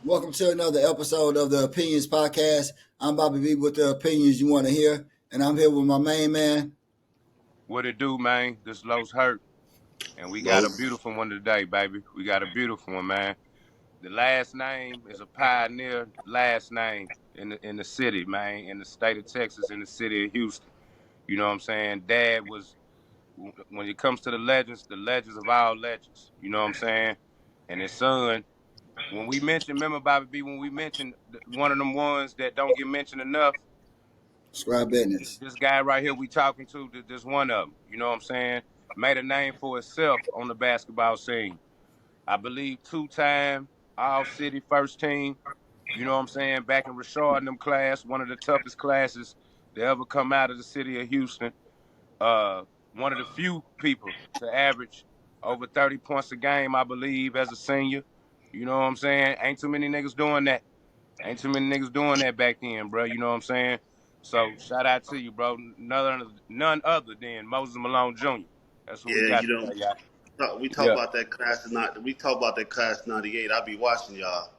Welcome to another episode of the Opinions Podcast. I'm Bobby B with the opinions you want to hear, and I'm here with my main man. What it do, man? This Lowe's hurt. And we got a Los. beautiful one today, baby. We got a beautiful one, man. The last name is a pioneer last name in the city, man, in the state of Texas, in the city of Houston. You know what I'm saying? Dad was when it comes to the legends of all legends. You know what I'm saying? And his son, when we mentioned, remember Bobby B, when we mentioned one of them ones that don't get mentioned enough, Scribe Business. this guy right here we talking to, this one of them. You know what I'm saying? Made a name for himself on the basketball scene. I believe two-time All-City first team. You know what I'm saying? Back in Rashard and them class, one of the toughest classes to ever come out of the city of Houston. One of the few people to average over 30 points a game, I believe, as a senior. You know what I'm saying? Ain't too many niggas doing that. Ain't too many niggas doing that back then, bro. You know what I'm saying? So shout out to you, bro. None other than Moses Malone Jr. That's what we Yeah, got today, y'all. we talk Yeah, about that class of not. We talk about that class '98. I be watching y'all.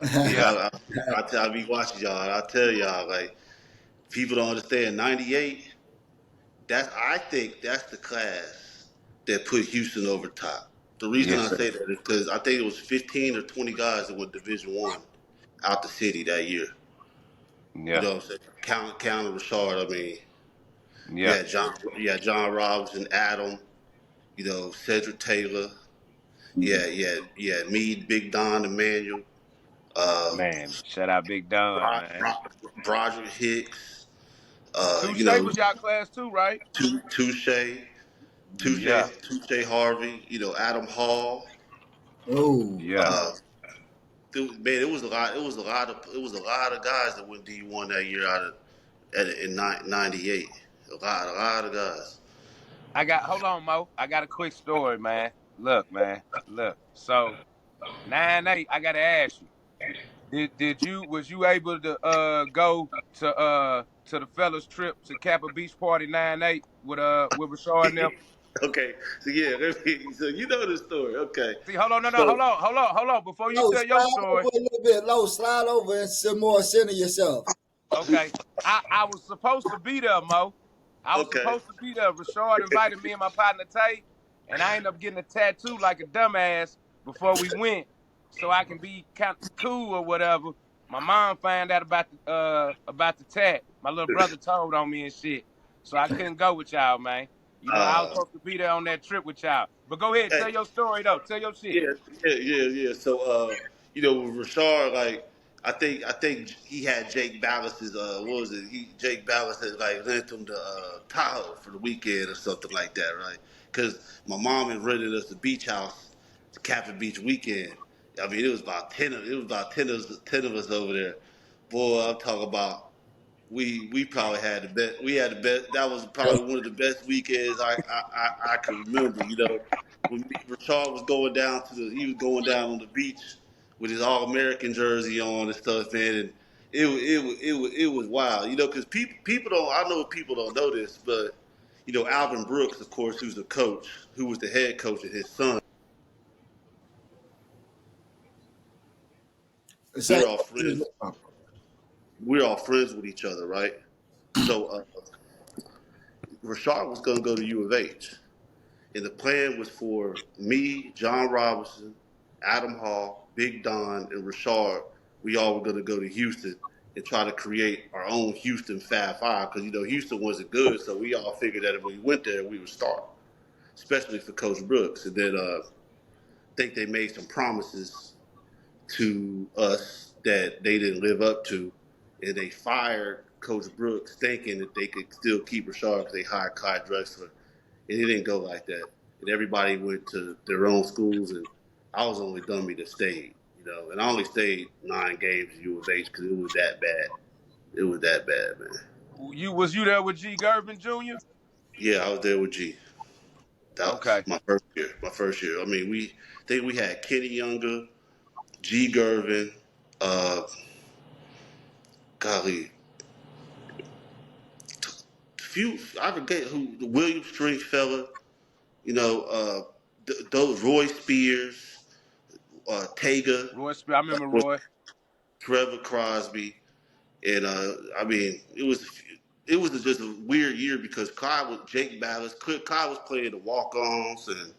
yeah, I be watching y'all. I tell y'all, like people don't understand '98. I think that's the class that put Houston over top. The reason yes, I sir. say that is because I think it was 15 or 20 guys that went Division One out the city that year. You Yeah, know what I'm saying? Count Richard. I mean, yeah, John Robinson, Adam. Cedric Taylor. Yeah. Me, Big Don, Emmanuel, uh, man. Shout out Big Don, Bro- man. Bro- Broderick Hicks, Touche was y'all class too, right? Touche, Yeah, Touche Harvey, Adam Hall. Oh, yeah. Uh, Man, it was a lot. It was a lot of guys that went D1 that year in '98. A lot of guys. Hold on, Mo. I got a quick story, man. Look, man. Look. So 9-8, I gotta ask you. Was you able to go to the fellas trip to Kappa Beach Party 9-8 with Rashard and them? Okay, so yeah, so you know the story. Okay, See, hold on, no, so hold on. Before you low, tell your slide over story, a little bit. Low, slide over and some more center yourself. okay. I was supposed to be there, Mo. I was okay. supposed to be there. Rashard invited me and my partner Tay, and I ended up getting a tattoo like a dumbass before we went, so I can be kind of cool or whatever. My mom found out about the tat. My little brother told on me and shit, so I couldn't go with y'all, man. You know, I was Uh, supposed to be there on that trip with y'all. But go ahead, hey, tell your story though. Tell your shit. yeah, yeah. So, with Rashard, like, I think he had Jake Ballas's, what was it? Jake Ballas had like lent him to Tahoe for the weekend or something like that, right? Because my mom had rented us the beach house, to Captain Beach weekend. I mean, it was about 10 of us over there. Boy, I'm talking about. We probably had the best. We had the best. That was probably one of the best weekends I can remember. When Rashard was going down he was going down on the beach with his All American jersey on and stuff, man. And it was wild. Because people don't. I know people don't know this, but Alvin Brooks, of course, who's the coach, who was the head coach, and his son. Say, We're all friends. We're all friends with each other, right? So Rashard was going to go to U of H. And the plan was for me, John Robinson, Adam Hall, Big Don, and Rashard. We all were going to go to Houston and try to create our own Houston Fab Five because Houston wasn't good, so we all figured that if we went there, we would start, especially for Coach Brooks. And then I think they made some promises to us that they didn't live up to, and they fired Coach Brooks thinking that they could still keep Rashard because they hired Clyde Drexler, and it didn't go like that. And everybody went to their own schools, and I was the only dummy that stayed. And I only stayed 9 games at U of H because it was that bad. It was that bad, man. You there with G. Gervin Jr.? Yeah, I was there with G. That was Okay. my first year. My first year. I mean, we think we had Kenny Younger, G. Gervin, uh, golly, few. I forget who the William Stringfellow. Those Roy Spears. Tega, I remember Roy. Trevor Crosby, and I mean it was just a weird year because Clyde was Jake Ballas. Clyde was playing the walk-ons, and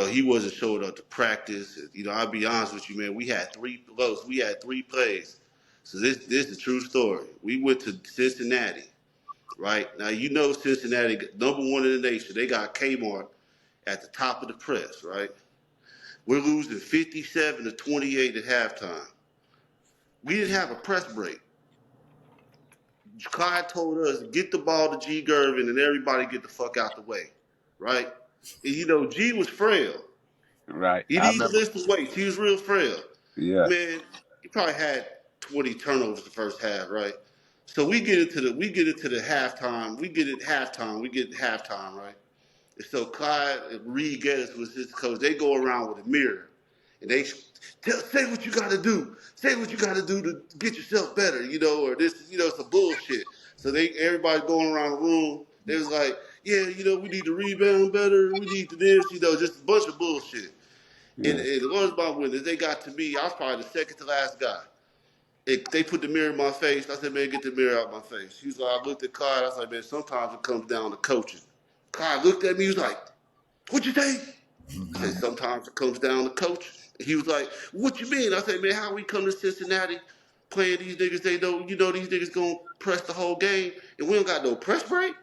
he wasn't showing up to practice. I'll be honest with you, man. We had three plays. So this is a true story. We went to Cincinnati, right? Now Cincinnati, number one in the nation. They got Kmart at the top of the press, right? We're losing 57-28 at halftime. We didn't have a press break. Clyde told us, get the ball to G Gervin and everybody get the fuck out the way, right? And G was frail. Right. He I didn't even remember. lift the weights. He was real frail. Yeah. Man, he probably had 20 turnovers the first half, right? So we get into the halftime. We get halftime, right? And so Clyde and Reed Geddes was his coach. They go around with a mirror and they say what you got to do. Say what you got to do to get yourself better, or this, some bullshit. So everybody going around the room. They was like, yeah, we need to rebound better. We need to this, just a bunch of bullshit. And Yeah. the Lord's my witness, they got to me. I was probably the second to last guy. They put the mirror in my face. I said, man, get the mirror out of my face. He was like, I looked at Clyde. I was like, man, sometimes it comes down to coaching. Clyde looked at me. He was like, what you think? I said, sometimes it comes down to coaching. And he was like, what you mean? I said, man, how we come to Cincinnati playing these niggas? They know, these niggas going to press the whole game, and we don't got no press break?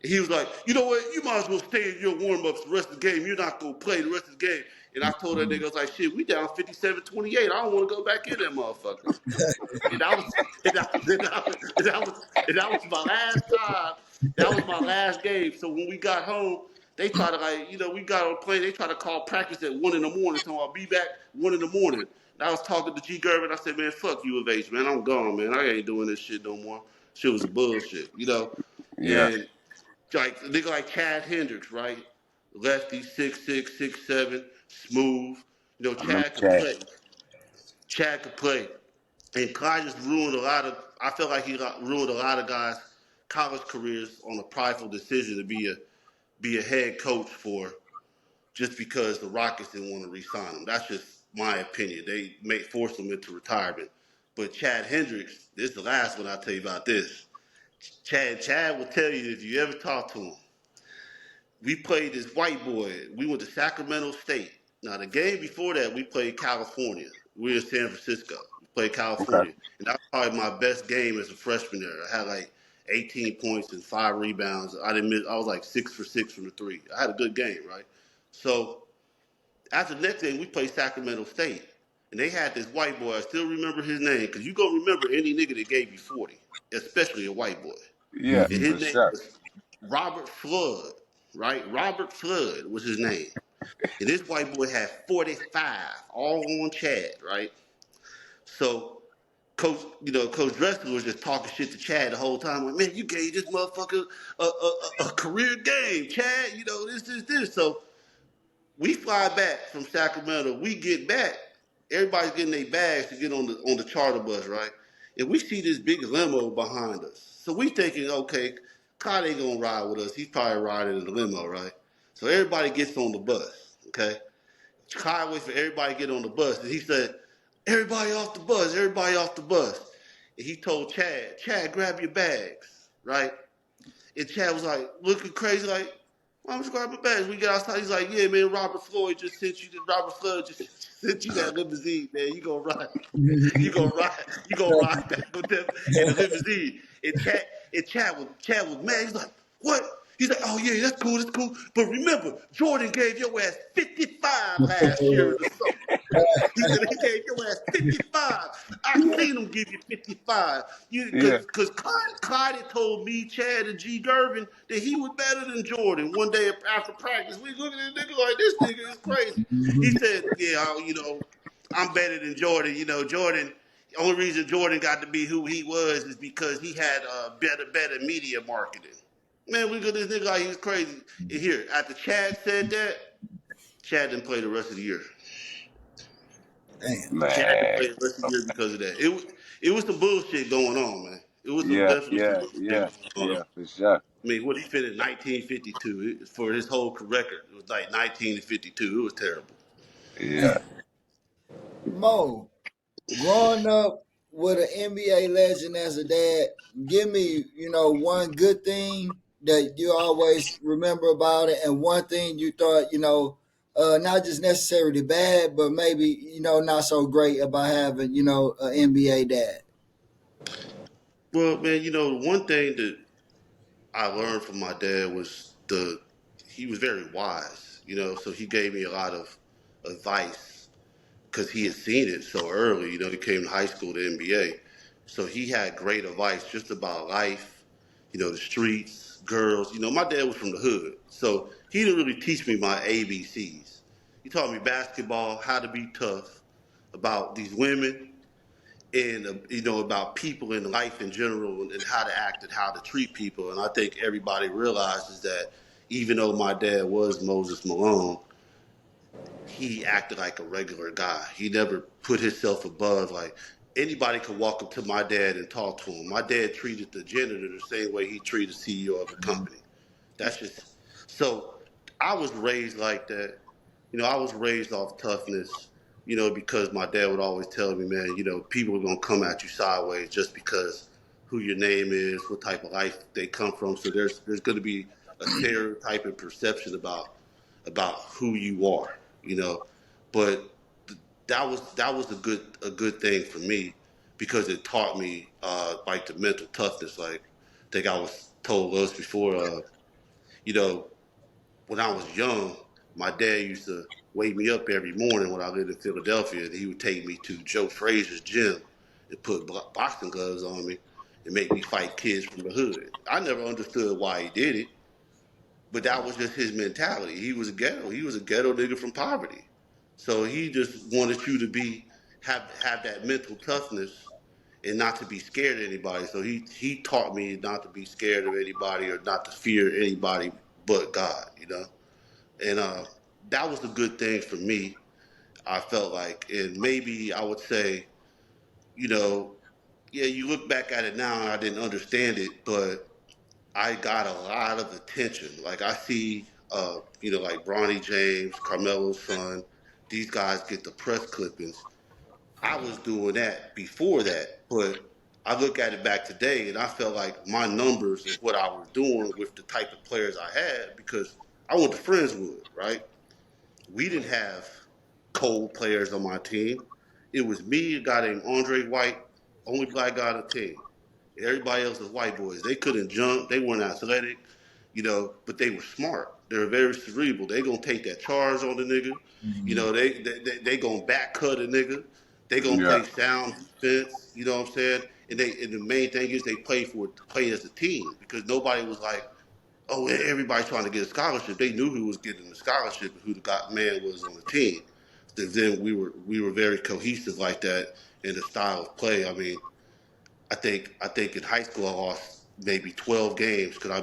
And he was like, you know what? You might as well stay in your warm-ups the rest of the game. You're not going to play the rest of the game. And I told that nigga, I was like, shit, we down 57-28. I don't want to go back in that motherfucker. And that was my last time. That was my last game. So when we got home, they tried to we got on the plane. They tried to call practice at 1 a.m. So I'll be back 1 a.m. And I was talking to G Gervin. I said, man, fuck U of H, man. I'm gone, man. I ain't doing this shit no more. Shit was bullshit. Yeah. And like a nigga like Chad Hendricks, right? Lefty, 6'6", 6'7", smooth. I remember Chad could Chad. play. Chad could play. And Clyde just ruined I felt like he ruined a lot of guys' college careers on a prideful decision to be a head coach for just because the Rockets didn't want to re-sign him. That's just my opinion. They may force him into retirement. But Chad Hendricks, this is the last one I'll tell you about this. Chad will tell you if you ever talk to him. We played this white boy. We went to Sacramento State. Now the game before that, we played California. We were in San Francisco. We played Okay. California, and that was probably my best game as a freshman there. I had like 18 points and 5 rebounds. I didn't miss. I was like 6 for 6 from the three. I had a good game, right? So after the next game, we played Sacramento State, and they had this white boy. I still remember his name because you gonna remember any nigga that gave you 40, especially a white boy. Yeah, And his for name sure. was Robert Flood, right? Robert Flood was his name. And this white boy had 45, all on Chad, right? So Coach Drexler was just talking shit to Chad the whole time. Like, man, you gave this motherfucker a career game, Chad. This. So we fly back from Sacramento. We get back. Everybody's getting their bags to get on the charter bus, right? And we see this big limo behind us. So we thinking, okay, Clyde ain't gonna ride with us. He's probably riding in the limo, right? So everybody gets on the bus, okay? Clyde waits for everybody to get on the bus, and he said, everybody off the bus, everybody off the bus. And he told Chad, grab your bags, right? And Chad was like looking crazy, like, why don't you grab my bags? We get outside. He's like, yeah, man, Robert Floyd just sent you that limousine, man. You gonna ride back with them in the limousine. And Chad was mad. He's like, what? He's like, oh yeah, that's cool. But remember, Jordan gave your ass 55 last year in the summer. He said he gave your ass 55. I seen him give you 55. Yeah. Because Clyde had told me, Chad, and G Gervin that he was better than Jordan. One day after practice, we looking at this nigga like, this nigga is crazy. He said, yeah, I'm better than Jordan. Jordan, the only reason Jordan got to be who he was is because he had better media marketing. Man, we look at this nigga like he was crazy. And here, after Chad said that, Chad didn't play the rest of the year. Damn. Chad didn't Man. play the rest of the year because of that. It was some bullshit going on, man. It was some Yeah, definitely some yeah, bullshit yeah, going on. yeah, for sure. I mean, what he finished 1952 for his whole record. It was like 1952. It was terrible. Yeah. Mo, growing up with an NBA legend as a dad, give me, one good thing that you always remember about it, and one thing you thought, not just necessarily bad, but maybe, not so great about having, an NBA dad. Well, man, one thing that I learned from my dad was he was very wise, so he gave me a lot of advice because he had seen it so early. He came to high school to NBA. So he had great advice just about life, the streets, girls. My dad was from the hood. So he didn't really teach me my ABCs. He taught me basketball, how to be tough, about these women, and about people in life in general, and how to act and how to treat people. And I think everybody realizes that even though my dad was Moses Malone, he acted like a regular guy. He never put himself above. Like, anybody could walk up to my dad and talk to him. My dad treated the janitor the same way he treated the CEO of a company. That's just so. I was raised like that. I was raised off toughness. Because my dad would always tell me, man, people are gonna come at you sideways just because who your name is, what type of life they come from. So there's going to be a stereotype and perception about who you are. You know, but that was a good thing for me because it taught me like the mental toughness. Like, I think I was told us before. You know, when I was young, my dad used to wake me up every morning when I lived in Philadelphia, and he would take me to Joe Frazier's gym and put boxing gloves on me and make me fight kids from the hood. I never understood why he did it, but that was just his mentality. He was a ghetto. He was a ghetto nigga from poverty. So he just wanted you to have that mental toughness and not to be scared of anybody. So he taught me not to be scared of anybody or not to fear anybody but God. And that was a good thing for me. I felt like, and maybe I would say, you know, yeah, you look back at it now, and I didn't understand it, but I got a lot of attention. Like, I see, like Bronny James, Carmelo's son, these guys get the press clippings. I was doing that before that, but I look at it back today, and I felt like my numbers and what I was doing with the type of players I had, because I went to Friendswood, right? We didn't have cold players on my team. It was me, a guy named Andre White, only black guy on the team. Everybody else was white boys. They couldn't jump. They weren't athletic, but they were smart. They were very cerebral. They gonna take that charge on the nigga. Mm-hmm. They gonna back cut a nigga. They gonna Yeah. play sound defense. You know what I'm saying? And the main thing is they play as a team because nobody was like, oh, everybody trying to get a scholarship. They knew who was getting the scholarship and who the man was on the team. Then we were very cohesive like that in the style of play. I mean, I think in high school I lost maybe 12 games because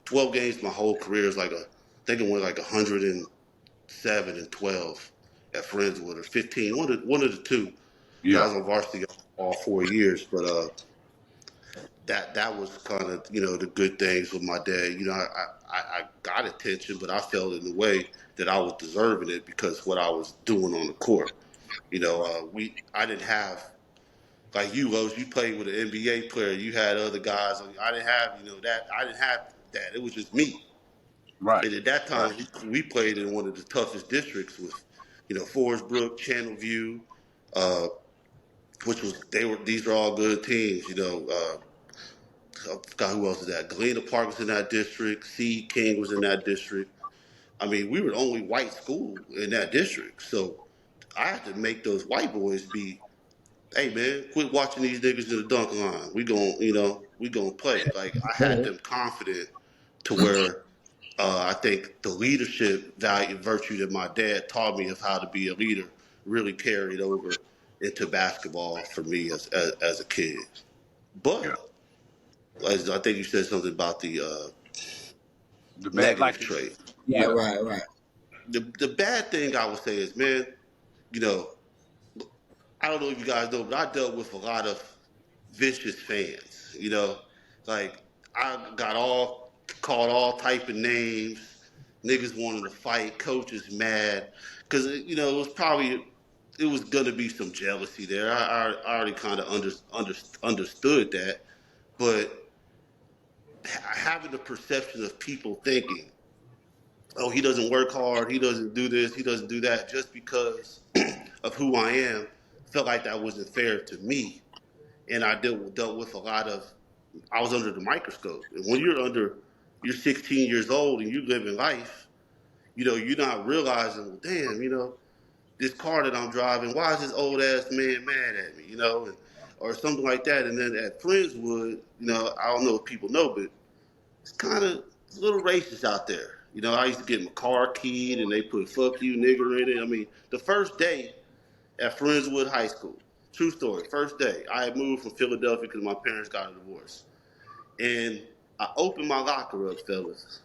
12 games my whole career is like I think I went like 107 and 12 at Friendswood, or 15, one of the two. Because I Yeah. was on varsity all 4 years, but that was kind of the good things with my dad. I got attention, but I felt in the way that I was deserving it because what I was doing on the court. I didn't have like you, Los. You played with an NBA player. You had other guys. I didn't have that. I didn't have that. It was just me. Right. And at that Right. time, we played in one of the toughest districts with, Forest Brook, Channelview, uh, which was these are all good teams. I forgot who else was that. Galena Park was in that district. C. King was in that district. I mean, we were the only white school in that district. So I had to make those white boys be, hey man, quit watching these niggas in the dunk line. We gonna play. Like, I had them confident to where I think the leadership value virtue that my dad taught me of how to be a leader really carried over into basketball for me as a kid. Yeah. But as I think you said something about the The bad, negative like, trait. Right, yeah. right, right. The bad thing I would say is, man, you know, I don't know if you guys know, but I dealt with a lot of vicious fans. Like, I got all called all type of names. Niggas wanting to fight, coaches mad, because it was probably it was gonna be some jealousy there. I already kind of understood that, but having the perception of people thinking, oh, he doesn't work hard, he doesn't do this, he doesn't do that, just because of who I am, felt like that wasn't fair to me. And I dealt with a lot of. I was under the microscope, and when you're 16 years old and you live in life, you're not realizing, well, damn, this car that I'm driving, why is this old ass man mad at me, or something like that. And then at Friendswood, I don't know if people know, but it's a little racist out there. I used to get my car keyed and they put "fuck you, nigger" in it. I mean, the first day at Friendswood High School, true story, first day, I had moved from Philadelphia because my parents got a divorce. And I opened my locker up, fellas,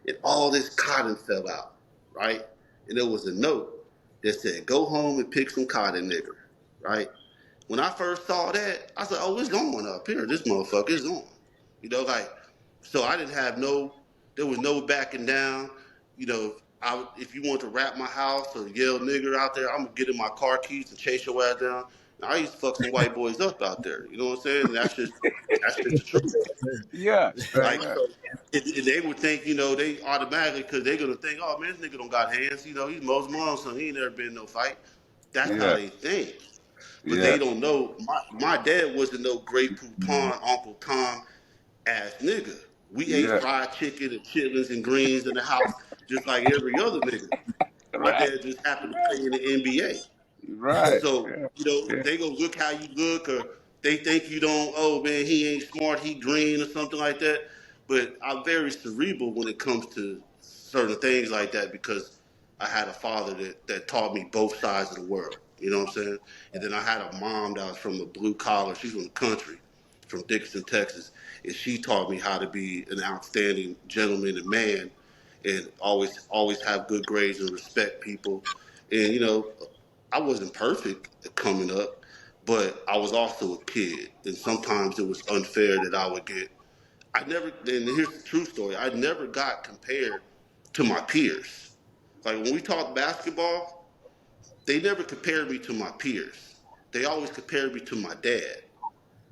and all this cotton fell out, right? And there was a note that said, "Go home and pick some cotton, nigger," right? When I first saw that, I said, "Oh, it's going up here. This motherfucker is on." Like, so I didn't have there was no backing down. If you want to rap my house or yell nigger out there, I'm gonna get in my car keys and chase your ass down. Now, I used to fuck some white boys up out there. You know what I'm saying? And that's just the truth. Yeah, straight Like, up. so they would think, they automatically, because they're gonna think, oh man, this nigga don't got hands. He's Mos Malone, son. He ain't never been in no fight. That's how Yeah, they think. But yeah, they don't know. My dad wasn't no Grey Poupon, Uncle Tom ass nigga. We ate yeah. fried chicken and chitlins and greens in the house just like every other nigga. My Right, dad just happened to play in the NBA. right. So, Yeah, yeah. they gonna look how you look, or they think you don't, oh man, he ain't smart, he green or something like that. But I'm very cerebral when it comes to certain things like that because I had a father that taught me both sides of the world. You know what I'm saying? And then I had a mom that was from a blue collar, she's from the country, from Dickinson, Texas. And she taught me how to be an outstanding gentleman and man and always have good grades and respect people. And I wasn't perfect coming up, but I was also a kid, and sometimes it was unfair that I would get. I never. And here's the true story: I never got compared to my peers. Like when we talk basketball, they never compared me to my peers. They always compared me to my dad.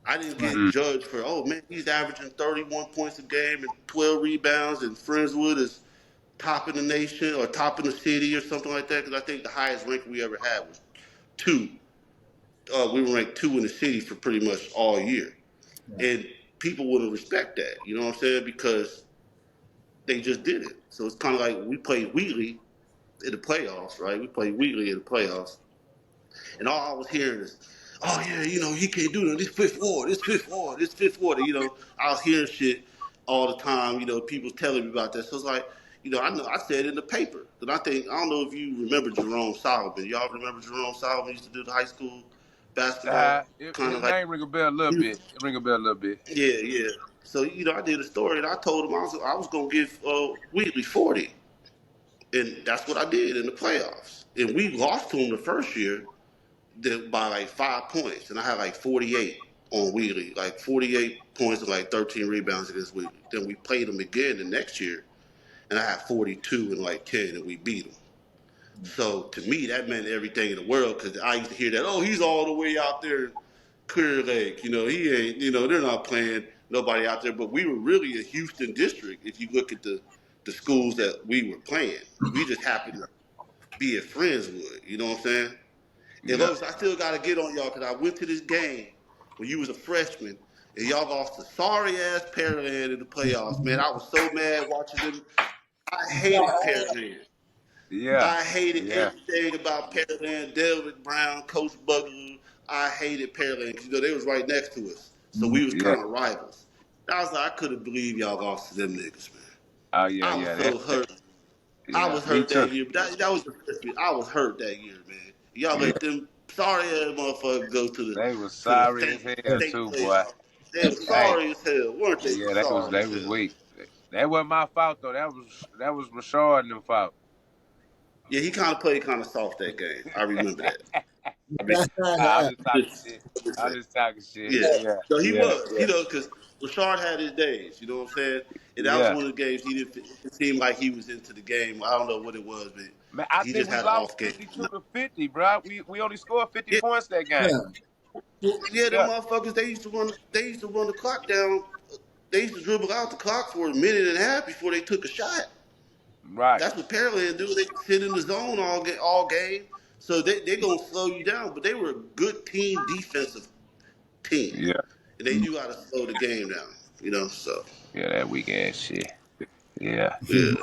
I didn't Right. get Mm, judged for, oh man, he's averaging 31 points a game and 12 rebounds, and Friendswood is top in the nation or top in the city or something like that. Because I think the highest rank we ever had was two. We were ranked two in the city for pretty much all year, Right. and people wouldn't respect that. You know what I'm saying? Because they just did it. So it's kind of like we played Wheatley in the playoffs, right? We played Wheatley in the playoffs, and all I was hearing is, "Oh yeah, he can't do that. This fifth ward, this fifth ward, this fifth ward." I was hearing shit all the time. People telling me about that. So it's like, I know I said it in the paper. And I don't know if you remember Jerome Solomon. Y'all remember Jerome Solomon used to do the high school basketball, kind his of like, name ring a bell a little bit. It ring a bell a little bit. yeah, yeah. So I did a story and I told him I was gonna give Wheatley 40, and that's what I did in the playoffs. And we lost to him the first year by like 5 points, and I had like 48 on Wheatley, like 48 points and like 13 rebounds against Wheatley. Then we played him again the next year, and I had 42 and like 10, and we beat him. So to me, that meant everything in the world because I used to hear that, oh, he's all the way out there in Clear Lake. He ain't, they're not playing nobody out there. But we were really a Houston district if you look at the schools that we were playing. We just happened to be at Friendswood. You know what I'm saying? And Yeah. Lois, I still got to get on y'all because I went to this game when you was a freshman and y'all lost to sorry ass Pearland in the playoffs. Man, I was so mad watching them. I hated Pearland. Yeah. I hated Yeah. everything about Pearland, Delvin Brown, Coach Bugler. I hated Pearland because they was right next to us, so we was Yeah. kind of rivals. I was like, I couldn't believe y'all lost to them niggas, man. Oh yeah, I was yeah. so That hurt. I yeah. was Me hurt too. that year. But that was the freshman. I was hurt that year, man. Y'all Yeah. let them sorry ass motherfuckers go to the They was to the sorry as state hell state too, boy. playoff. They were Hey, sorry as hell, weren't they? yeah, Sorry they as was hell. weak. That wasn't my fault though. That was Rashard and them fault. Yeah, he kind of played kind of soft that game. I remember that. I mean, I'm just talking just, shit. I'm just I'm saying. just talking shit. Yeah. Yeah, No, he yeah, was, because Rashard had his days, you know what I'm saying? and that was Yeah. one of the games he didn't. It seemed like he was into the game. I don't know what it was, but Man, I he think just we had an lost off game. 52-50, bro. We only scored 50 Yeah, points that game. Yeah. yeah, them Yeah. motherfuckers. They used to run the clock down. They used to dribble out the clock for a minute and a half before they took a shot. Right. That's what Pearland do. They sit in the zone all game. So they gonna slow you down. But they were a good team, defensive team, Yeah. and they knew how to slow the game down. You know, so Yeah, that weak ass shit. Yeah. yeah.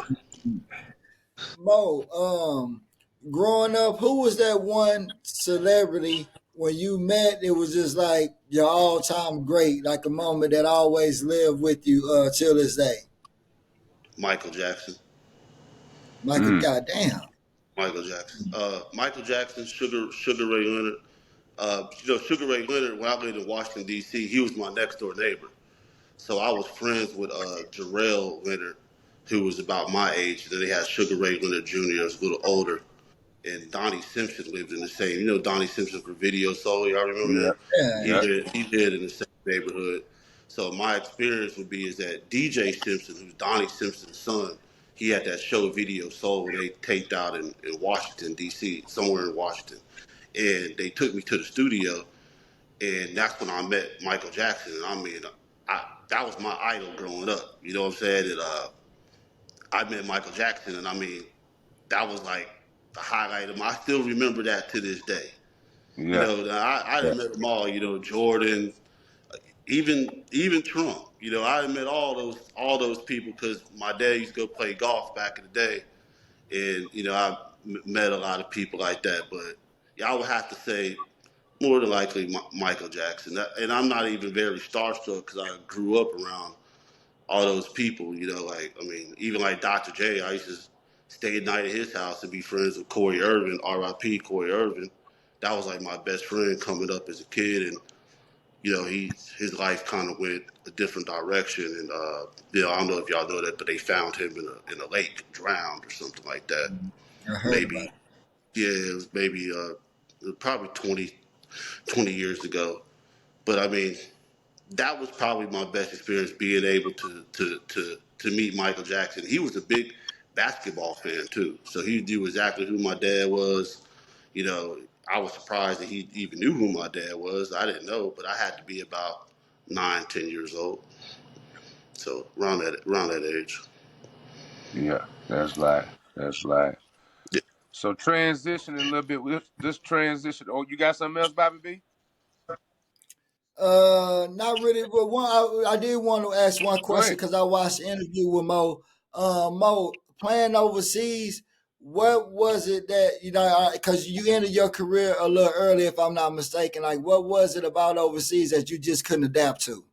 Mo, growing up, who was that one celebrity when you met? It was just like your all time great, like a moment that always lived with you till this day. Michael Jackson. Like a Mm. goddamn. Michael Jackson. Michael Jackson, Sugar Ray Leonard. Sugar Ray Leonard, when I lived in Washington, D.C., he was my next door neighbor. So I was friends with Jarrell Leonard, who was about my age. And then they had Sugar Ray Leonard Jr., who was a little older. And Donnie Simpson lived in the same. You know Donnie Simpson for Video Soul. Y'all remember Yeah. him? Yeah. Yeah. He lived in the same neighborhood. So my experience would be is that DJ Simpson, who's Donnie Simpson's son, he had that show Video Soul they taped out in Washington D.C. somewhere in Washington, and they took me to the studio, and that's when I met Michael Jackson. And I mean, that was my idol growing up. You know what I'm saying? And I met Michael Jackson, and I mean, that was like the highlight of my. I still remember that to this day. You Yeah. know, I didn't met them all. You know, Jordan, even Trump. You know, I met all those people because my dad used to go play golf back in the day, and you know I met a lot of people like that. But yeah, I would have to say more than likely Michael Jackson. And I'm not even very starstruck because I grew up around all those people. You know, like I mean, even like Dr. J. I used to stay at night at his house and be friends with Corey Irvin, R.I.P. Corey Irvin. That was like my best friend coming up as a kid, and you know, his life kind of went a different direction, and you know, I don't know if y'all know that, but they found him in a lake, drowned or something like that. I heard about Maybe, yeah, it was maybe probably 20 years ago. But I mean, that was probably my best experience being able to meet Michael Jackson. He was a big basketball fan too, so he knew exactly who my dad was. You know, I was surprised that he even knew who my dad was. I didn't know, but I had to be about 9, 10 years old. So around that age. Yeah. That's like. Yeah. So transitioning a little bit with this transition. Oh, you got something else, Bobby B? Not really, but I did want to ask one Go question ahead. because I watched the interview with Mo. Mo, playing overseas, what was it that because you ended your career a little early, if I'm not mistaken. Like, what was it about overseas that you just couldn't adapt to?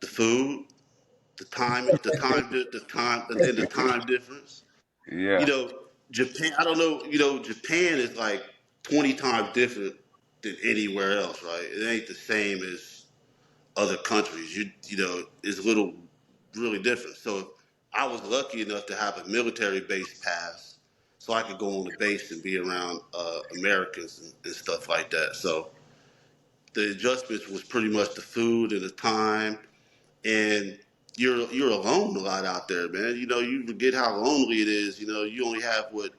The food, and the time difference. You Yeah. know, Japan. I don't know. You know, Japan is like 20 times different than anywhere else, right? It ain't the same as other countries. You know, it's a little really different. So I was lucky enough to have a military base pass, so I could go on the base and be around Americans and stuff like that. So the adjustments was pretty much the food and the time, and you're alone a lot out there, man. You know, you forget how lonely it is. You know, you only have what I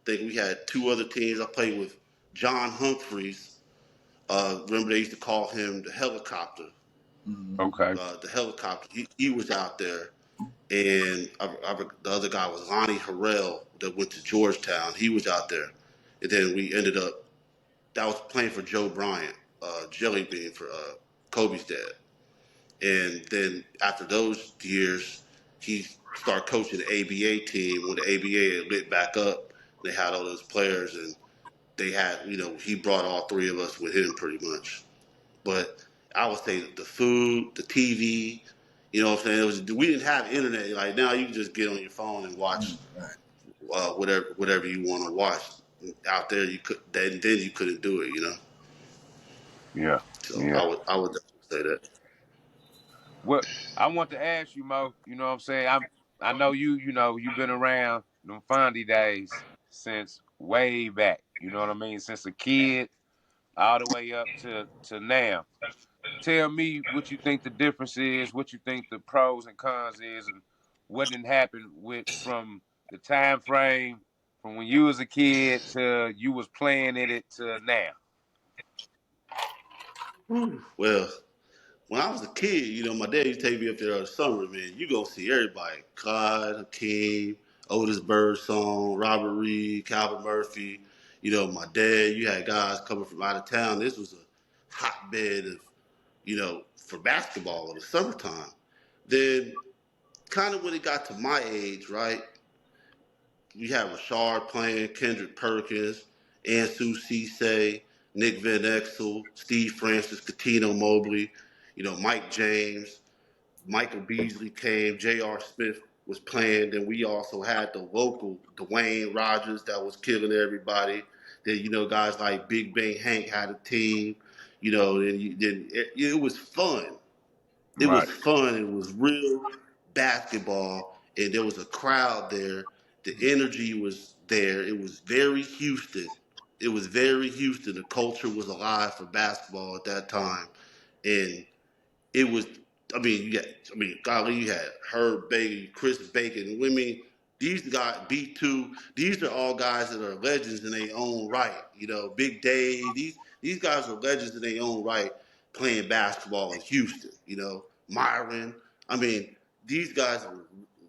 think we had two other teams. I played with John Humphreys. Remember they used to call him the helicopter. Mhm. Okay. The helicopter. He was out there, and the other guy was Lonnie Harrell that went to Georgetown. He was out there, and then we ended up that was playing for Joe Bryant, Jelly Bean for Kobe's dad. And then after those years, he started coaching the ABA team. When the ABA had lit back up, they had all those players, and they had, you know, he brought all three of us with him pretty much. But I would say the food, the TV, you know what I'm saying? We didn't have internet. Like now, you can just get on your phone and watch Right. whatever you want to watch. Out there, you could then you couldn't do it, you know. Yeah. So Yeah. I would definitely say that. What I want to ask you, Mo, you know what I'm saying? I know you've been around them Fondy days since way back. You know what I mean? Since a kid all the way up to now. tell me what you think the difference is, what you think the pros and cons is, and what didn't happen with from the time frame from when you was a kid to you was playing in it to now. Well, when I was a kid, my dad used to take me up there in the summer, man. You gonna see everybody. Clyde, Hakeem, Otis Birdsong, Robert Reed, Calvin Murphy. My dad, you had guys coming from out of town. This was a hotbed of, for basketball in the summertime. Then kind of when it got to my age, right? You had Rashard playing, Kendrick Perkins, Ansu Cisse, Nick Van Exel, Steve Francis, Katino Mobley, Mike James, Michael Beasley came, J.R. Smith was playing. Then we also had the local Dwayne Rogers that was killing everybody. Then, guys like Big Bang Hank had a team. Then it was fun. It was Right. fun. It was real basketball, and there was a crowd there. The energy was there. It was very Houston. It was very Houston. The culture was alive for basketball at that time, and it was. Golly, you had Herb Baker, Chris Bacon. I mean, these guys, B2. These are all guys that are legends in their own right. Big Dave. These guys are legends in their own right, playing basketball in Houston. Myron. I mean, these guys are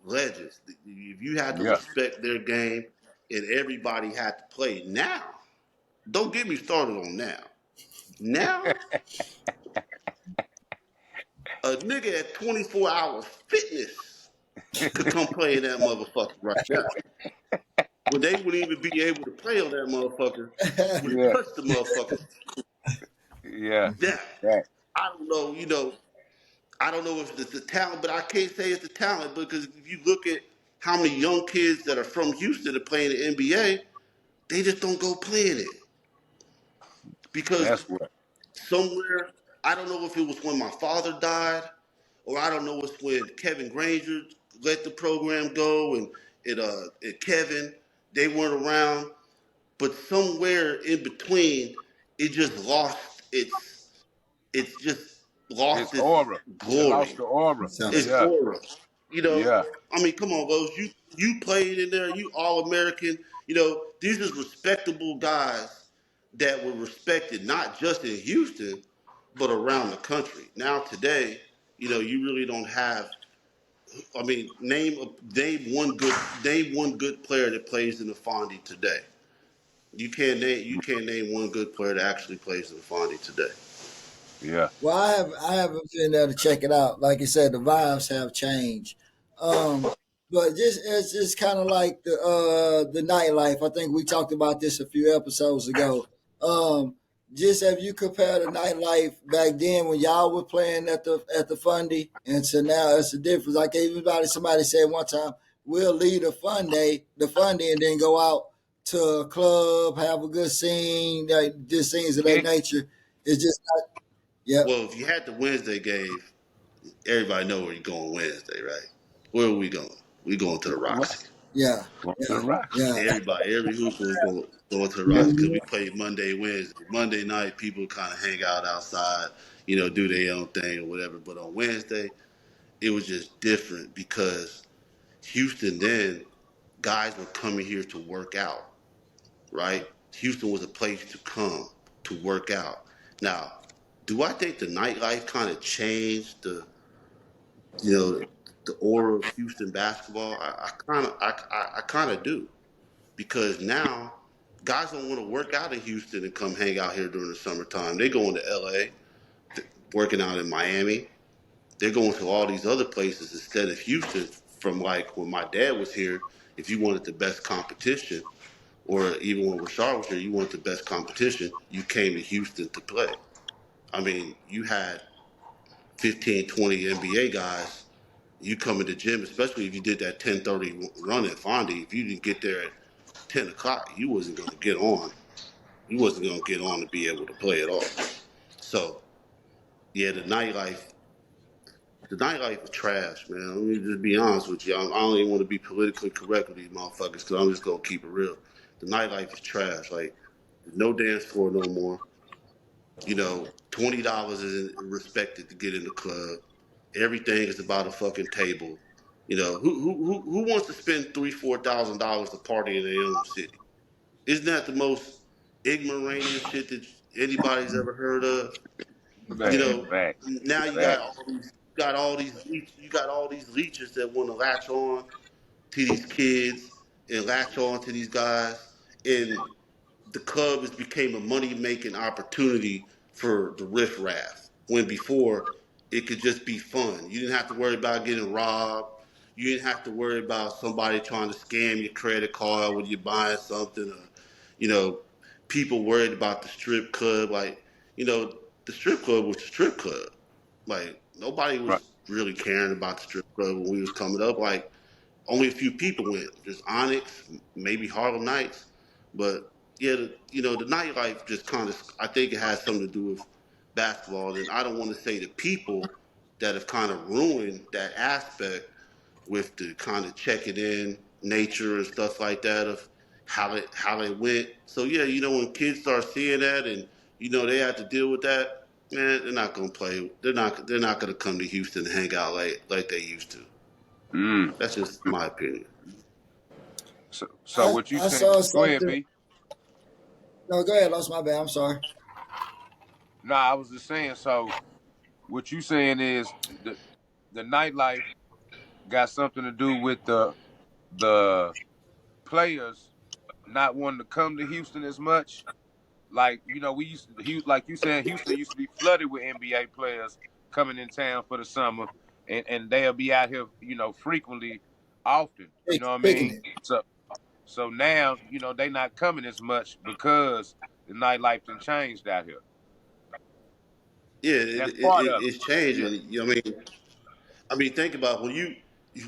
legends. If you had to Yeah. respect their game, and everybody had to play. Now, don't get me started on now. Now, a nigga at 24 hours fitness could come play in that motherfucker right now. When they wouldn't even be able to play on that motherfucker, wouldn't Yeah. touch the motherfucker. Yeah. Now, Right. I don't know, I don't know if it's the talent, but I can't say it's the talent because if you look at how many young kids that are from Houston that play in the NBA, they just don't go playing it. Because That's what. somewhere, I don't know if it was when my father died, or I don't know if it's when Kevin Granger let the program go and Kevin, they weren't around. But somewhere in between, it just lost it's just It's lost its aura. It lost glory. the aura. Its Something. Yeah. aura. Yeah. I mean, come on, Rose. You played in there. You all American. These is respectable guys that were respected not just in Houston, but around the country. Now today, you really don't have. I mean, name one good player that plays in the Fondy today. You can't name one good player that actually plays in the Fondy today. Yeah. Well, I haven't been there to check it out. Like you said, the vibes have changed. But just it's just kind of like the nightlife. I think we talked about this a few episodes ago. Um, just if you compare the nightlife back then when y'all were playing at the Fundy, and to now, it's a difference. Like somebody said one time, we'll leave the Fundy, and then go out to a club, have a good scene, like just things of that Kick. nature. It's just not. Yep. Well, if you had the Wednesday game, everybody know where you're going Wednesday, right? Where are we going? We going to the Right. Roxy. Yeah, Going to the yeah, Roxy. yeah, Every hooper was going to the Roxy because we played Monday, Wednesday. Monday night, people kind of hang out outside, do their own thing or whatever. But on Wednesday, it was just different because Houston then, guys were coming here to work out, right? Houston was a place to come to work out. Now, do I think the nightlife kind of changed you know, the aura of Houston basketball? I kind of do because now guys don't want to work out in Houston and come hang out here during the summertime. They going to LA, working out in Miami. They're going to all these other places instead of Houston. From like when my dad was here, if you wanted the best competition, or even when Rashard was here, you wanted the best competition, you came to Houston to play. I mean, you had 15, 20 NBA guys. You come in the gym, especially if you did that 10:30 run at Fondy. If you didn't get there at 10 o'clock, you wasn't going to get on. You wasn't going to get on to be able to play at all. So yeah, the nightlife is trash, man. Let me just be honest with you. I don't even want to be politically correct with these motherfuckers because I'm just gonna keep it real. The nightlife is trash. Like, no dance floor no more. $20 is respected to get in the club. Everything is about a fucking table. You know, who wants to spend $3,000-4,000 to party in their own city? Isn't that the most ignoramus shit that anybody's ever heard of? You Man, know, facts, now facts. you got all these leeches that want to latch on to these kids and latch on to these guys, and the club has became a money making opportunity for the riffraff. When before it could just be fun. You didn't have to worry about getting robbed. You didn't have to worry about somebody trying to scam your credit card when you're buying something. Or, you know, people worried about the strip club. Like, you know, the strip club was the strip club. Like nobody Right. was really caring about the strip club when we was coming up. Like only a few people went. Just Onyx, maybe Harlem Nights, but yeah, you know, the nightlife just kind of. I think it has something to do with basketball, and I don't want to say the people that have kind of ruined that aspect with the kind of checking in nature and stuff like that of how they went. So yeah, you know, when kids start seeing that and you know they have to deal with that, man, they're not gonna play. They're not gonna come to Houston and hang out like they used to. Mm. That's just my opinion. So what you I saying? saw Go ahead, something. B. No, go ahead. Lost my bad. I'm sorry. Nah, I was just saying. So what you saying is the nightlife got something to do with the players not wanting to come to Houston as much. Like we used to, like you said, Houston used to be flooded with NBA players coming in town for the summer, and they'll be out here, frequently, often. You know what I Picking mean? it. So now, they not coming as much because the nightlife done changed out here. Yeah, That's part of it's it. Yeah. changing. You know what I mean, think about when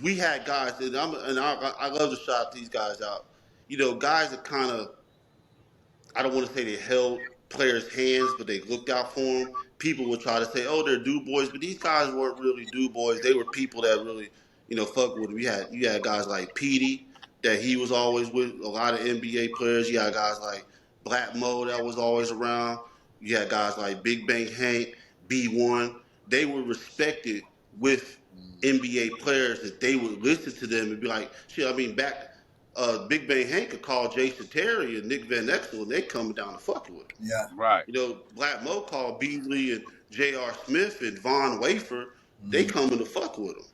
we had guys, and I love to shout these guys out. You know, guys that kind of I don't want to say they held players' hands, but they looked out for them. People would try to say, "Oh, they're do boys," but these guys weren't really do boys. They were people that really, fuck with them. You had guys like Petey that he was always with. A lot of NBA players. You had guys like Black Mo that was always around. You had guys like Big Bang Hank, B1. They were respected with NBA players that they would listen to them and be like, "Shit." I mean, back Big Bang Hank could call Jason Terry and Nick Van Exel, and they coming down to fuck with him. Yeah. Right. You know, Black Mo called Beasley and J.R. Smith and Von Wafer. They Mm-hmm. coming to fuck with him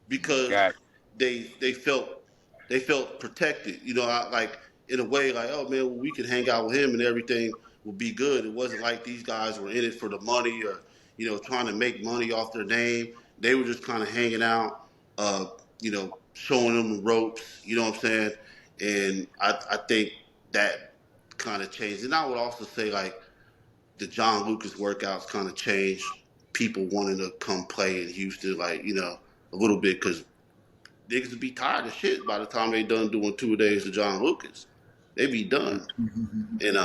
because Got they felt protected. You know, like in a way, like oh man, well, we could hang out with him and everything will be good. It wasn't like these guys were in it for the money or trying to make money off their name. They were just kind of hanging out, showing them the ropes. You know what I'm saying? And I think that kind of changed. And I would also say like the John Lucas workouts kind of changed people wanting to come play in Houston, like a little bit because niggas would be tired of shit by the time they done doing 2 days of John Lucas. They be done. And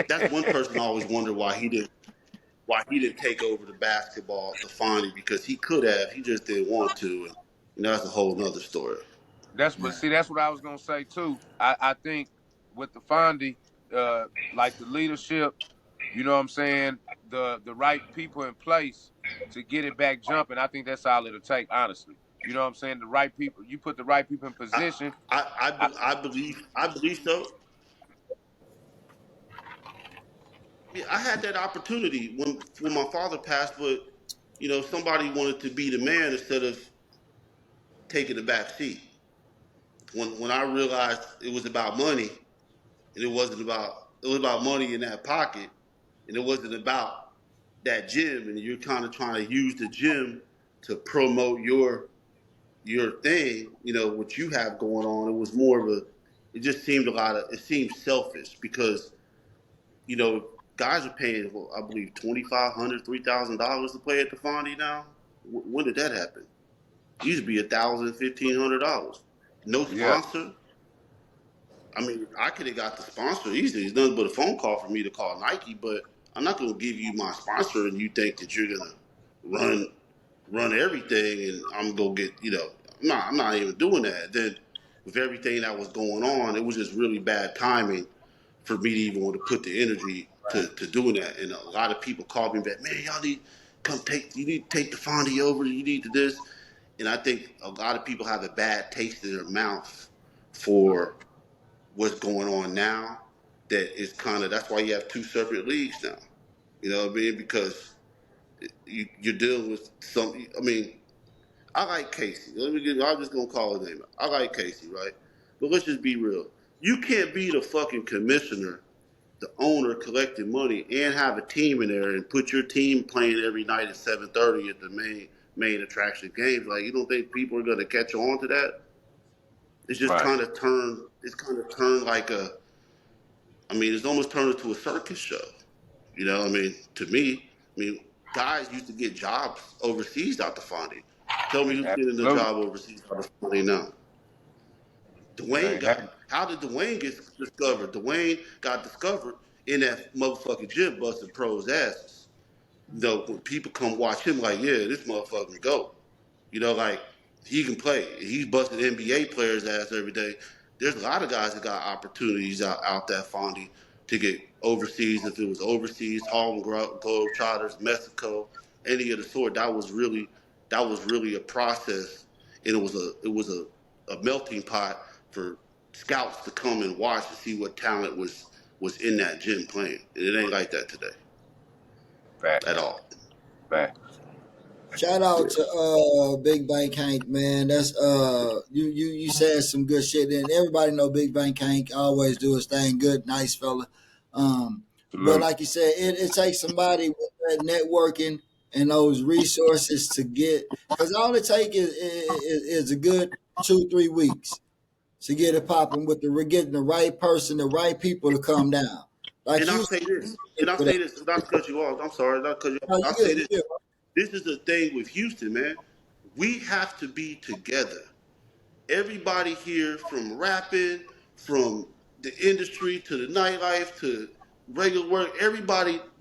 that's one it. person I always wonder why he didn't take over the basketball, the Fondy, because he could have. He just didn't want to. And that's a whole nother story. But Yeah. see, that's what I was gonna say too. I think with the Fondy, like the leadership, you know what I'm saying, the right people in place to get it back jumping. I think that's all it'll take, honestly. You know what I'm saying? The right people, you put the right people in I position. I, I believe so. Yeah, I had that opportunity when my father passed, but somebody wanted to be the man instead of taking the back seat. When I realized it was about money and it was about money in that pocket and it wasn't about that gym and you're kind of trying to use the gym to promote your thing, what you have going on. It was more of it just seemed it seemed selfish because guys are paying, well, I believe $2,500, $3,000 to play at the Fondy now. When did that happen? It used to be $1,000, $1,500. No yeah, sponsor. I mean, I could have got the sponsor easily. It's nothing but a phone call for me to call Nike, but I'm not going to give you my sponsor and you think that you're going to run run everything and I'm going to get, I'm not even doing that. Then with everything that was going on, it was just really bad timing for me to even want to put the energy Right. to doing that. And a lot of people called me back, man, y'all need you need to take the Fondy over, you need to this. And I think a lot of people have a bad taste in their mouth for what's going on now. That is kind of that's why you have two separate leagues now. You know what I mean? Because you're dealing with some. I mean, I like Casey. I'm just gonna call his name. I like Casey, right? But let's just be real. You can't be the fucking commissioner, the owner collecting money, and have a team in there and put your team playing every night at 7:30 at the main attraction games. Like you don't think people are gonna catch on to that? It's just Right. kind of turned. It's kind of turned like a. I mean, it's almost turned into a circus show. You know, I mean, to me, I mean, guys used to get jobs overseas out the Fondy. Tell me who's getting a Absolutely. job overseas out the Fondy now. It Dwayne ain't happening. got. How did Dwayne get discovered? Dwayne got discovered in that motherfucking gym busting pros' asses. You know, when people come watch him, like, yeah, this motherfucker go. You know, like he can play. He's busting NBA players' ass every day. There's a lot of guys that got opportunities out that Fondy to get overseas. If it was overseas, Harlem Globetrotters, Mexico, any of the sort, that was really a process, and it was a melting pot for scouts to come and watch and see what talent was in that gym playing. And it ain't like that today at Facts. all. Facts. Shout Yeah. out to Big Bank Hank, man. That's you said some good shit, and everybody know Big Bank Hank always do his thing. Good, nice fella. But Absolutely. like you said, it takes somebody with that networking and those resources to get, because all it takes is a good 2 3 weeks to get it popping with the getting the right person, the right people to come down. Like And I'll you say this, said for that. not to cut you off. I'm sorry, not to cut you off. No, I'll you say good, this. you good. This is the thing with Houston, man. We have to be together. Everybody here, from rapping, from the industry to the nightlife to regular work,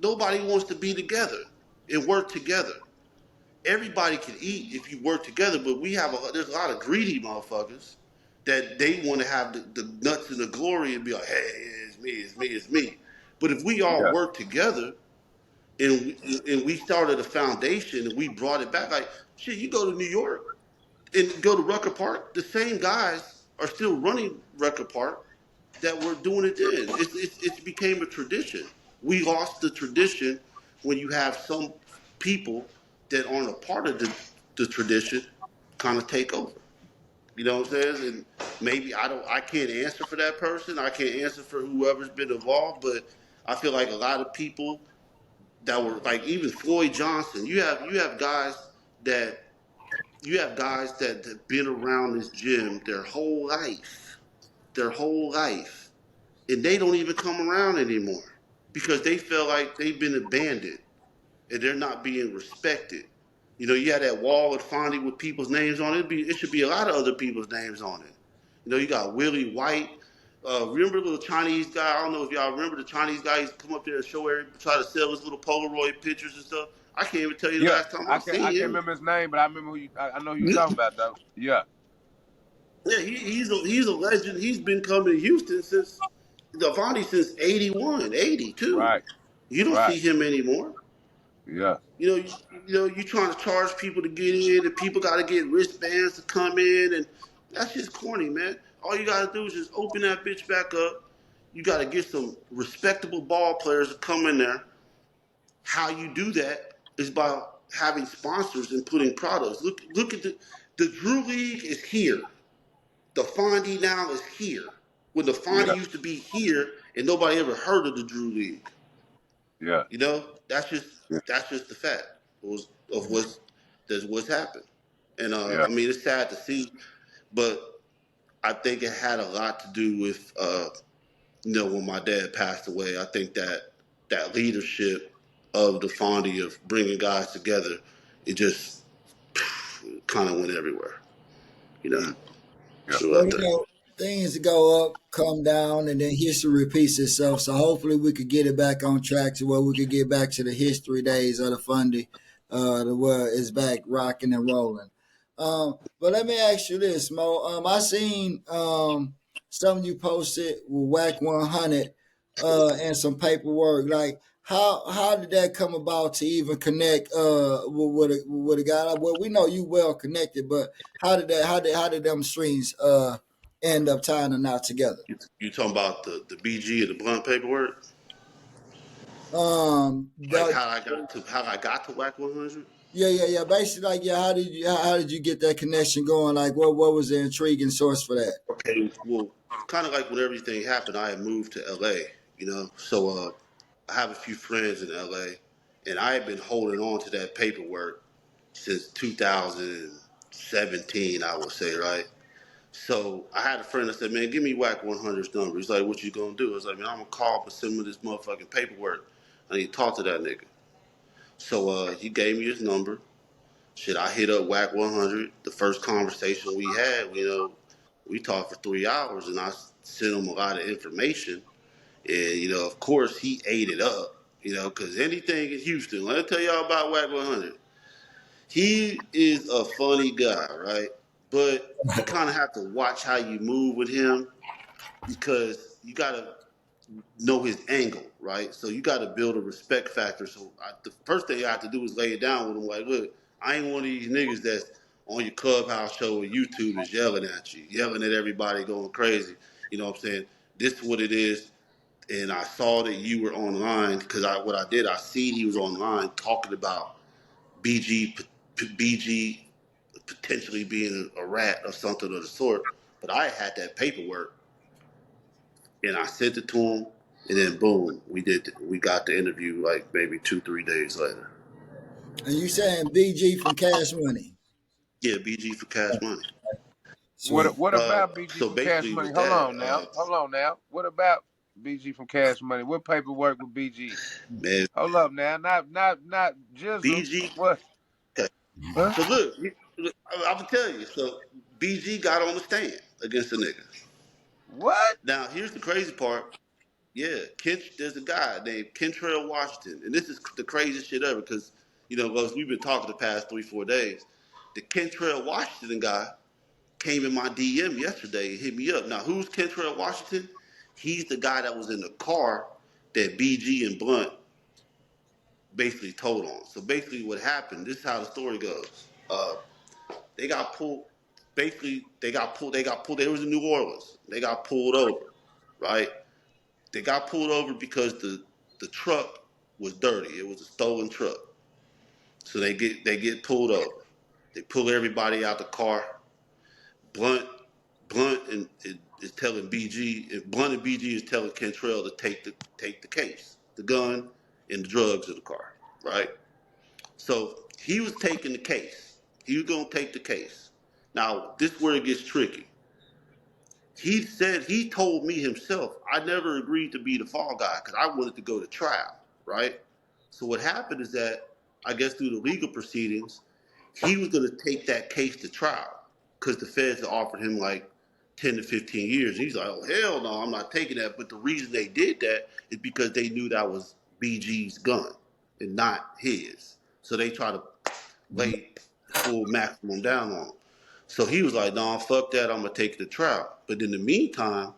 nobody wants to be together and work together. Everybody can eat if you work together, but there's a lot of greedy motherfuckers that they want to have the nuts and the glory and be like, hey, it's me, it's me, it's me. But if we all Yeah. work together and we started a foundation and we brought it back, like shit, you go to New York and go to Rucker Park, the same guys are still running Rucker Park that were doing it then. It's became a tradition. We lost the tradition when you have some people that aren't a part of the tradition kind of take over. You know what I'm saying? And maybe I can't answer for that person. I can't answer for whoever's been involved, but I feel like a lot of people that were like even Floyd Johnson. That you have guys that have been around this gym their whole life, and they don't even come around anymore because they feel like they've been abandoned and they're not being respected. You know, you had that wall at Fondy with people's names on it. It should be a lot of other people's names on it. You know, you got Willie White. Remember the little Chinese guy? I don't know if y'all remember the Chinese guy. He used to come up there and try to sell his little Polaroid pictures and stuff. I can't even tell you the Yeah. last time I I seen can't him. remember his name, but I remember I know who you talking about though. Yeah. Yeah, he's a legend. He's been coming to Houston since Davani since 81, 82. Right. You don't Right. see him anymore. Yeah. You trying to charge people to get in, and people got to get wristbands to come in, and that's just corny, man. All you got to do is just open that bitch back up. You got to get some respectable ball players to come in there. How you do that is by having sponsors and putting products. Look at the Drew League is here. The Fondy now is here. When the Fondy Yeah. used to be here and nobody ever heard of the Drew League. Yeah. You know, Yeah. that's just the fact of what's happened. And Yeah. I mean, it's sad to see, but I think it had a lot to do with when my dad passed away. I think that leadership of the Fondy of bringing guys together, it just kind of went everywhere. You know, Mm. Yeah. so Well, I you think. know, things go up, come down, and then history repeats itself. So hopefully we could get it back on track to where we could get back to the history days of the Fundy, the where it's back rocking and rolling. But let me ask you this, Mo. I seen something you posted with Whack 100. and some paperwork. Like how did that come about to even connect with a guy? Well, we know you well connected, but how did them strings end up tying the knot together? You talking about the BG and the blunt paperwork? Like That, how I got to Whack 100? yeah. Basically, like, yeah, how did you get that connection going? Like, what was the intriguing source for that? Okay, well, kind of like when everything happened, I had moved to LA, So I have a few friends in LA, and I had been holding on to that paperwork since 2017, I would say, right? So I had a friend that said, "Man, give me Whack 100's number." He's like, "What you gonna do?" I was like, "Man, I'm gonna call up and send him this motherfucking paperwork. I need to talk to that nigga." So he gave me his number. Shit, I hit up Whack 100. The first conversation we had, we talked for 3 hours, and I sent him a lot of information. And of course, he ate it up. Because anything in Houston, let me tell y'all about Whack 100. He is a funny guy, right? But you kind of have to watch how you move with him because you got to know his angle, right? So you got to build a respect factor. So the first thing I have to do is lay it down with him. Like, look, I ain't one of these niggas that's on your clubhouse show or YouTube is yelling at you, yelling at everybody, going crazy. You know what I'm saying? This is what it is. And I saw that you were online because what I did, I seen he was online talking about BG, BG potentially being a rat or something of the sort. But I had that paperwork and I sent it to him, and then boom, we got the interview like maybe 2 3 days later. And you saying BG from Cash Money? Yeah, BG for Cash Money. Sweet. What about BG So from Cash basically Money? with that, Hold on now. What about BG from Cash Money? What paperwork with BG? man, Hold up now, not Jizzle. BG. What? Okay. Huh? So look, I'm gonna tell you. So BG got on the stand against the nigga. What? Now here's the crazy part. Yeah, there's a guy named Kentrell Washington, and this is the craziest shit ever because as we've been talking the past 3 4 days. The Kentrell Washington guy came in my DM yesterday and hit me up. Now, who's Kentrell Washington? He's the guy that was in the car that BG and Blunt basically told on. So basically, what happened? This is how the story goes. They got pulled. Basically, they got pulled. They got pulled. They was in New Orleans. They got pulled over, right? They got pulled over because the truck was dirty. It was a stolen truck. So they get pulled over. They pull everybody out the car. Blunt Blunt is telling BG, and Blunt and BG is telling Cantrell to take the case, the gun, and the drugs in the car, right? So he was taking the case. He was gonna take the case. Now this is where it gets tricky. He told me himself, I never agreed to be the fall guy because I wanted to go to trial, right? So what happened is that I guess through the legal proceedings, he was going to take that case to trial because the feds had offered him like 10 to 15 years. And he's like, oh, hell no, I'm not taking that. But the reason they did that is because they knew that was BG's gun and not his. So they try to lay the full maximum down on him. So he was like, no, fuck that. I'm going to take it to trial. But in the meantime,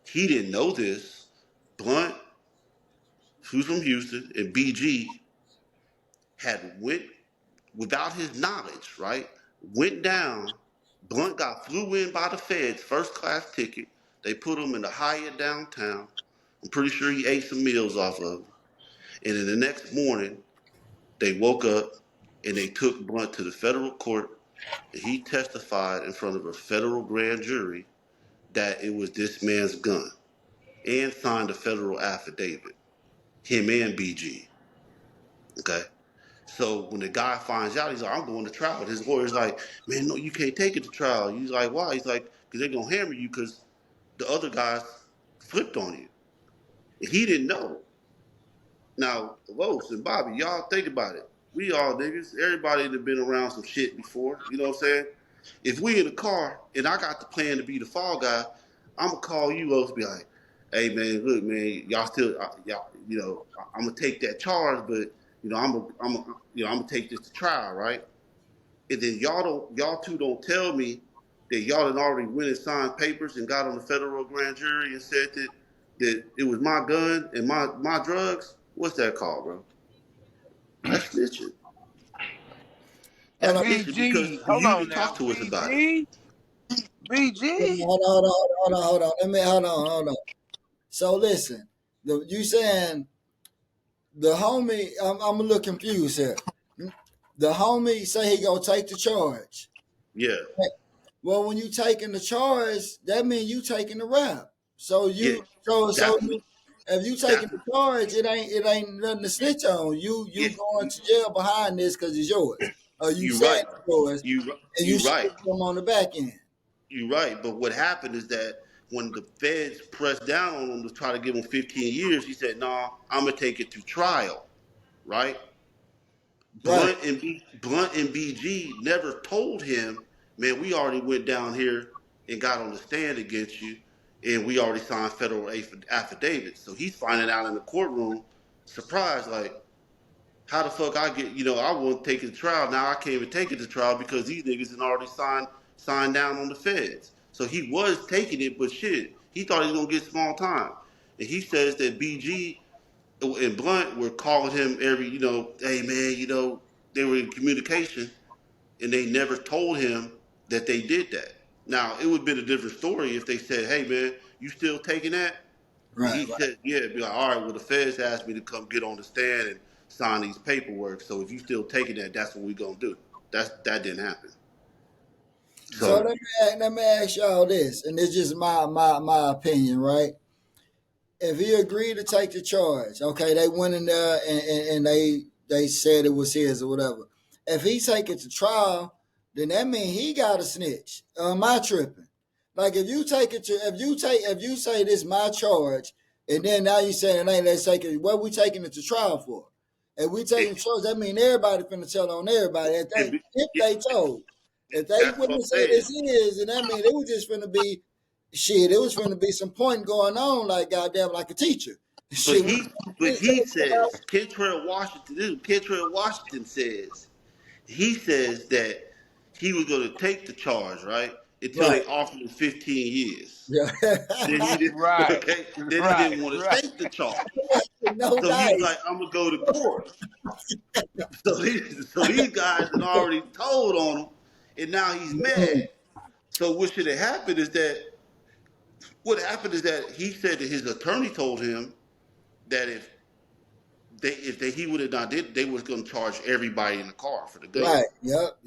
he didn't know this. Blunt, who's from Houston, and BG had went without his knowledge, right? Went down. Blunt got flew in by the feds, first class ticket. They put him in the Hyatt downtown. I'm pretty sure he ate some meals off of it. And then the next morning, they woke up and they took Blunt to the federal court. And he testified in front of a federal grand jury that it was this man's gun and signed a federal affidavit. Him and BG. Okay. So when the guy finds out, he's like, I'm going to trial. His lawyer's like, man, no, you can't take it to trial. He's like, why? He's like, because they're going to hammer you because the other guys flipped on you. And he didn't know. Now, Los and Bobby, y'all think about it. We all niggas, everybody that been around some shit before, you know what I'm saying? If we in the car and I got the plan to be the fall guy, I'm going to call you, Los, be like, hey, man, look, man, y'all still, y'all, I'm going to take that charge, but, I'm going to take this to trial, right? And then y'all two don't tell me that y'all had already went and signed papers and got on the federal grand jury and said that that it was my gun and my drugs, what's that called, bro? That's snitching. Hold That's on, snitching because BG, hold you on didn't talk now. to us about it. BG, BG. hold on. Let me hold on. So listen, you saying the homie? I'm a little confused here. The homie say he gonna take the charge. Yeah, Well, when you taking the charge, that means you taking the rap. So yeah. That's you, if you taking that's the charge, it ain't nothing to snitch on. yeah. You going to jail behind this because it's yours. Or you You saying right. it's yours, and you You snitch right. them on the back end. You're right, but what happened is that when the feds pressed down on him to try to give him 15 years, he said, "Nah, I'm gonna take it to trial." Right? Right, Blunt and BG never told him, "Man, we already went down here and got on the stand against you, and we already signed federal affidavits." So he's finding out in the courtroom, surprised, like, how the fuck I get, I won't take it to trial. Now I can't even take it to trial because these niggas had already signed down on the feds. So he was taking it, but shit, he thought he was gonna get small time. And he says that BG and Blunt were calling him every, hey man, they were in communication and they never told him that they did that. Now it would have been a different story if they said, hey man, you still taking that? And right, he right. said, yeah, it'd be like, all right, well, the feds asked me to come get on the stand and sign these paperwork. So if you still taking that, that's what we're going to do. That didn't happen. So So let me ask y'all this, and it's just my opinion, right? If he agreed to take the charge, okay, they went in there and they said it was his or whatever. If he take it to trial, then that means he got a snitch. Am I tripping? Like if you say this my charge, and then now you saying it ain't, let's take it. What we taking it to trial for? If we it, taking charge, that mean everybody finna tell on everybody. it, If it, they told, if they that's what wouldn't I'm have said saying. this is, and that mean it was just finna be shit. It was finna be some point going on, like goddamn, like a teacher. But Shit, he says, Kentrell Washington says that he was going to take the charge, right? Until right, they offered him 15 years. yeah, Then he didn't, Right, okay? Then he right, didn't want to right. take the charge. no So he was dice, like, I'm gonna go to court. So these guys had already told on him, and now he's man, mad. So what happened is that he said that his attorney told him that he would have not did, they was gonna charge everybody in the car for the gun. right, yep.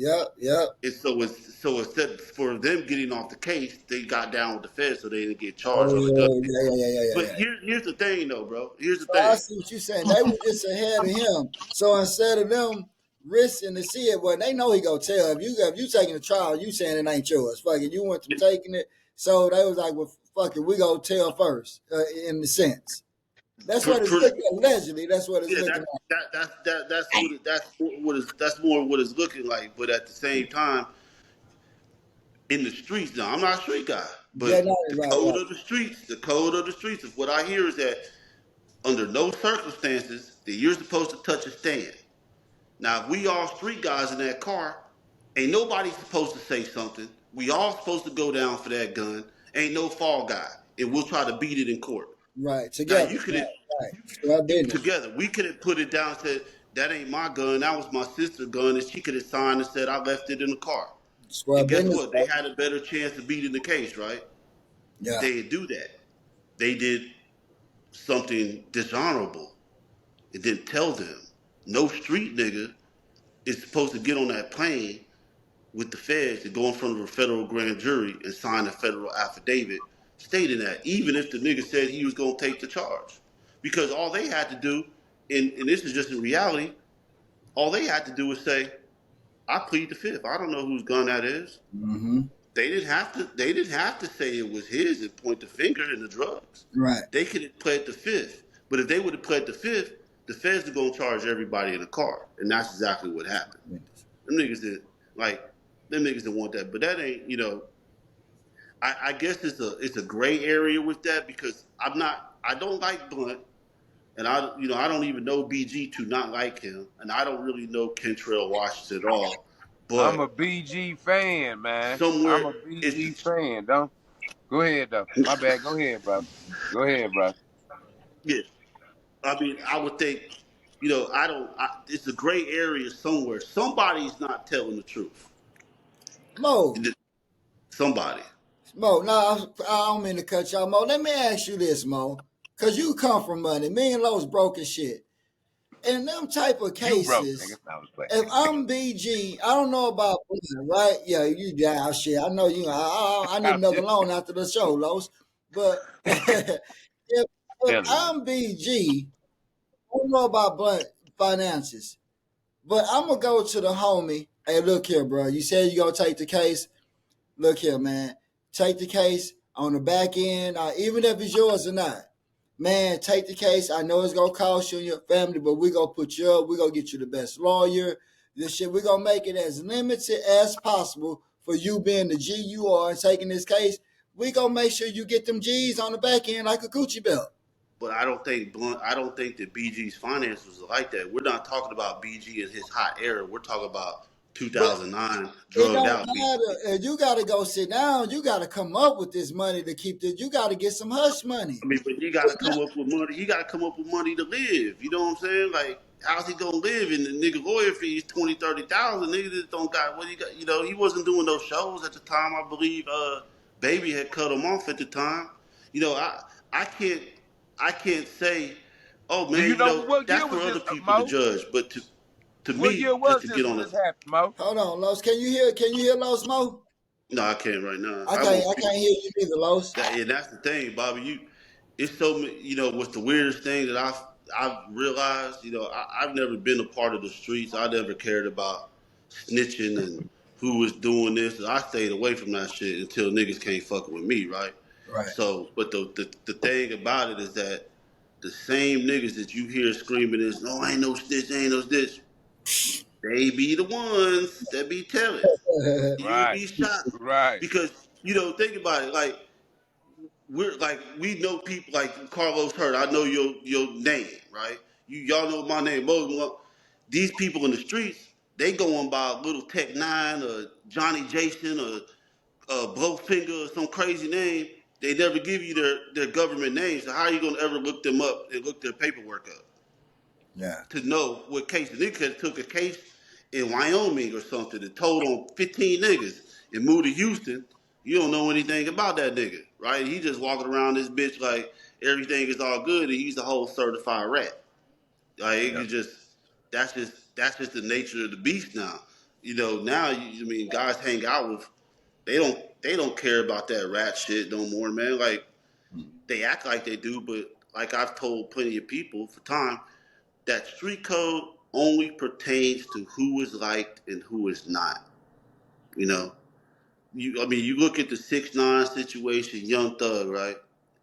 And so instead for them getting off the case, they got down with the feds so they didn't get charged on the gun. Oh, But yeah. here's the thing though, bro. Here's the So I thing. see what you're saying. They were just ahead of him. So instead of them risking to see it, well, they know he gonna tell. If you taking the trial, you saying it ain't yours. Fuck it, you want them taking it. So they was like, well, fuck it, we gonna tell first. In the sense, that's For, what it's for, looking. Allegedly, that's what it's Yeah, looking that's more what it's looking like. But at the same time, in the streets, now I'm not a street guy, Yeah, but no, right. the code of the streets is what I hear is that under no circumstances that you're supposed to touch a stand. Now, if we all street guys in that car, ain't nobody supposed to say something. We all supposed to go down for that gun. Ain't no fall guy, and we'll try to beat it in court. Right, Now together. you could have Right. Square business. together. We could have put it down and said, that ain't my gun, that was my sister's gun, and she could have signed and said, I left it in the car. Square And guess business. what? They had a better chance of beating the case, right? Yeah. They didn't do that. They did something dishonorable. It didn't tell them. No street nigga is supposed to get on that plane with the feds to go in front of a federal grand jury and sign a federal affidavit stating that, even if the nigga said he was going to take the charge. Because all they had to do, and this is just in reality, all they had to do was say, "I plead the fifth. I don't know whose gun that is." Mm-hmm. They didn't have to. They didn't have to say it was his and point the finger in the drugs. Right. They could have pled the fifth. But if they would have pled the fifth, the feds are gonna charge everybody in the car, and that's exactly what happened. Them niggas did like them niggas didn't want that, but that ain't. I guess it's a gray area with that because I don't like Blunt. And I don't even know BG to not like him, and I don't really know Kentrell Washington at all. I'm a But BG fan, man. I'm somewhere a it's BG fan. Don't go ahead though. My bad. Go ahead, bro. Go ahead, bro. Yeah, I mean, I would think, I don't. It's a gray area somewhere. Somebody's not telling the truth. Mo, Somebody. Mo, no, I don't mean to cut y'all, Mo. Let me ask you this, Mo, because you come from money. Me and Lowe's broke as shit. In them type of You broke, nigga. cases, I was playing. if I'm BG, I don't know about Blood, right? Yeah, you down shit. I know you. I need I'm another just loan after the show, Lowe's. But if telling you. I'm BG, I don't know about Blunt finances. But I'm gonna go to the homie. Hey, look here, bro. You said you gonna take the case. Look here, man. Take the case on the back end, even if it's yours or not. Man, take the case. I know it's gonna cost you and your family, but we gonna put you up. We gonna get you the best lawyer. This shit, we gonna make it as limited as possible for you being the G you are and taking this case. We gonna make sure you get them G's on the back end like a Gucci belt. But I don't think I don't think that BG's finances are like that. We're not talking about BG in his hot era. We're talking about But 2009 it drugged don't out BG. matter. You gotta go sit down. You gotta come up with this money to keep this. You gotta get some hush money. I mean, but you got to come up with money. You got to come up with money to live. You know what I'm saying? Like, how's he gonna live? And the nigga lawyer fees 20, 30,000. Nigga just don't got what he got. He wasn't doing those shows at the time. I believe Baby had cut him off at the time. You know, I can't I can't say, oh Do man, you know what that's year for was this, other people to Mo? judge. But to What year me, just was to this get when on this a happened, Mo? Hold on, Los. Can you hear? Can you hear Los Mo? no, I can't right now. I I can't. won't I speak. can't hear you neither, Los. And that's the thing, Bobby. It's so what's the weirdest thing that I've realized. I've never been a part of the streets. I never cared about snitching and who was doing this. I stayed away from that shit until niggas can't fuck with me, right? Right. So, but the thing about it is that the same niggas that you hear screaming is, no, ain't no snitch, ain't no snitch. They be the ones that be telling. You Right, be shot right. because think about it, like we know people like Carlos Hurt. I know your name, right? Y'all know my name. These people in the streets, they going by Little Tech Nine or Johnny Jason or Blowfinger or some crazy name. They never give you their government names. So how are you gonna ever look them up and look their paperwork up Yeah. to know what case? The nigga took a case in Wyoming or something and told on 15 niggas and moved to Houston. You don't know anything about that nigga, right? He just walking around this bitch like everything is all good and he's a whole certified rat. Like it Yep. could just that's just the nature of the beast now. Now guys hang out with they don't care about that rat shit no more, man. Like they act like they do, but like I've told plenty of people for time, that street code only pertains to who is liked and who is not. You know, you look at the 6ix9ine situation, Young Thug, right?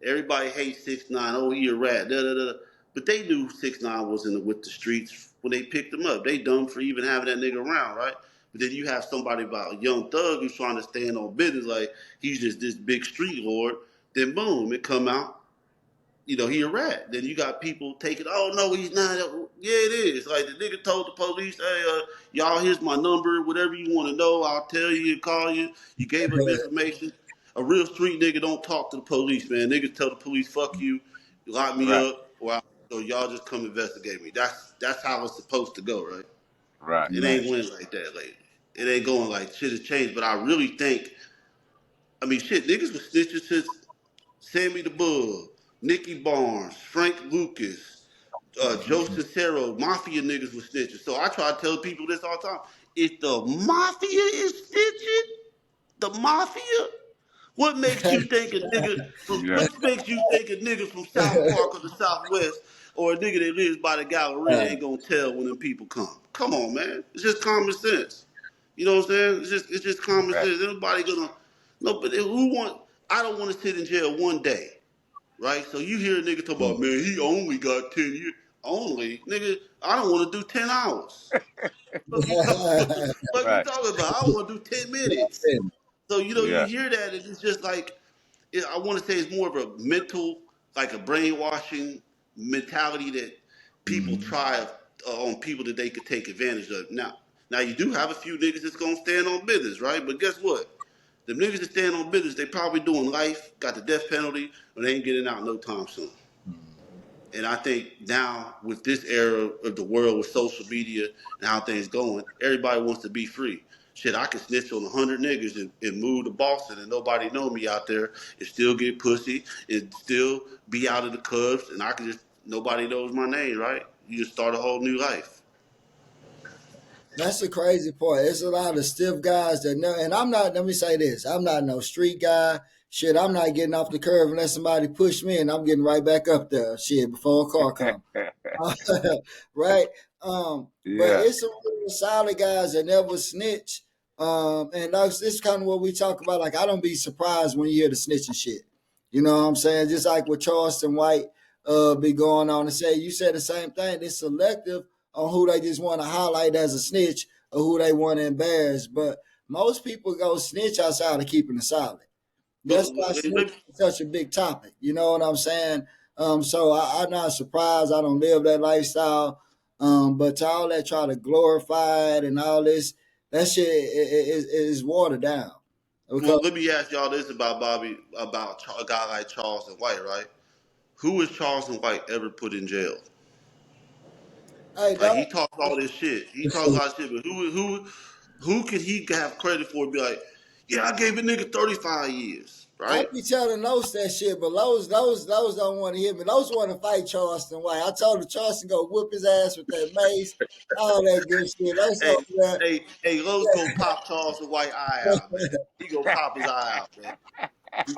Everybody hates 6ix9ine. Oh, he a rat. Da, da, da. But they knew 6ix9ine wasn't with the streets when they picked him up. They dumb for even having that nigga around, right? But then you have somebody about Young Thug who's trying to stand on business like he's just this big street lord. Then boom, it come out he a rat. Then you got people taking, oh no, he's not. Yeah, it is. Like the nigga told the police, hey, y'all, here's my number. Whatever you want to know, I'll tell you and call you. You gave us information. A real street nigga don't talk to the police, man. Niggas tell the police, fuck you, lock me Right, up, or y'all just come investigate me. That's how it's supposed to go, right? right. It Right. ain't went like that lately. It ain't going like shit has changed. But I really think, I mean, shit, niggas was snitches since Sammy the Bull, Nicky Barnes, Frank Lucas, Joe Cicero, Mafia niggas was snitching. So I try to tell people this all the time. If the Mafia is snitching, the Mafia, Yeah, what makes you think a nigga from South Park or the Southwest or a nigga that lives by the Galleria Right. ain't gonna tell when them people come? Come on, man. It's just common sense. You know what I'm saying? It's just common right. sense. Everybody gonna no, but I don't want to sit in jail one day, right? So you hear a nigga talk about, man, he only got 10 years. Only, nigga, I don't want to do 10 hours. Fuck you talking, fuck you Right. talking about? I want to do 10 minutes. So, you Yeah. hear that, and it's just like, I want to say it's more of a mental, like a brainwashing mentality that people Mhm. try on people that they could take advantage of. Now you do have a few niggas that's gonna stand on business, right? But guess what? The niggas that stand on business, they probably doing life, got the death penalty, or they ain't getting out no time soon. And I think now with this era of the world with social media and how things going, everybody wants to be free. Shit, I can snitch on 100 niggas and move to Boston and nobody know me out there and still get pussy and still be out of the clubs and I can just nobody knows my name, right? You just start a whole new life. That's the crazy part. It's a lot of stiff guys that know. And I'm not. Let me say this: I'm not no street guy. Shit, I'm not getting off the curb unless somebody push me, and I'm getting right back up there. Shit, before a car comes. Right? But Yeah. it's some really solid guys that never snitch. And this is kind of what we talk about. Like, I don't be surprised when you hear the snitching shit. You know what I'm saying? Just like what Charleston White be going on and say, you said the same thing. It's selective on who they just want to highlight as a snitch or who they want to embarrass. But most people go snitch outside of keeping it solid. But That's why snitching let, is such a big topic. You know what I'm saying? So I'm not surprised. I don't live that lifestyle. But to all that try to glorify it and all this, that shit is watered down. well, Because let me ask y'all this about Bobby, about a guy like Charleston White, right? Who has Charleston White ever put in jail? hey, Like don't he talks all this shit. He talks a lot of shit, but who could he have credit for? And be like, yeah, I gave a nigga 35 years, I right? be telling Los that shit, but Los don't want to hear me. Los want to fight Charleston White. I told him Charleston go whoop his ass with that mace, all that good shit. Los Hey, over hey, Lowe's go pop Charleston White eye out, man. He go pop his eye out, man.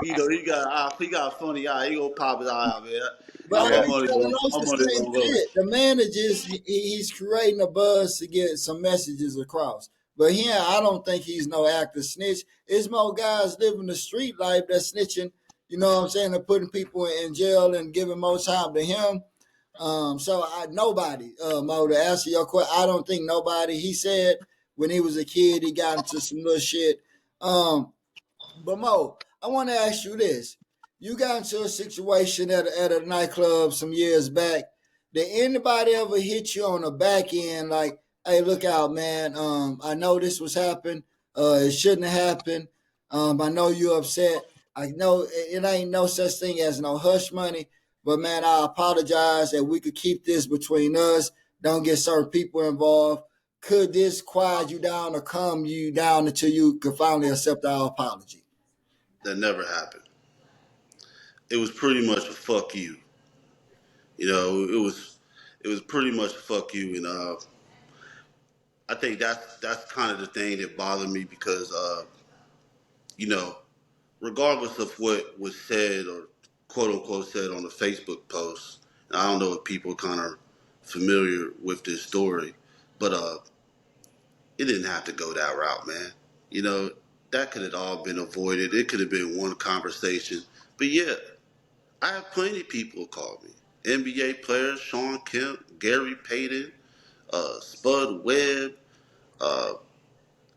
You know he got a funny eye. He go pop his eye out, man. But I Yeah. be telling us I'm the on it same on shit. Lowe's. The man is just he's creating a buzz to get some messages across. But here, I don't think he's no active snitch. It's more guys living the street life that's snitching. You know what I'm saying? They're putting people in jail and giving more time to him. So nobody, Mo, to answer your question, I don't think nobody. He said when he was a kid, he got into some little shit. Um, but Mo, I want to ask you this: you got into a situation at a nightclub some years back. Did anybody ever hit you on the back end like, "Hey, look out, man! I know this was happened. It shouldn't have happened. I know you're upset. I know it ain't no such thing as no hush money, but man, I apologize that we could keep this between us. Don't get certain people involved. Could this quiet you down or calm you down until you could finally accept our apology?" That never happened. It was pretty much a fuck you. You know, it was pretty much a fuck you, and I think that's kind of the thing that bothered me because you know, regardless of what was said or quote unquote said on the Facebook post, and I don't know if people are kind of familiar with this story, but it didn't have to go that route, man. You know, that could have all been avoided. It could have been one conversation. But yeah, I have plenty of people call me. NBA players, Sean Kemp, Gary Payton, Spud Webb, uh,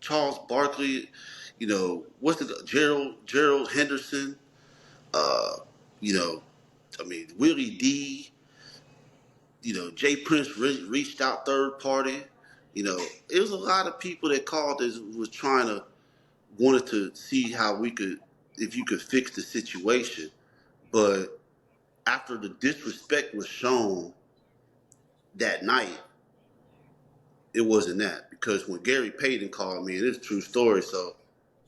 Charles Barkley, you know, what's the Gerald Henderson, uh, you know, I mean Willie D, you know, Jay Prince reached out third party. You know, it was a lot of people that called that was trying to wanted to see how we could if you could fix the situation. But after the disrespect was shown that night, it wasn't that. Because when Gary Payton called me, and it's a true story, so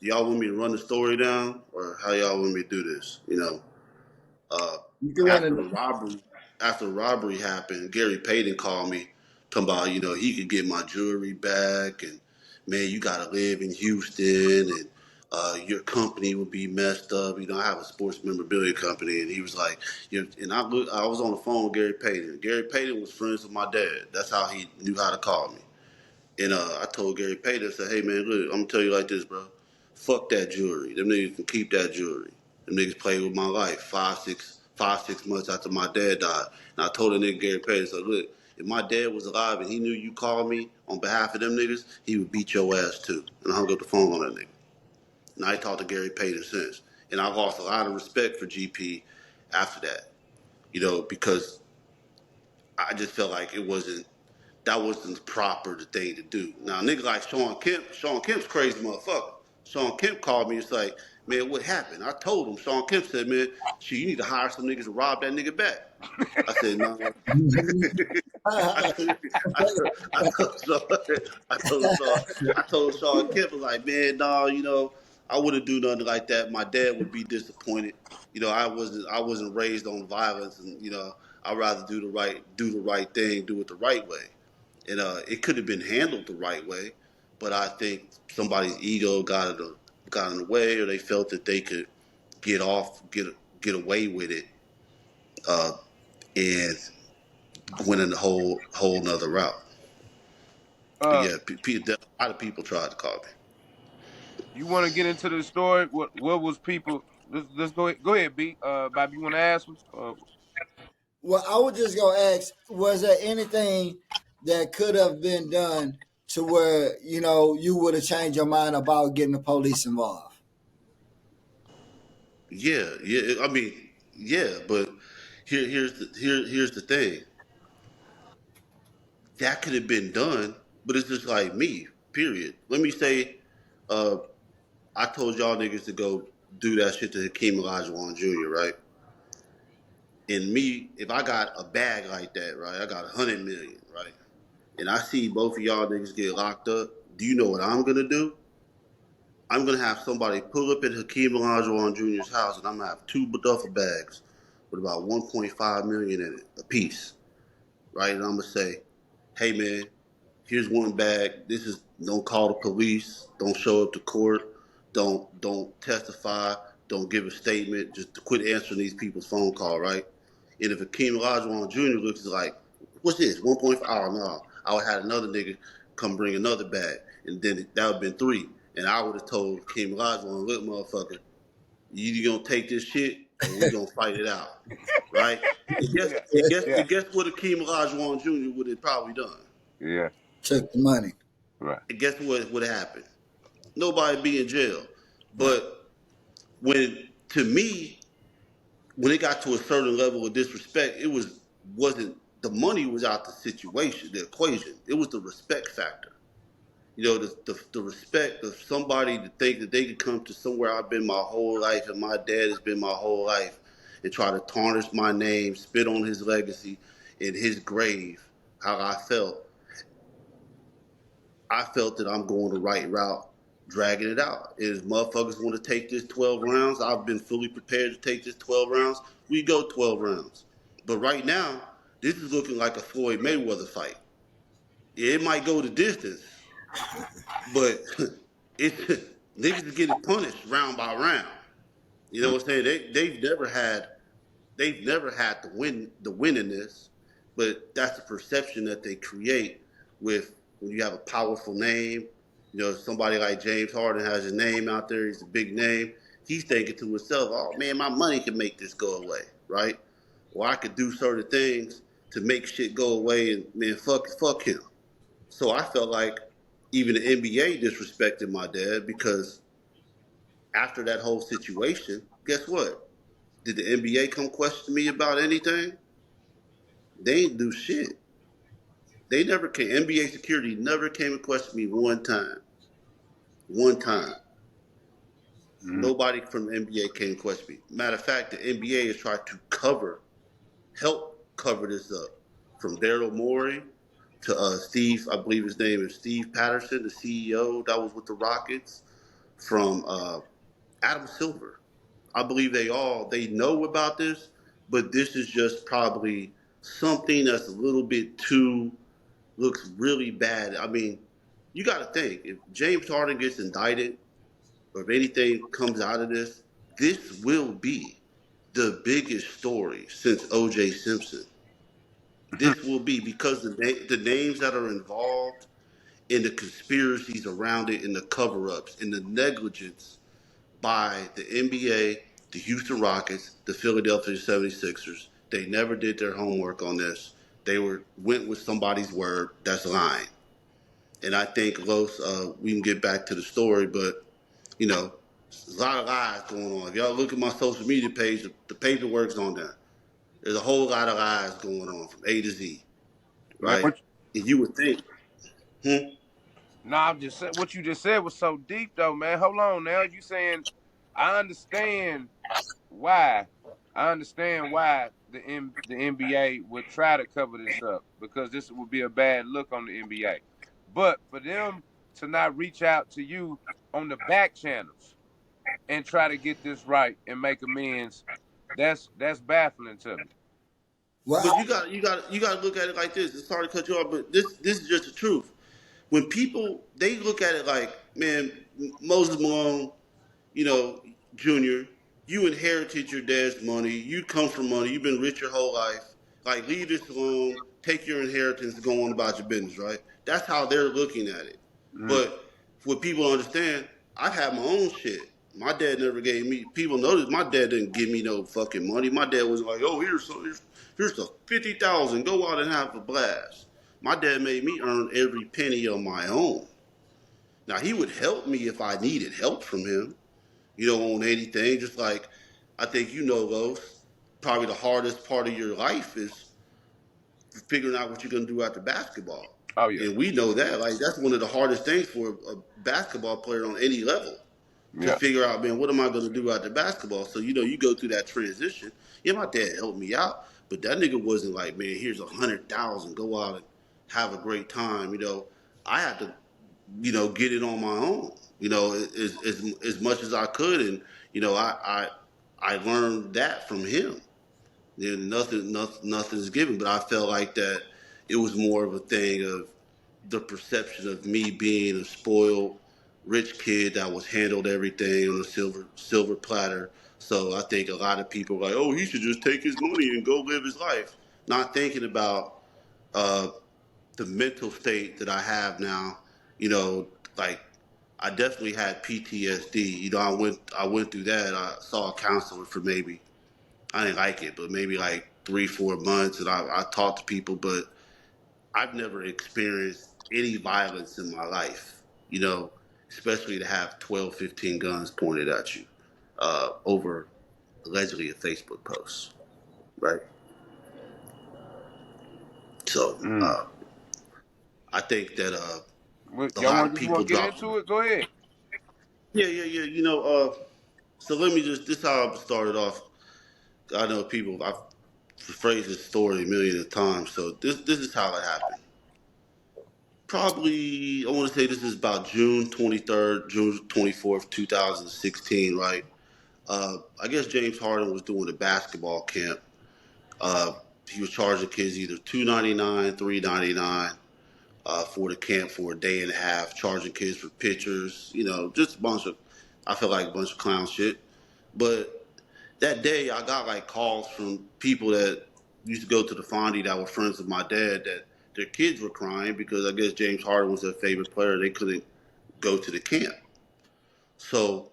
y'all want me to run the story down or how y'all want me to do this? You know, uh, You can run after it. the robbery, after the robbery happened, Gary Payton called me, talking about he could get my jewelry back, and man, you got to live in Houston, and your company would be messed up. You know, I have a sports memorabilia company, and he was like, and I was on the phone with Gary Payton. Gary Payton was friends with my dad. That's how he knew how to call me. And I told Gary Payton, I said, hey man, look, I'm gonna tell you like this, bro. Fuck that jewelry. Them niggas can keep that jewelry. Them niggas played with my life 5, 6 months after my dad died. And I told the nigga Gary Payton, I said, look, if my dad was alive and he knew you called me on behalf of them niggas, he would beat your ass too. And I hung up the phone on that nigga. And I talked to Gary Payton since. And I lost a lot of respect for GP after that. You know, because I just felt like that wasn't the proper thing to do. Now, niggas like Sean Kemp's crazy motherfucker. Sean Kemp called me. It's like, man, what happened? I told him. Sean Kemp said, man, shit, you need to hire some niggas to rob that nigga back. I said, no. Mhm. I, I told Sean, I told Sean, I told Sean Kemp, like, man, no, I wouldn't do nothing like that. My dad would be disappointed. I wasn't raised on violence, and I'd rather do the right thing, do it the right way. And it could have been handled the right way, but I think somebody's ego got in the way, or they felt that they could get away with it, uh, and went in a whole nother route. But Uh, yeah, a lot of people tried to call me. you want to get into the story? What was people? Let's go ahead. Go ahead, B. Bob, you want to ask him? Well, I was just gonna ask: was there anything that could have been done to where you would have changed your mind about getting the police involved? Yeah, yeah. I mean, yeah, but here's the thing. That could have been done, but it's just like me. Period. Let me say, uh, I told y'all niggas to go do that shit to Hakeem Olajuwon Jr. Right? And me, if I got a bag like that, right? I got 100 million, right? And I see both of y'all niggas get locked up. Do you know what I'm gonna do? I'm gonna have somebody pull up at Hakeem Olajuwon Jr.'s house, and I'm gonna have two duffel bags with about 1.5 million in it a piece, right? And I'm gonna say, "Hey man, here's one bag. This is don't call the police. Don't show up to court. Don't testify. Don't give a statement. Just quit answering these people's phone call, right? And if Akeem Olajuwon Jr. looks like, what's this? 1.5? Oh no, I would have had another nigga come bring another bag, and then that would have been three. And I would have told Akeem Olajuwon, look, motherfucker, you either gonna take this shit or we gonna fight it out, right? And guess Yeah, and guess yeah, and guess what Akeem Olajuwon Jr. would have probably done. yeah. Took the money. Right, And guess what would happen? Nobody be in jail. right. But to me, when it got to a certain level of disrespect, wasn't the money was out the situation, the equation. It was the respect factor. The respect of somebody to think that they could come to somewhere I've been my whole life and my dad has been my whole life and try to tarnish my name, spit on his legacy in his grave, how I felt that I'm going the right route, dragging it out. If motherfuckers want to take this 12 rounds, I've been fully prepared to take this 12 rounds. We go 12 rounds. But right now, this is looking like a Floyd Mayweather fight. Yeah, it might go the distance, but it niggas is getting punished round by round. You know Mm. what I'm saying? They've never had the win in this, but that's the perception that they create with when you have a powerful name. Somebody like James Harden has his name out there. He's a big name. He's thinking to himself, "Oh man, my money can make this go away, right? Or I could do certain things to make shit go away, and man, fuck him." So I felt like even the NBA disrespected my dad because after that whole situation, guess what? Did the NBA come question me about anything? They ain't do shit. They never came. NBA security never came and questioned me one time. One time. Mm. Nobody from the NBA came and questioned me. Matter of fact, the NBA has tried to help cover this up. From Daryl Morey to Steve, I believe his name is Steve Patterson, the CEO that was with the Rockets. From Adam Silver. I believe they know about this, but this is just probably something that's a little bit too looks really bad. I mean, you got to think if James Harden gets indicted or if anything comes out of this, this will be the biggest story since O.J. Simpson. This will be because the names that are involved in the conspiracies around it and the cover-ups and the negligence by the NBA, the Houston Rockets, the Philadelphia 76ers. They never did their homework on this. They went with somebody's word that's lying. And I think Los, we can get back to the story, but you know, there's a lot of lies going on. If y'all look at my social media page, the paperwork's on there. There's a whole lot of lies going on from A to Z, Man, right? And you would think, hmm? nah, I'm just saying what you just said was so deep though, man. Hold on now. You saying I understand why. I understand why the NBA would try to cover this up because this would be a bad look on the NBA. But for them to not reach out to you on the back channels and try to get this right and make amends, that's baffling to me. Well, But you got to look at it like this. It's sorry to cut you off, but this is just the truth. When people they look at it like, man, Moses Malone, you know, Junior, you inherited your dad's money. You come from money. You've been rich your whole life. Like, leave this alone. Take your inheritance and go on about your business, right? That's how they're looking at it. Mm, But what people understand, I've had my own shit. My dad never gave me. People notice my dad didn't give me no fucking money. My dad was like, "Oh, here's the 50,000. Go out and have a blast." My dad made me earn every penny on my own. Now he would help me if I needed help from him, on anything. Just like I think Los, probably the hardest part of your life is figuring out what you're gonna do after basketball. oh yeah, And we know that. Like that's one of the hardest things for a basketball player on any level to yeah, figure out, man, what am I gonna do after basketball? So, you go through that transition. Yeah, my dad helped me out, but that nigga wasn't like, man, here's 100,000, go out and have a great time. I had to, get it on my own. As much as I could, and I learned that from him. Nothing's given, but I felt like that it was more of a thing of the perception of me being a spoiled rich kid that was handled everything on a silver platter. So I think a lot of people are like, oh, he should just take his money and go live his life, not thinking about uh, the mental state that I have now. Like I definitely had PTSD. I went through that. I saw a counselor for maybe, I didn't like it, but maybe like 3-4 months, and I talked to people, but I've never experienced any violence in my life, especially to have 12, 15 guns pointed at you over allegedly a Facebook post, right? So mm. I think that a Y'all lot want of you people want to get drop. into it? Go ahead. Yeah, yeah, yeah. So let me just, this is how I started off. I know people, I've phrased this story a million of times, so this is how it happened. Probably, I want to say this is about June 23rd, June 24th, 2016, right? I guess James Harden was doing a basketball camp. Uh, he was charging kids either $2.99, $3.99 for the camp for a day and a half, charging kids for pictures, just a bunch of, I feel like a bunch of clown shit. But that day, I got like calls from people that used to go to the Fondy that were friends of my dad that their kids were crying because I guess James Harden was their favorite player. They couldn't go to the camp. So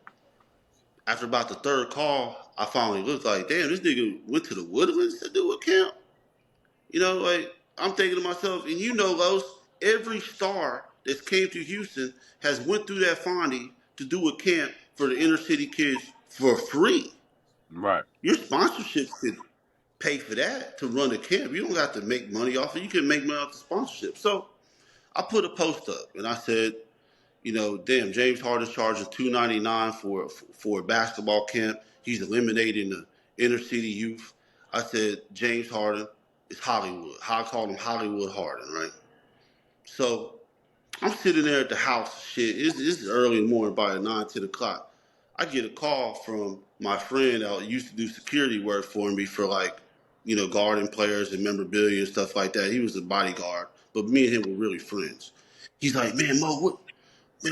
after about the third call, I finally looked like, damn, this nigga went to the Woodlands to do a camp. Like I'm thinking to myself, and Los, every star that's came to Houston has went through that Fondy to do a camp for the inner city kids for free. Right. Your sponsorships could pay for that to run the camp. You don't have to make money off it. You can make money off the sponsorship. So I put a post up and I said, damn, James Harden's charging $2.99 for a basketball camp. He's eliminating the inner city youth. I said James Harden is Hollywood. I call him Hollywood Harden, right? So I'm sitting there at the house. Shit, it's early in the morning, by 9, 10 o'clock. I get a call from my friend that used to do security work for me for like, guarding players and memorabilia and stuff like that. He was a bodyguard, but me and him were really friends. He's like, man, Mo,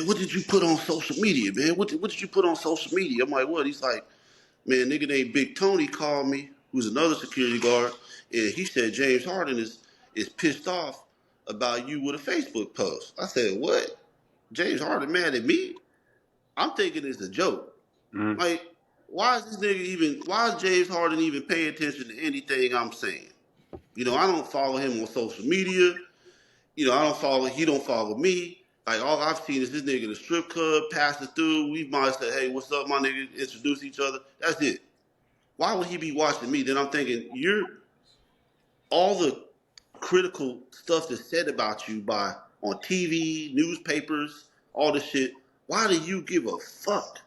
what did you put on social media, man? What did you put on social media? I'm like, what? He's like, man, nigga named Big Tony called me, who's another security guard, and he said James Harden is pissed off about you with a Facebook post. I said, what? James Harden mad at me? I'm thinking it's a joke. Mm, Like, why is James Harden even paying attention to anything I'm saying? I don't follow him on social media. He don't follow me. Like, all I've seen is this nigga in the strip club passing through. We might have said, hey, what's up, my nigga? Introduce each other. That's it. Why would he be watching me? Then I'm thinking, all the critical stuff that's said about you by on TV, newspapers, all this shit. Why do you give a fuck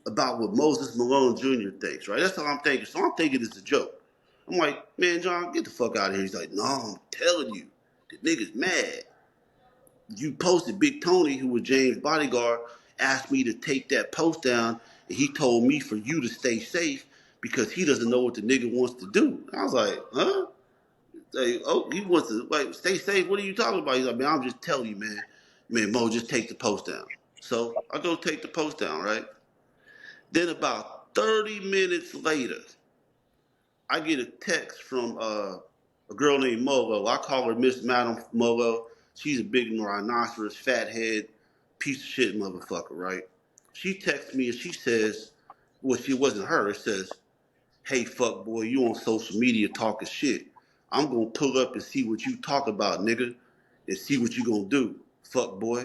about what Moses Malone Jr. thinks, right? That's how I'm thinking. So I'm thinking it's a joke. I'm like, man, John, get the fuck out of here. He's like, no, I'm telling you, the nigga's mad. You posted Big Tony, who was James' bodyguard, asked me to take that post down, and he told me for you to stay safe because he doesn't know what the nigga wants to do. I was like, huh? Like, oh, he wants to like stay safe. What are you talking about? He's like, man, I'm just telling you, man. Man, Mo, just take the post down. So I go take the post down, right? Then about 30 minutes later, I get a text from a girl named Molo. I call her Miss Madam Molo. She's a big rhinoceros, fathead, piece of shit motherfucker, right? She texts me and she says, well, she wasn't her. It says, hey, fuck boy, you on social media talking shit. I'm gonna pull up and see what you talk about, nigga, and see what you gonna do, fuck boy.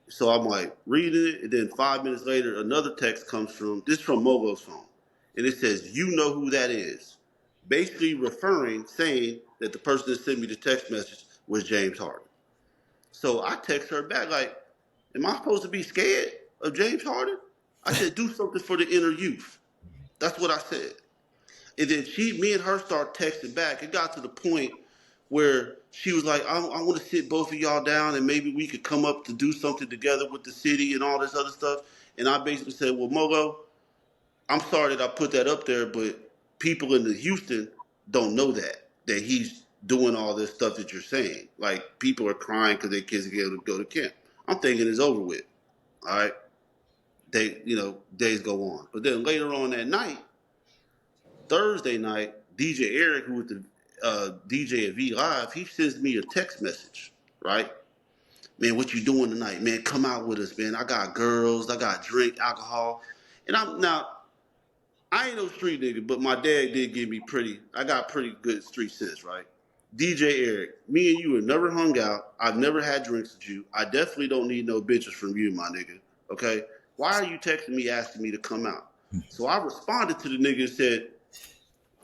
So I'm like reading it, and then 5 minutes later, another text comes from this is from Movo's phone, and it says, "You know who that is," basically referring, saying that the person that sent me the text message was James Harden. So I text her back like, "Am I supposed to be scared of James Harden?" I said, "Do something for the inner youth." That's what I said. And then me and her start texting back. It got to the point where she was like, I want to sit both of y'all down and maybe we could come up to do something together with the city and all this other stuff. And I basically said, well, Mogo, I'm sorry that I put that up there, but people in the Houston don't know that he's doing all this stuff that you're saying. Like people are crying because their kids are able to go to camp. I'm thinking it's over with. All right. Days go on. But then later on that night, Thursday night, DJ Eric, who was the DJ at V Live, he sends me a text message, right? Man, what you doing tonight? Man, come out with us, man. I got girls, I got drink, alcohol. And I ain't no street nigga, but my dad did give me I got pretty good street sense, right? DJ Eric, me and you have never hung out. I've never had drinks with you. I definitely don't need no bitches from you, my nigga. Okay? Why are you texting me asking me to come out? So I responded to the nigga and said,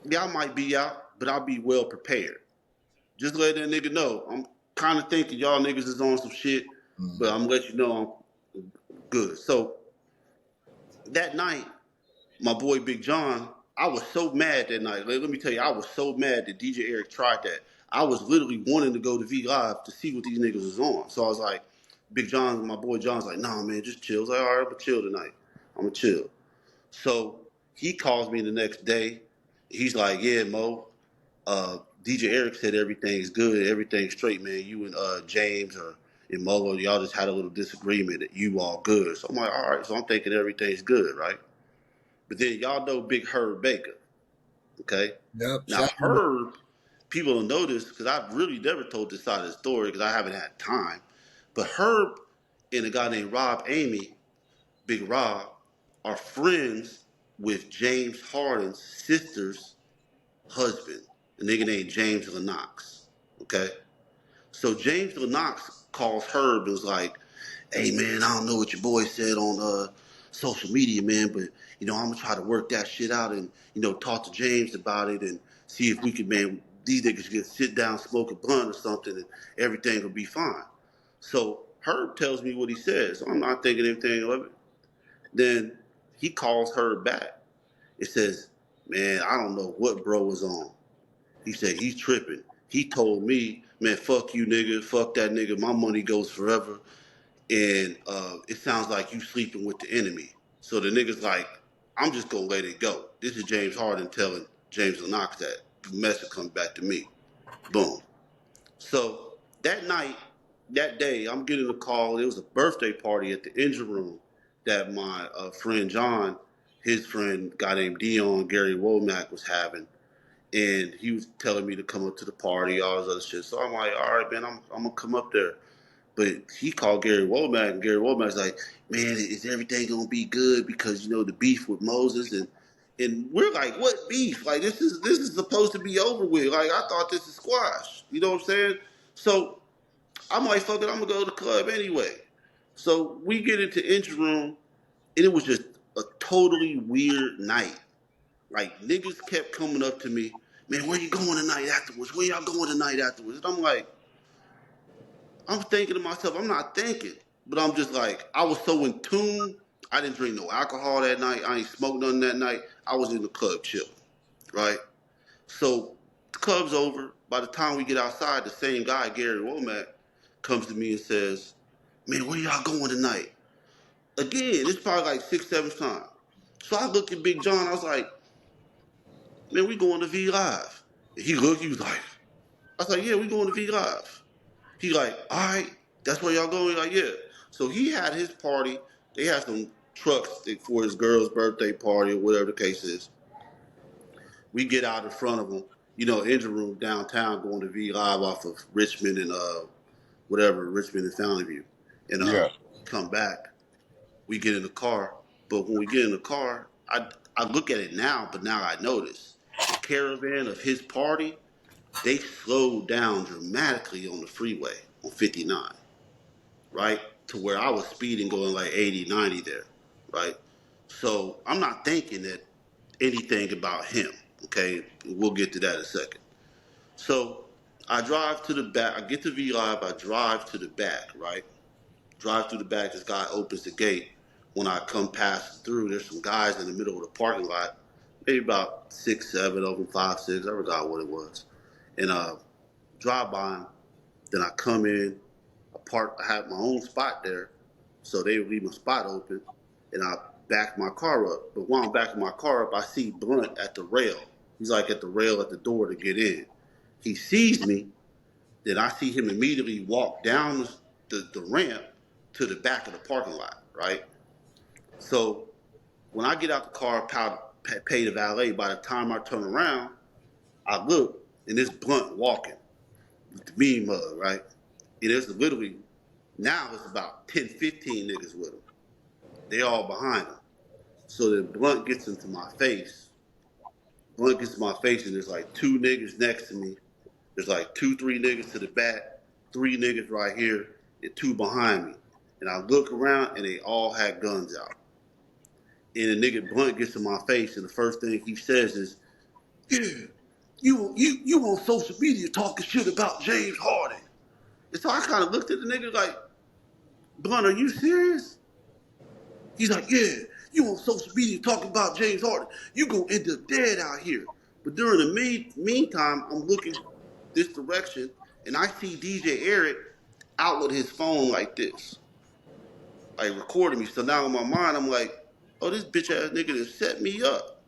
y'all might be out, but I'll be well prepared. Just let that nigga know. I'm kind of thinking y'all niggas is on some shit, but I'm gonna let you know I'm good. So that night, my boy Big John, I was so mad that night. Let me tell you, I was so mad that DJ Eric tried that. I was literally wanting to go to V Live to see what these niggas was on. So I was like, Big John, my boy John's like, nah, man, just chill. I was like, all right, I'm gonna chill tonight. I'm gonna chill. So he calls me the next day. He's like, yeah, Mo, DJ Eric said everything's good, everything's straight, man. You and James or and Molo, y'all just had a little disagreement that you all good. So I'm like, all right, so I'm thinking everything's good, right? But then y'all know Big Herb Baker, okay? Yep. Now Shout Herb, people don't know this because I've really never told this side of the story because I haven't had time. But Herb and a guy named Rob Amy, Big Rob, are friends with James Harden's sister's husband, a nigga named James Lennox. Okay? So James Lennox calls Herb and was like, hey man, I don't know what your boy said on social media, man, but I'm gonna try to work that shit out and talk to James about it and see if we could, man, these niggas can sit down, smoke a blunt or something, and everything will be fine. So Herb tells me what he says. So I'm not thinking anything of it. Then he calls Herb back. It says, man, I don't know what bro was on. He said he's tripping. He told me, man, fuck you, nigga, fuck that nigga. My money goes forever, and it sounds like you sleeping with the enemy. So the nigga's like, I'm just gonna let it go. This is James Harden telling James Lennox that. The message comes back to me. Boom. So that night, that day, I'm getting a call. It was a birthday party at the engine room that my friend John, his friend, guy named Dion Gary Womack, was having, and he was telling me to come up to the party, all this other shit. So I'm like, all right, man, I'm gonna come up there. But he called Gary Womack, and Gary Womack's like, man, is everything gonna be good? Because the beef with Moses, and we're like, what beef? Like this is supposed to be over with. Like I thought this is squash. You know what I'm saying? So I'm like, fuck it, I'm gonna go to the club anyway. So we get into engine room, and it was just a totally weird night. Like niggas kept coming up to me, man, where you going tonight afterwards? Where y'all going tonight afterwards? And I'm like, I'm thinking to myself, I'm not thinking, but I'm just like, I was so in tune. I didn't drink no alcohol that night. I ain't smoked nothing that night. I was in the club chilling, right? So the club's over. By the time we get outside, the same guy, Gary Womack, comes to me and says, "Man, where y'all going tonight?" Again, it's probably like six, seven times. So I look at Big John. I was like, "Man, we going to V Live." And he looked. He was like, "I was like, yeah, we going to V Live." He like, "All right, that's where y'all going." He like, "Yeah." So he had his party. They had some trucks for his girl's birthday party or whatever the case is. We get out in front of them, engine room downtown, going to V Live off of Richmond and whatever, Richmond and Fountain View, and Yeah. come back. We get in the car, but when we get in the car, I look at it now, but now I notice the caravan of his party, they slowed down dramatically on the freeway on 59, right? To where I was speeding going like 80, 90 there, right? So I'm not thinking that anything about him, okay? We'll get to that in a second. So I drive to the back, I get to V Live, I drive to the back, right? Drive through the back, this guy opens the gate. When I come past through, there's some guys in the middle of the parking lot, maybe about six, seven of them, five, six, I forgot what it was. And drive by him, then I come in, I have my own spot there, so they leave my spot open, and I back my car up. But while I'm backing my car up, I see Blunt at the rail. He's like at the rail at the door to get in. He sees me, then I see him immediately walk down the ramp to the back of the parking lot, right? So when I get out the car, pay the valet, by the time I turn around, I look, and this Blunt walking with the mean mug, right? And it's literally, now it's about 10, 15 niggas with him. They all behind him. So then Blunt gets into my face. Blunt gets to my face, and there's like two niggas next to me. There's like two, three niggas to the back, three niggas right here, and two behind me. And I look around, and they all had guns out. And the nigga Blunt gets to my face, and the first thing he says is, "Yeah, you on social media talking shit about James Harden." And so I kind of looked at the nigga like, "Blunt, are you serious?" He's like, "Yeah, you on social media talking about James Harden. You gonna end up dead out here." But during the meantime, I'm looking this direction, and I see DJ Eric out with his phone like this, like recording me. So now in my mind, I'm like, "Oh, this bitch ass nigga done set me up."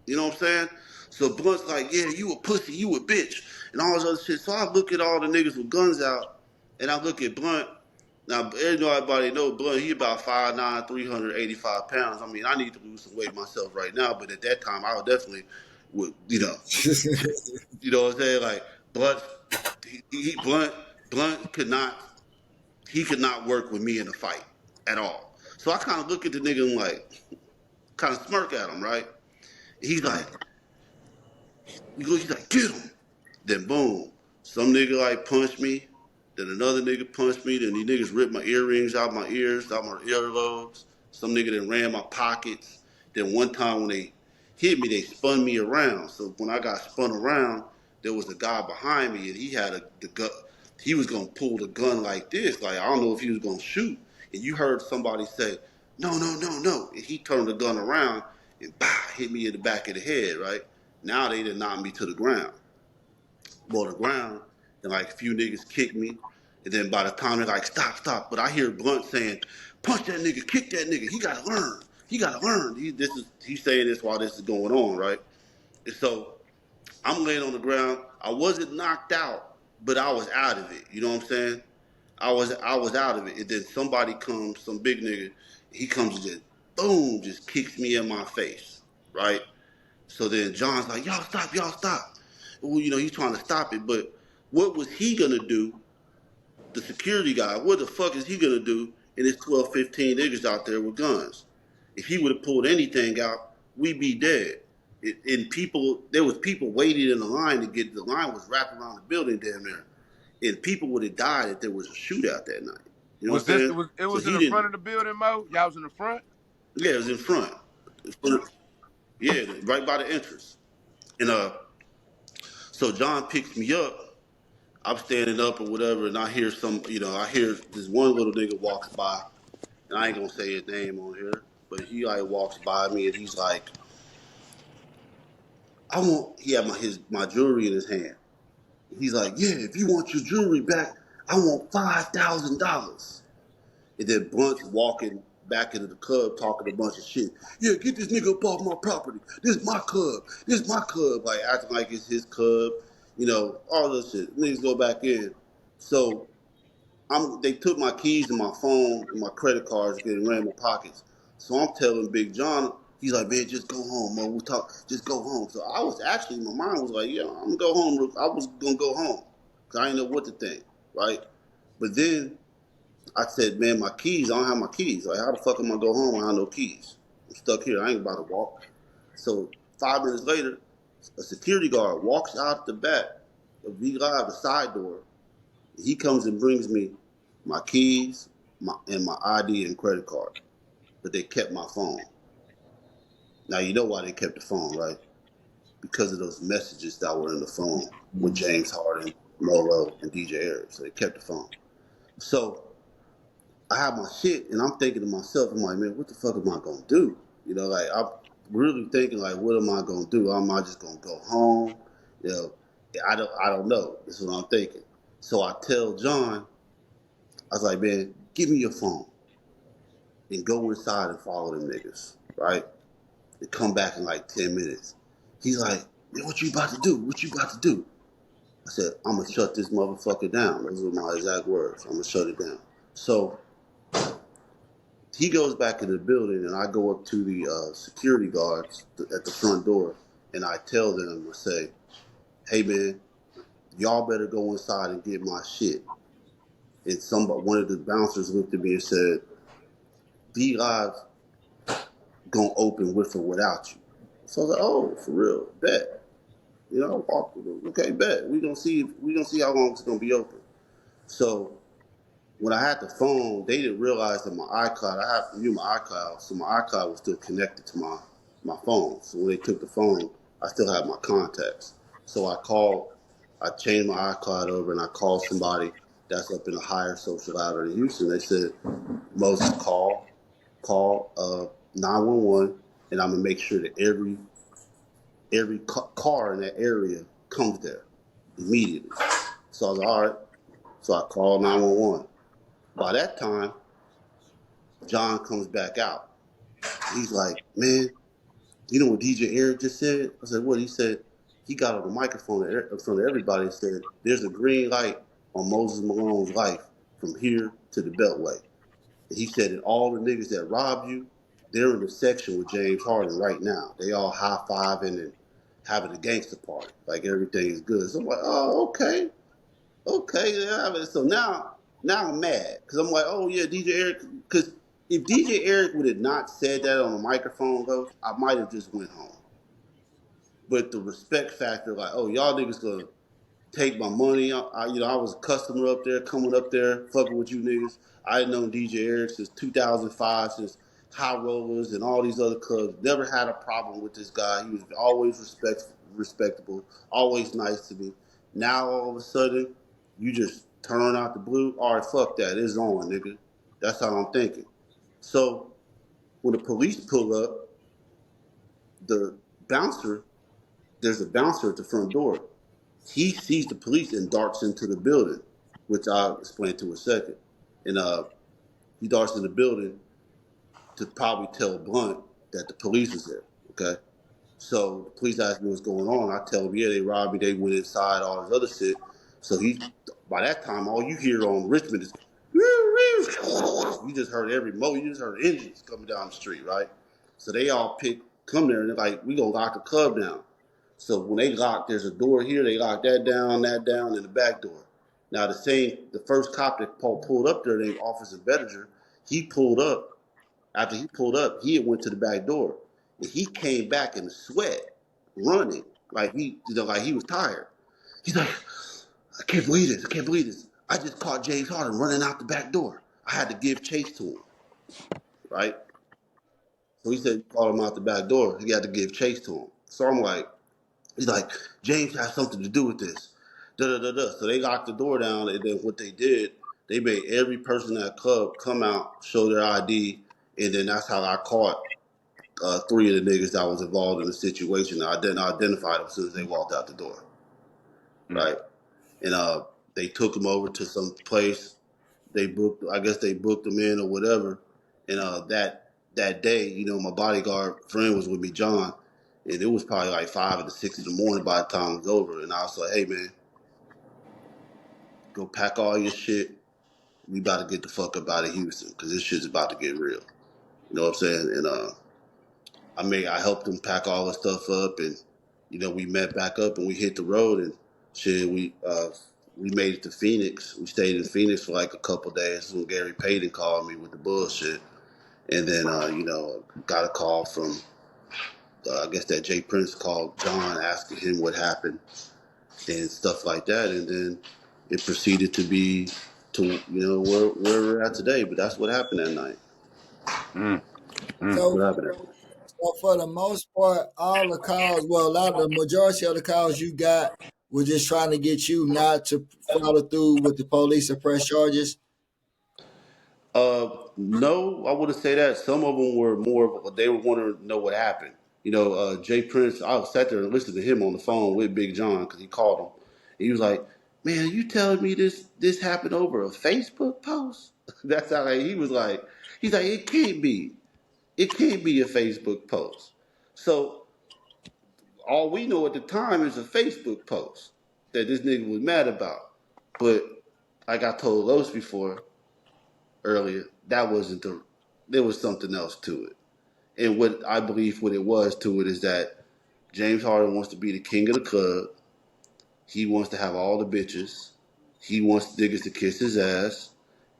You know what I'm saying? So Blunt's like, "Yeah, you a pussy, you a bitch," and all this other shit. So I look at all the niggas with guns out, and I look at Blunt. Now, everybody know Blunt, he about 5'9", 385 pounds. I mean, I need to lose some weight myself right now, but at that time, I would definitely would, you know what I'm saying? Like, Blunt, Blunt, he could not work with me in a fight at all. So I kind of look at the nigga and like, kind of smirk at him, right? He's like, he's like, "Get him." Then boom, some nigga like punched me. Then another nigga punched me. Then these niggas ripped my earrings out my ears, out my earlobes. Some nigga then ran my pockets. Then one time when they hit me, they spun me around. So when I got spun around, there was a guy behind me, and he had the gun. He was gonna pull the gun like this. Like I don't know if he was gonna shoot. And you heard somebody say, "No, no, no, no!" And he turned the gun around and bah, hit me in the back of the head. Right now, they did knock me to the ground. On the ground, and like a few niggas kick me, and then by the time they're like, "Stop, stop," but I hear Blunt saying, "Punch that nigga, kick that nigga. He gotta learn. He gotta learn." He's saying this while this is going on, right? And so I'm laying on the ground. I wasn't knocked out, but I was out of it. You know what I'm saying? I was out of it, and then somebody comes, some big nigga, he comes and just boom, just kicks me in my face, right? So then John's like, "Y'all stop, y'all stop." Well, he's trying to stop it, but what was he gonna do? The security guy, what the fuck is he gonna do? And there's 12, 15 niggas out there with guns. If he would have pulled anything out, we'd be dead. There was people waiting in the line to get. The line was wrapped around the building damn near, and people would have died if there was a shootout that night. You know what Was I'm this saying? it So was in he the front didn't. of the building, Mo? Y'all was in the front? Yeah, it was in front. Yeah, right by the entrance. And so John picks me up. I'm standing up or whatever, and I hear this one little nigga walks by, and I ain't gonna say his name on here, but he like walks by me, and he's like, I want. He had my jewelry in his hand. He's like, yeah, if you want your jewelry back, I want $5,000. And then Blunt's walking back into the club talking a bunch of shit. Yeah, get this nigga up off my property. This is my club. This is my club. Like acting like it's his club. You know, all this shit. Niggas go back in. So they took my keys and my phone and my credit cards getting ran in my pockets. So I'm telling Big John, he's like, man, just go home, man. We'll talk. Just go home. So I was actually, my mind was like, yeah, I'm gonna go home. I was gonna go home because I didn't know what to think, right? But then I said, man, my keys. I don't have my keys. Like, how the fuck am I gonna go home? I have no keys. I'm stuck here. I ain't about to walk. So 5 minutes later, a security guard walks out the back of V Live, the side door. He comes and brings me my keys, and my ID and credit card, but they kept my phone. Now you know why they kept the phone, right? Because of those messages that were in the phone with James Harden, Molo, and DJ Eric. So they kept the phone. So I have my shit, and I'm thinking to myself, I'm like, man, what the fuck am I gonna do? You know, like I'm really thinking, like, what am I gonna do? Am I just gonna go home? You know, I don't know. This is what I'm thinking. So I tell John, I was like, man, give me your phone and go inside and follow them niggas, right? And come back in like 10 minutes. He's like, man, what you about to do? What you about to do? I said, I'm gonna shut this motherfucker down. Those were my exact words. I'm gonna shut it down. So he goes back in the building, and I go up to the security guards at the front door, and I tell them, I say, hey man, y'all better go inside and get my shit. And one of the bouncers looked at me and said, D Live gonna open with or without you. So I was like, oh, for real, bet. You know, I walked with them. Okay, bet. We gonna see how long it's gonna be open. So when I had the phone, they didn't realize that my iCloud, I have knew my iCloud, so my iCloud was still connected to my phone. So when they took the phone, I still had my contacts. So I changed my iCloud over, and I called somebody that's up in a higher social ladder in Houston. They said, Moses, call 911, and I'm gonna make sure that every car in that area comes there immediately. So I was like, all right. So I called 911. By that time, John comes back out. He's like, man, you know what DJ Eric just said? I said, what? He said, he got on the microphone in front of everybody and said, there's a green light on Moses Malone's life from here to the Beltway. And he said that all the niggas that robbed you, they're in the section with James Harden right now. They all high-fiving and having a gangster party. Like everything is good. So I'm like, oh, okay. Okay. Yeah. So now I'm mad. Because I'm like, oh, yeah, DJ Eric. Because if DJ Eric would have not said that on the microphone, though, I might have just went home. But the respect factor, like, oh, y'all niggas gonna take my money. I was a customer up there, coming up there, fucking with you niggas. I had known DJ Eric since 2005, since High Rollers and all these other clubs. Never had a problem with this guy. He was always respectable, always nice to me. Now all of a sudden, you just turn out the blue. All right, fuck that. It's on, nigga. That's how I'm thinking. So when the police pull up, the bouncer, there's a bouncer at the front door. He sees the police and darts into the building, which I'll explain to in a second. And he darts in the building to probably tell Blunt that the police is there. Okay. So the police ask me what's going on. I tell them, yeah, they robbed me. They went inside, all this other shit. So by that time, all you hear on Richmond is, you just heard you just heard engines coming down the street, right? So they all come there, and they're like, we gonna lock the club down. So when they lock, there's a door here. They lock that down, and the back door. Now the first cop that pulled up there, named Officer Bettinger, he pulled up. After he pulled up, he went to the back door, and he came back in a sweat, running like he was tired. He's like, I can't believe this. I can't believe this. I just caught James Harden running out the back door. I had to give chase to him, right? So he said, called him out the back door. He had to give chase to him. So I'm like, he's like, James has something to do with this. Da da da da. So they locked the door down, and then what they did, they made every person in that club come out, show their ID, and then that's how I caught three of the niggas that was involved in the situation. I didn't identify them as soon as they walked out the door, Mm. right? And they took them over to some place. They booked, I guess they booked them in or whatever. And that day, you know, my bodyguard friend was with me, John, and it was probably like 5 or 6 in the morning by the time it was over. And I was like, hey man, go pack all your shit. We about to get the fuck up out of Houston because this shit's about to get real. You know what I'm saying? And I helped him pack all the stuff up, and you know, we met back up and we hit the road and shit. We made it to Phoenix. We stayed in Phoenix for like a couple days when Gary Payton called me with the bullshit, and then you know, got a call from I guess that Jay Prince called John asking him what happened and stuff like that, and then it proceeded to be to you know where we're at today. But that's what happened that night. Mm. Mm. What So, happened that night? so for the most part, all the calls, well, a lot, the majority of the calls you got were just trying to get you not to follow through with the police or press charges. No, I wouldn't say that. Some of them were more of they were wanting to know what happened. You know, Jay Prince, I sat there and listened to him on the phone with Big John because he called him. And he was like, "Man, you telling me this happened over a Facebook post?" That's how he was like. He's like, "It can't be. It can't be a Facebook post." So all we know at the time is a Facebook post that this nigga was mad about. But like I told Los before, earlier, that wasn't the. There was something else to it, and what I believe what it was to it is that James Harden wants to be the king of the club. He wants to have all the bitches. He wants niggas to kiss his ass,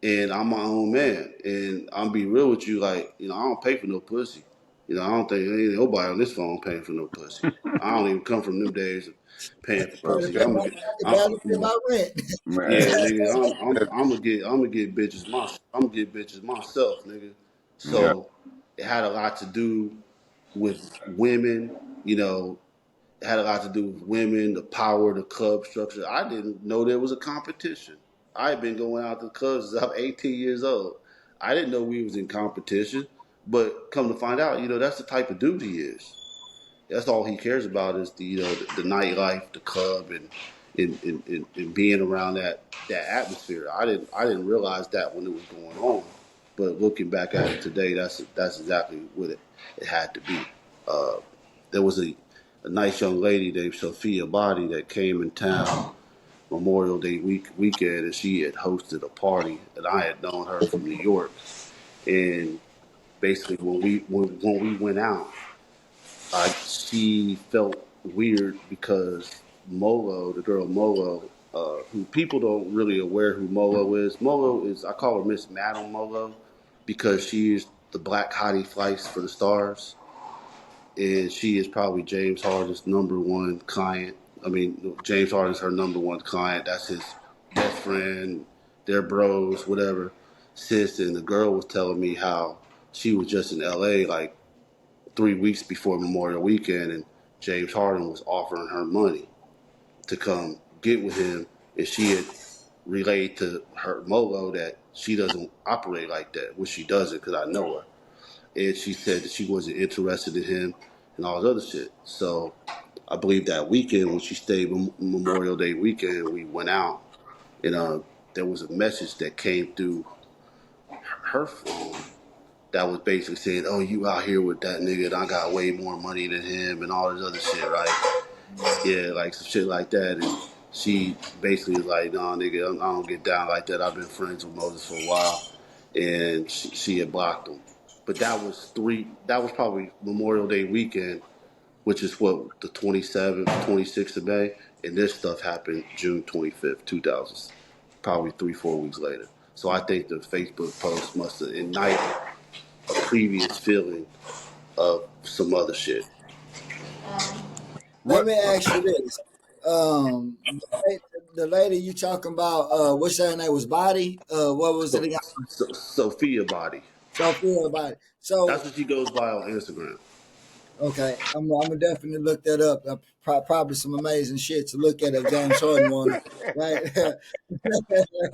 and I'm my own man. And I'm be real with you, like you know, I don't pay for no pussy. You know, I don't think ain't nobody on this phone paying for no pussy. I don't even come from them days of paying for Gotta pussy. pay my, gotta pay Man, my rent. Yeah, man. nigga, I'm gonna get bitches I'm gonna get bitches myself, nigga. Yeah. So it had a lot to do with women, you know, it had a lot to do with women, the power, the club structure. I didn't know there was a competition. I had been going out to clubs since I'm 18 years old. I didn't know we was in competition, but come to find out, you know, that's the type of dude he is. That's all he cares about is the you know the nightlife, the club, and being around that atmosphere. I didn't realize that when it was going on, but looking back at it today, that's exactly what it had to be. Uh, there was a nice young lady named Sophia Body that came in town Memorial Day weekend, and she had hosted a party, and I had known her from New York, and basically when we went out. She felt weird because Molo, the girl Molo, who people don't really aware who Molo is. Molo is I call her Miss Madam Molo because she is the black hottie flights for the stars, and she is probably James Harden's number one client. I mean, James Harden's her number one client. That's his best friend. They're bros, whatever. Sis and the girl was telling me how she was just in L.A. like 3 weeks before Memorial Weekend, and James Harden was offering her money to come get with him, and she had relayed to her Molo that she doesn't operate like that, which she doesn't because I know her, and she said that she wasn't interested in him and all this other shit. So I believe that weekend when she stayed Memorial Day weekend, we went out, and there was a message that came through her phone that was basically saying, "Oh, you out here with that nigga, and I got way more money than him, and all this other shit, right?" Yeah, like some shit like that. And she basically was like, "Nah, nigga, I don't get down like that. I've been friends with Moses for a while," and she had blocked him. But that was three. That was probably Memorial Day weekend, which is what the 27th, 26th of May, and this stuff happened June 25th, 2000, probably 3, 4 weeks later. So I think the Facebook post must have ignited a previous feeling of some other shit. Let What? me ask you this. The lady you talking about, what's her name was Body? What was it So, again? Sophia Body. Sophia Body. That's So, what she goes by on Instagram. Okay, I'm gonna definitely look that up. Probably some amazing shit to look at if James Harden won, right?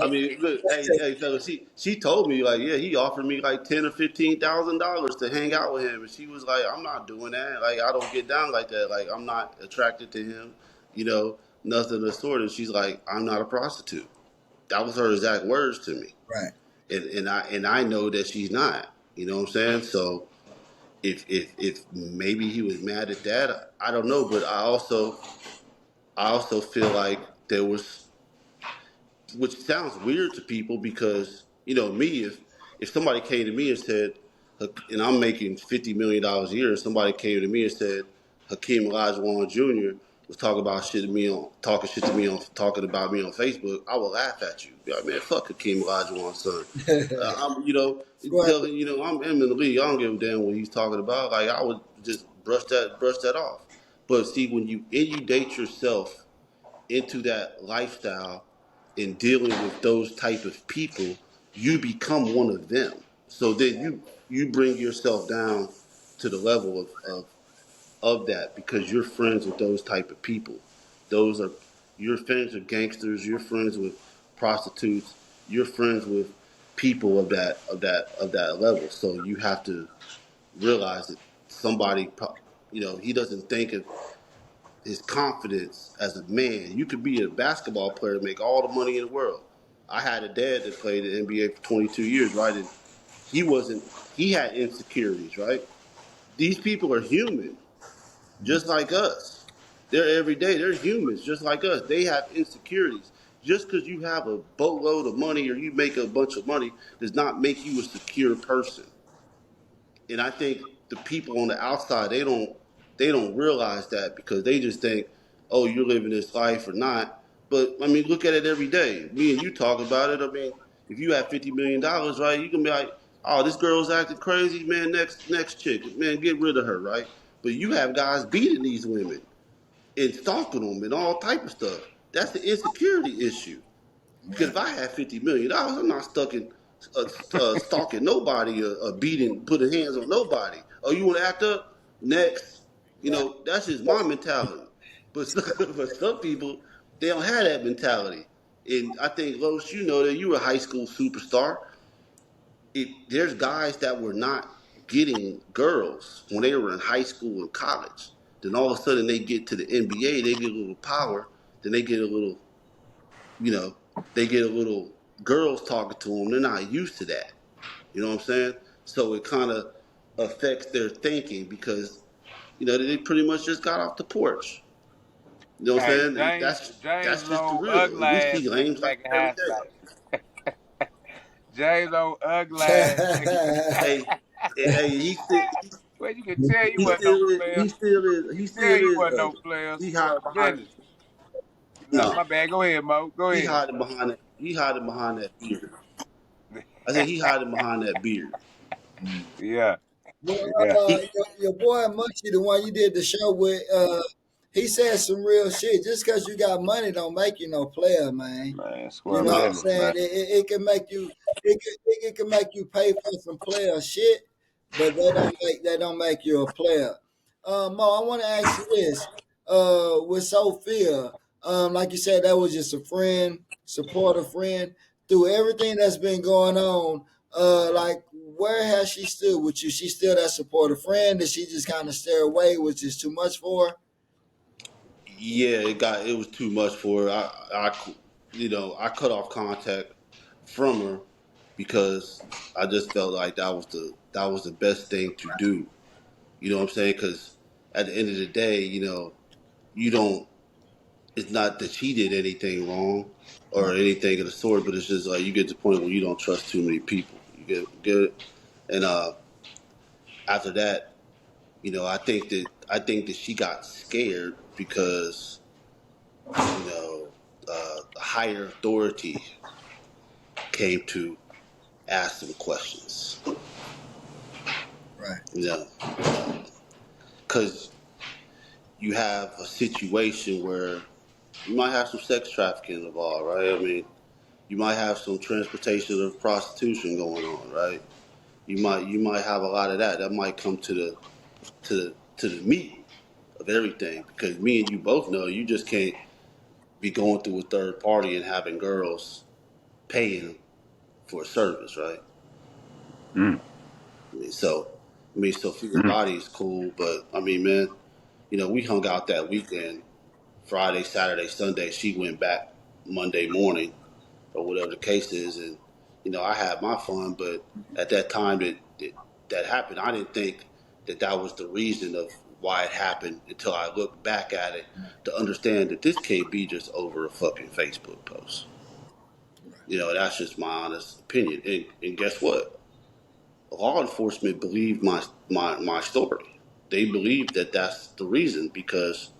I mean, look, hey, fellas, she told me like, yeah, he offered me like $10,000 or $15,000 to hang out with him, and she was like, I'm not doing that. Like, I don't get down like that. Like, I'm not attracted to him, nothing of the sort. And she's like, I'm not a prostitute. That was her exact words to me, Right. and I know that she's not. You know what I'm saying? So if maybe he was mad at that, I don't know. But I also feel like there was, which sounds weird to people because me, if somebody came to me and said, and I'm making $50 million a year, and somebody came to me and said Hakeem Olajuwon Jr. was talking shit to me on talking about me on Facebook, I would laugh at you. Be like, man, fuck Hakeem Olajuwon's son. I'm Well, telling I'm in the league. I don't give a damn what he's talking about. Like I would just brush that off. But see, when you inundate yourself into that lifestyle and dealing with those type of people, you become one of them. So then you bring yourself down to the level of that because you're friends with those type of people. Those are You're friends with gangsters. You're friends with prostitutes. You're friends with people of that level. So you have to realize that somebody, he doesn't think of his confidence as a man. You could be a basketball player and make all the money in the world. I had a dad that played in the NBA for 22 years, right? And he wasn't. He had insecurities, right? These people are human, just like us. They're every day. They're humans, just like us. They have insecurities. Just because you have a boatload of money or you make a bunch of money does not make you a secure person. And I think the people on the outside they don't realize that because they just think, oh, you're living this life or not. But I mean, look at it every day. Me and you talk about it. I mean, if you have $50 million, right, you can be like, oh, this girl's acting crazy, man. Next chick, man, get rid of her, right? But you have guys beating these women and stalking them and all type of stuff. That's the insecurity issue. Because right. if I had $50 million, I'm not stalking nobody, beating, putting hands on nobody. Oh, you want to act up? Next. That's just my mentality. But for some people, they don't have that mentality. And I think, Los, you know that you were a high school superstar. There's guys that were not getting girls when they were in high school and college. Then all of a sudden they get to the NBA, they get a little power, then they get a little you know, they get a little girls talking to them. They're not used to that. You know what I'm saying? So it kind of affects their thinking because they pretty much just got off the porch. You know what I'm Hey, saying? And James that's James just the old real. ugly And we ass see nigga lames like back in that every day. hindsight. James old ugly ass nigga. Hey, hey, Well, you can tell you he wasn't no still is. player. He still is. You He can tell still you is wasn't no ugly. player. He Boy, hiding behind. Dennis. No, No, my bad. Go ahead, Mo. Go he ahead. hiding behind it. He hiding behind that beard. I said he hiding behind that beard. Yeah, Well, yeah. He your boy Munchie, the one you did the show with, he said some real shit. Just because you got money don't make you no player, man. Man, You swear know what I'm no. business, man. saying? It can make you it can make you pay for some player shit, but they don't make you a player. Mo, I want to ask you this. With Sophia, like you said, that was just a friend, supportive friend. Through everything that's been going on, like where has she stood with you? She still that supportive friend? Did she just kind of stare away, which is too much for her? Yeah, it was too much for her. I cut off contact from her because I just felt like that was the best thing to do. You know what I'm saying? Because at the end of the day, you don't. It's not that she did anything wrong or anything of the sort, but it's just like you get to the point where you don't trust too many people. You get it, and after that, I think that she got scared because a higher authority came to ask some questions. Right. You know, because you have a situation where you might have some sex trafficking involved, right? I mean, you might have some transportation of prostitution going on, right? You might have a lot of that. That might come to to the meat of everything. Because me and you both know you just can't be going through a third party and having girls paying for a service, right? Mm. I mean, Sophia's Mm. body is cool, but I mean, man, we hung out that weekend, Friday, Saturday, Sunday. She went back Monday morning, or whatever the case is, and I had my fun. But at that time that happened, I didn't think that was the reason of why it happened until I looked back at it to understand that this can't be just over a fucking Facebook post. That's just my honest opinion. And guess what? Law enforcement believed my story. They believed that that's the reason because,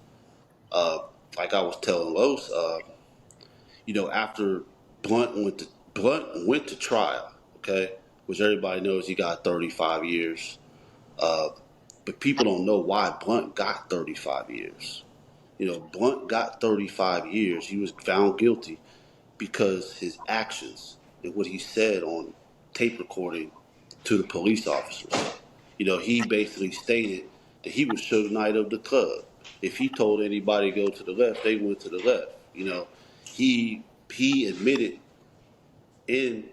uh, like I was telling Los, after Blunt went to trial, okay, which everybody knows he got 35 years. Uh, but people don't know why Blunt got 35 years. Blunt got 35 years. He was found guilty because his actions and what he said on tape recording to the police officers. He basically stated that he was Suge Knight of the club. If he told anybody to go to the left, they went to the left. He admitted in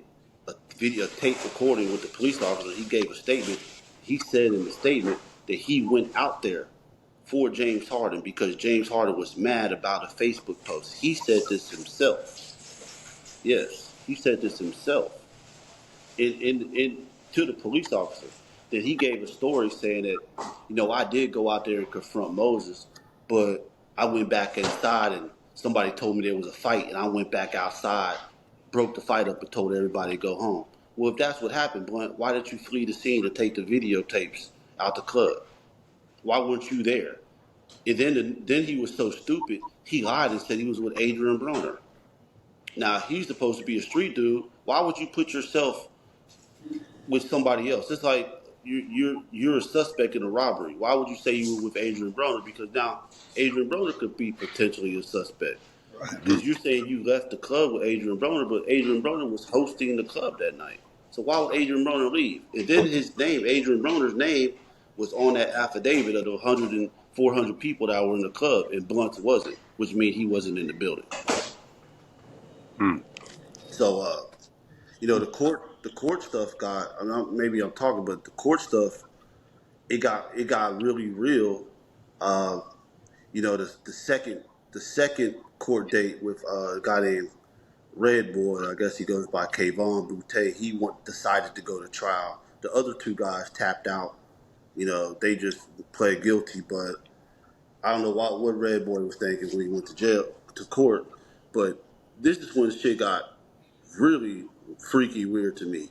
a video tape recording with the police officer. He gave a statement. He said in the statement that he went out there for James Harden because James Harden was mad about a Facebook post. He said this himself. Yes, he said this himself in to the police officer. That he gave a story saying that, I did go out there and confront Moses, but I went back inside and somebody told me there was a fight, and I went back outside, broke the fight up, and told everybody to go home. Well, if that's what happened, Blunt, why did you flee the scene to take the videotapes out the club? Why weren't you there? And then he was so stupid, he lied and said he was with Adrian Broner. Now he's supposed to be a street dude. Why would you put yourself with somebody else? It's like you're a suspect in a robbery. Why would you say you were with Adrian Broner? Because now Adrian Broner could be potentially a suspect. Mm. Because you're saying you left the club with Adrian Broner, but Adrian Broner was hosting the club that night. So why would Adrian Broner leave? And then his name, Adrian Broner's name, was on that affidavit of the 100 and 400 people that were in the club, and Blunt's wasn't, which means he wasn't in the building. Mm. So, the court stuff got. Maybe I'm talking, but the court stuff it got really real. Uh, the second court date with a guy named Red Boy, I guess he goes by Kayvon Boutte. Decided to go to trial. The other two guys tapped out. They just pled guilty, but I don't know what Red Boy was thinking when he went to court. But this is when shit got really freaky weird to me.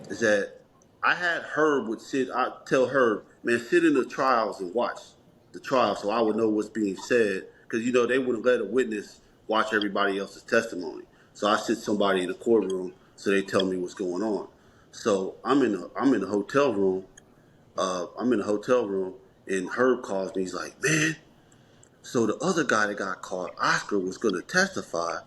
Is that I had Herb would sit. I tell Herb, man, sit in the trials and watch the trial, so I would know what's being said. Because they wouldn't let a witness watch everybody else's testimony. So I sit somebody in the courtroom so they tell me what's going on. So I'm in the hotel room. I'm in the hotel room, and Herb calls me. He's like, man, so the other guy that got caught, Oscar, was going to testify,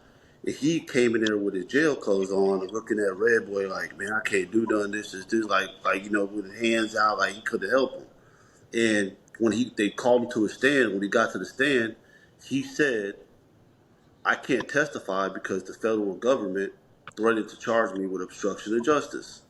and he came in there with his jail clothes on and looking at Red Boy like, man, I can't do none of this. Is this with his hands out like he couldn't help him. And when they called him to a stand, when he got to the stand, he said, I can't testify because the federal government threatened to charge me with obstruction of justice.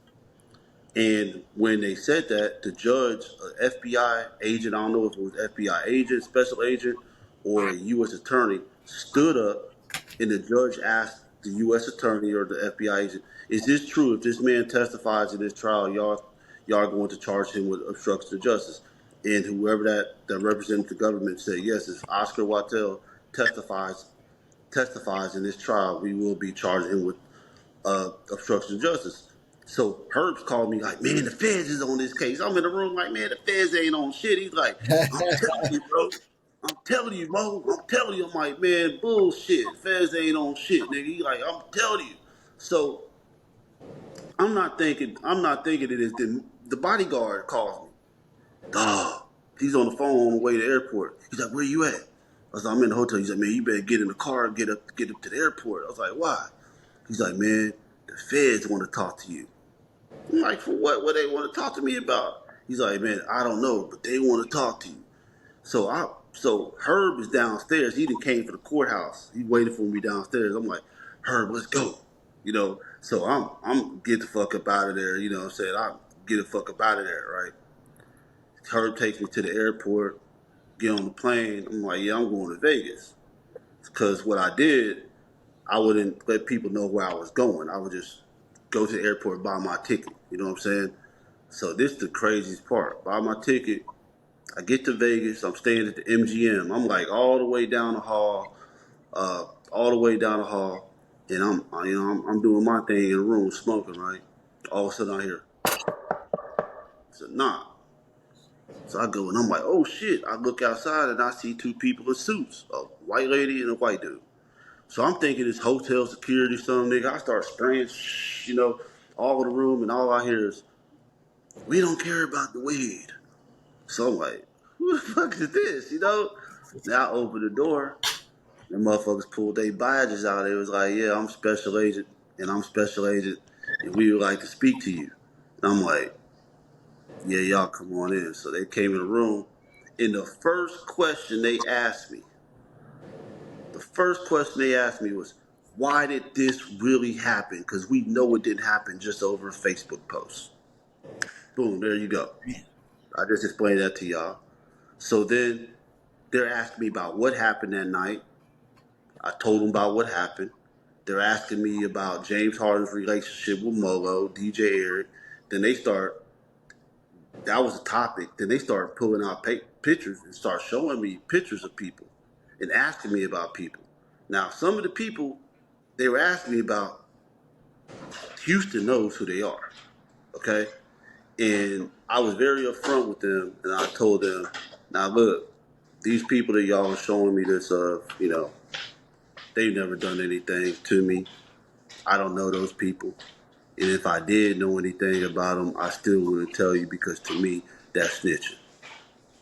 And when they said that, the judge, FBI agent, I don't know if it was FBI agent, special agent, or a U.S. attorney, stood up, and the judge asked the U.S. attorney or the FBI agent, "Is this true? If this man testifies in this trial, y'all are going to charge him with obstruction of justice?" And whoever that represented the government said, "Yes, if Oscar Wattell testifies in this trial, we will be charging him with obstruction of justice." So Herb's called me like, man, the feds is on this case. I'm in the room like, man, the feds ain't on shit. He's like, I'm telling you, bro. I'm telling you, Mo. I'm telling you. I'm like, man, bullshit. Feds ain't on shit, nigga. He's like, I'm telling you. So I'm not thinking it is. The bodyguard calls me. Dog. He's on the phone on the way to the airport. He's like, where you at? I was like, I'm in the hotel. He's like, man, you better get in the car and get up to the airport. I was like, why? He's like, man, the feds want to talk to you. I'm like, for what? What they want to talk to me about? He's like, man, I don't know, but they want to talk to you. So Herb is downstairs. He done came for the courthouse. He waited for me downstairs. I'm like, Herb, let's go. So I'm get the fuck up out of there. You know what I'm saying? I get the fuck up out of there, right? Herb takes me to the airport, get on the plane. I'm like, yeah, I'm going to Vegas. Because what I did, I wouldn't let people know where I was going. I would just go to the airport and buy my ticket. You know what I'm saying? So this is the craziest part. Buy my ticket. I get to Vegas. I'm staying at the MGM. I'm like all the way down the hall, all the way down the hall, and I'm doing my thing in the room smoking. Right. All of a sudden I hear it's a knock. So I go and I'm like, oh shit. I look outside and I see two people in suits, a white lady and a white dude. So I'm thinking it's hotel security, some nigga. I start spraying, all over the room, and all I hear is, we don't care about the weed. So I'm like, who the fuck is this, Now I open the door, and motherfuckers pulled their badges out. They was like, yeah, I'm special agent, and I'm special agent, and we would like to speak to you. And I'm like, yeah, y'all come on in. So they came in the room, and the first question they asked me was, why did this really happen? Because we know it didn't happen just over a Facebook post. Boom, there you go. I just explained that to y'all. So then they're asking me about what happened that night. I told them about what happened. They're asking me about James Harden's relationship with Molo, DJ Eric. Then that was the topic. Then they start pulling out pictures and start showing me pictures of people and asking me about people. Now, some of the people they were asking me about, Houston knows who they are, okay? And I was very upfront with them, and I told them, now look, these people that y'all are showing me this of, they've never done anything to me. I don't know those people. And if I did know anything about them, I still wouldn't tell you because to me, that's snitching.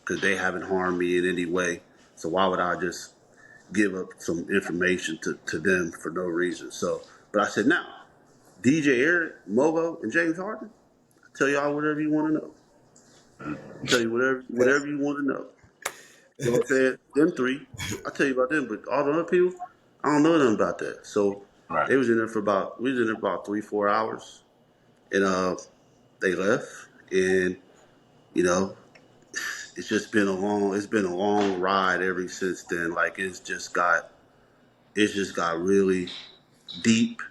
Because they haven't harmed me in any way. So why would I just give up some information to them for no reason? So, but I said, now, DJ Eric, Mogo, and James Harden, I tell y'all whatever you want to know. Tell you whatever you want to know. You know what I'm saying? Them three, I tell you about them, but all the other people, I don't know nothing about that. So Right. they was in there we was in there about 3-4 hours, and they left, and you know, it's been a long ride ever since then. Like it's just got really deep.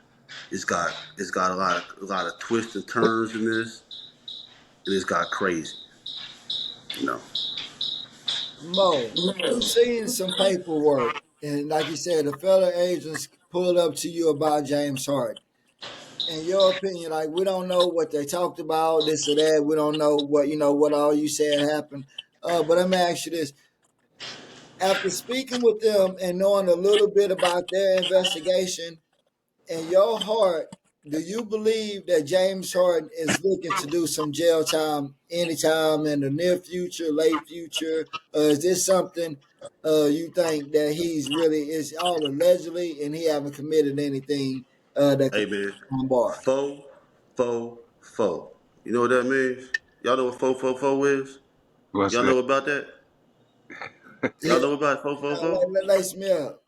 It's got a lot of twists and turns in this, and it's got crazy, you know. Mo, you seen some paperwork, and like you said, the federal agents pulled up to you about James Harden. In your opinion, like we don't know what they talked about, this or that. We don't know what all you said happened. But let me ask you this: after speaking with them and knowing a little bit about their investigation, in your heart, do you believe that James Harden is looking to do some jail time anytime in the near future, late future? Is this something you think that he's really is all allegedly and he haven't committed anything that Hey could put man, him on bar? faux, faux. You know what that means? Y'all know what faux is? What's Y'all that? know about that? Yeah, Y'all know about faux? lace me up.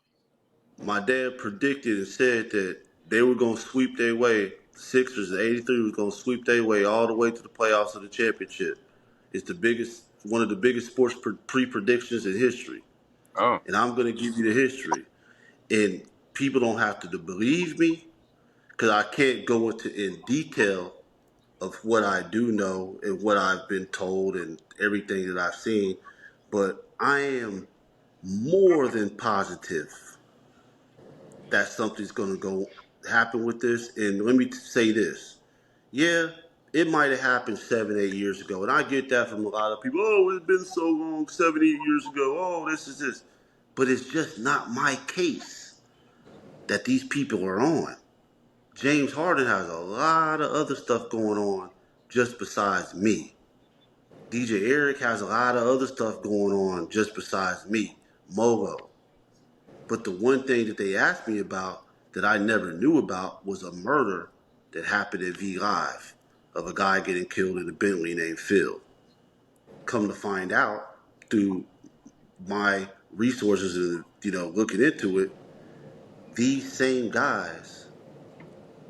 My dad predicted and said that they were gonna sweep their way. Sixers in '83 was gonna sweep their way all the way to the playoffs of the championship. It's one of the biggest sports pre-predictions in history. Oh, And I'm gonna give you the history. And people don't have to believe me because I can't go into in detail of what I do know and what I've been told and everything that I've seen. But I am more than positive that something's going to go happen with this. And let me say this. Yeah, it might have happened 7, 8 years ago. And I get that from a lot of people. Oh, it's been so long, 7, 8 years ago. Oh, this is this. But it's just not my case that these people are on. James Harden has a lot of other stuff going on just besides me. DJ Eric has a lot of other stuff going on just besides me. Molo. But the one thing that they asked me about that I never knew about was a murder that happened at V Live of a guy getting killed in a Bentley named Phil. come to find out through my resources and looking into it, these same guys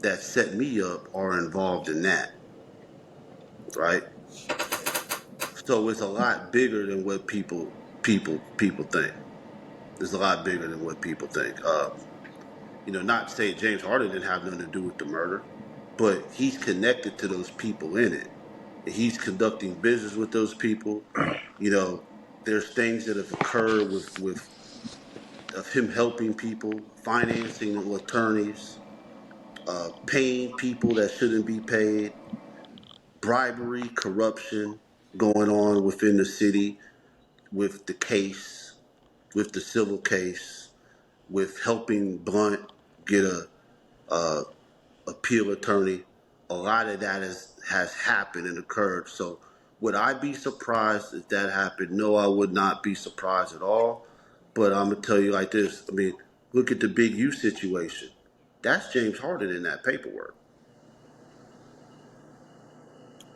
that set me up are involved in that, right? So it's a lot bigger than what people think. It's a lot bigger than what people think. Not to say James Harden didn't have nothing to do with the murder, but he's connected to those people in it. And he's conducting business with those people. You know, there's things that have occurred with of him helping people, financing attorneys, paying people that shouldn't be paid, bribery, corruption going on within the city with the case, with the civil case, with helping Blunt get a appeal attorney. A lot of that has happened and occurred. So would I be surprised if that happened? No, I would not be surprised at all. But I'm gonna tell you like this. I mean, look at the Big U situation. That's James Harden in that paperwork.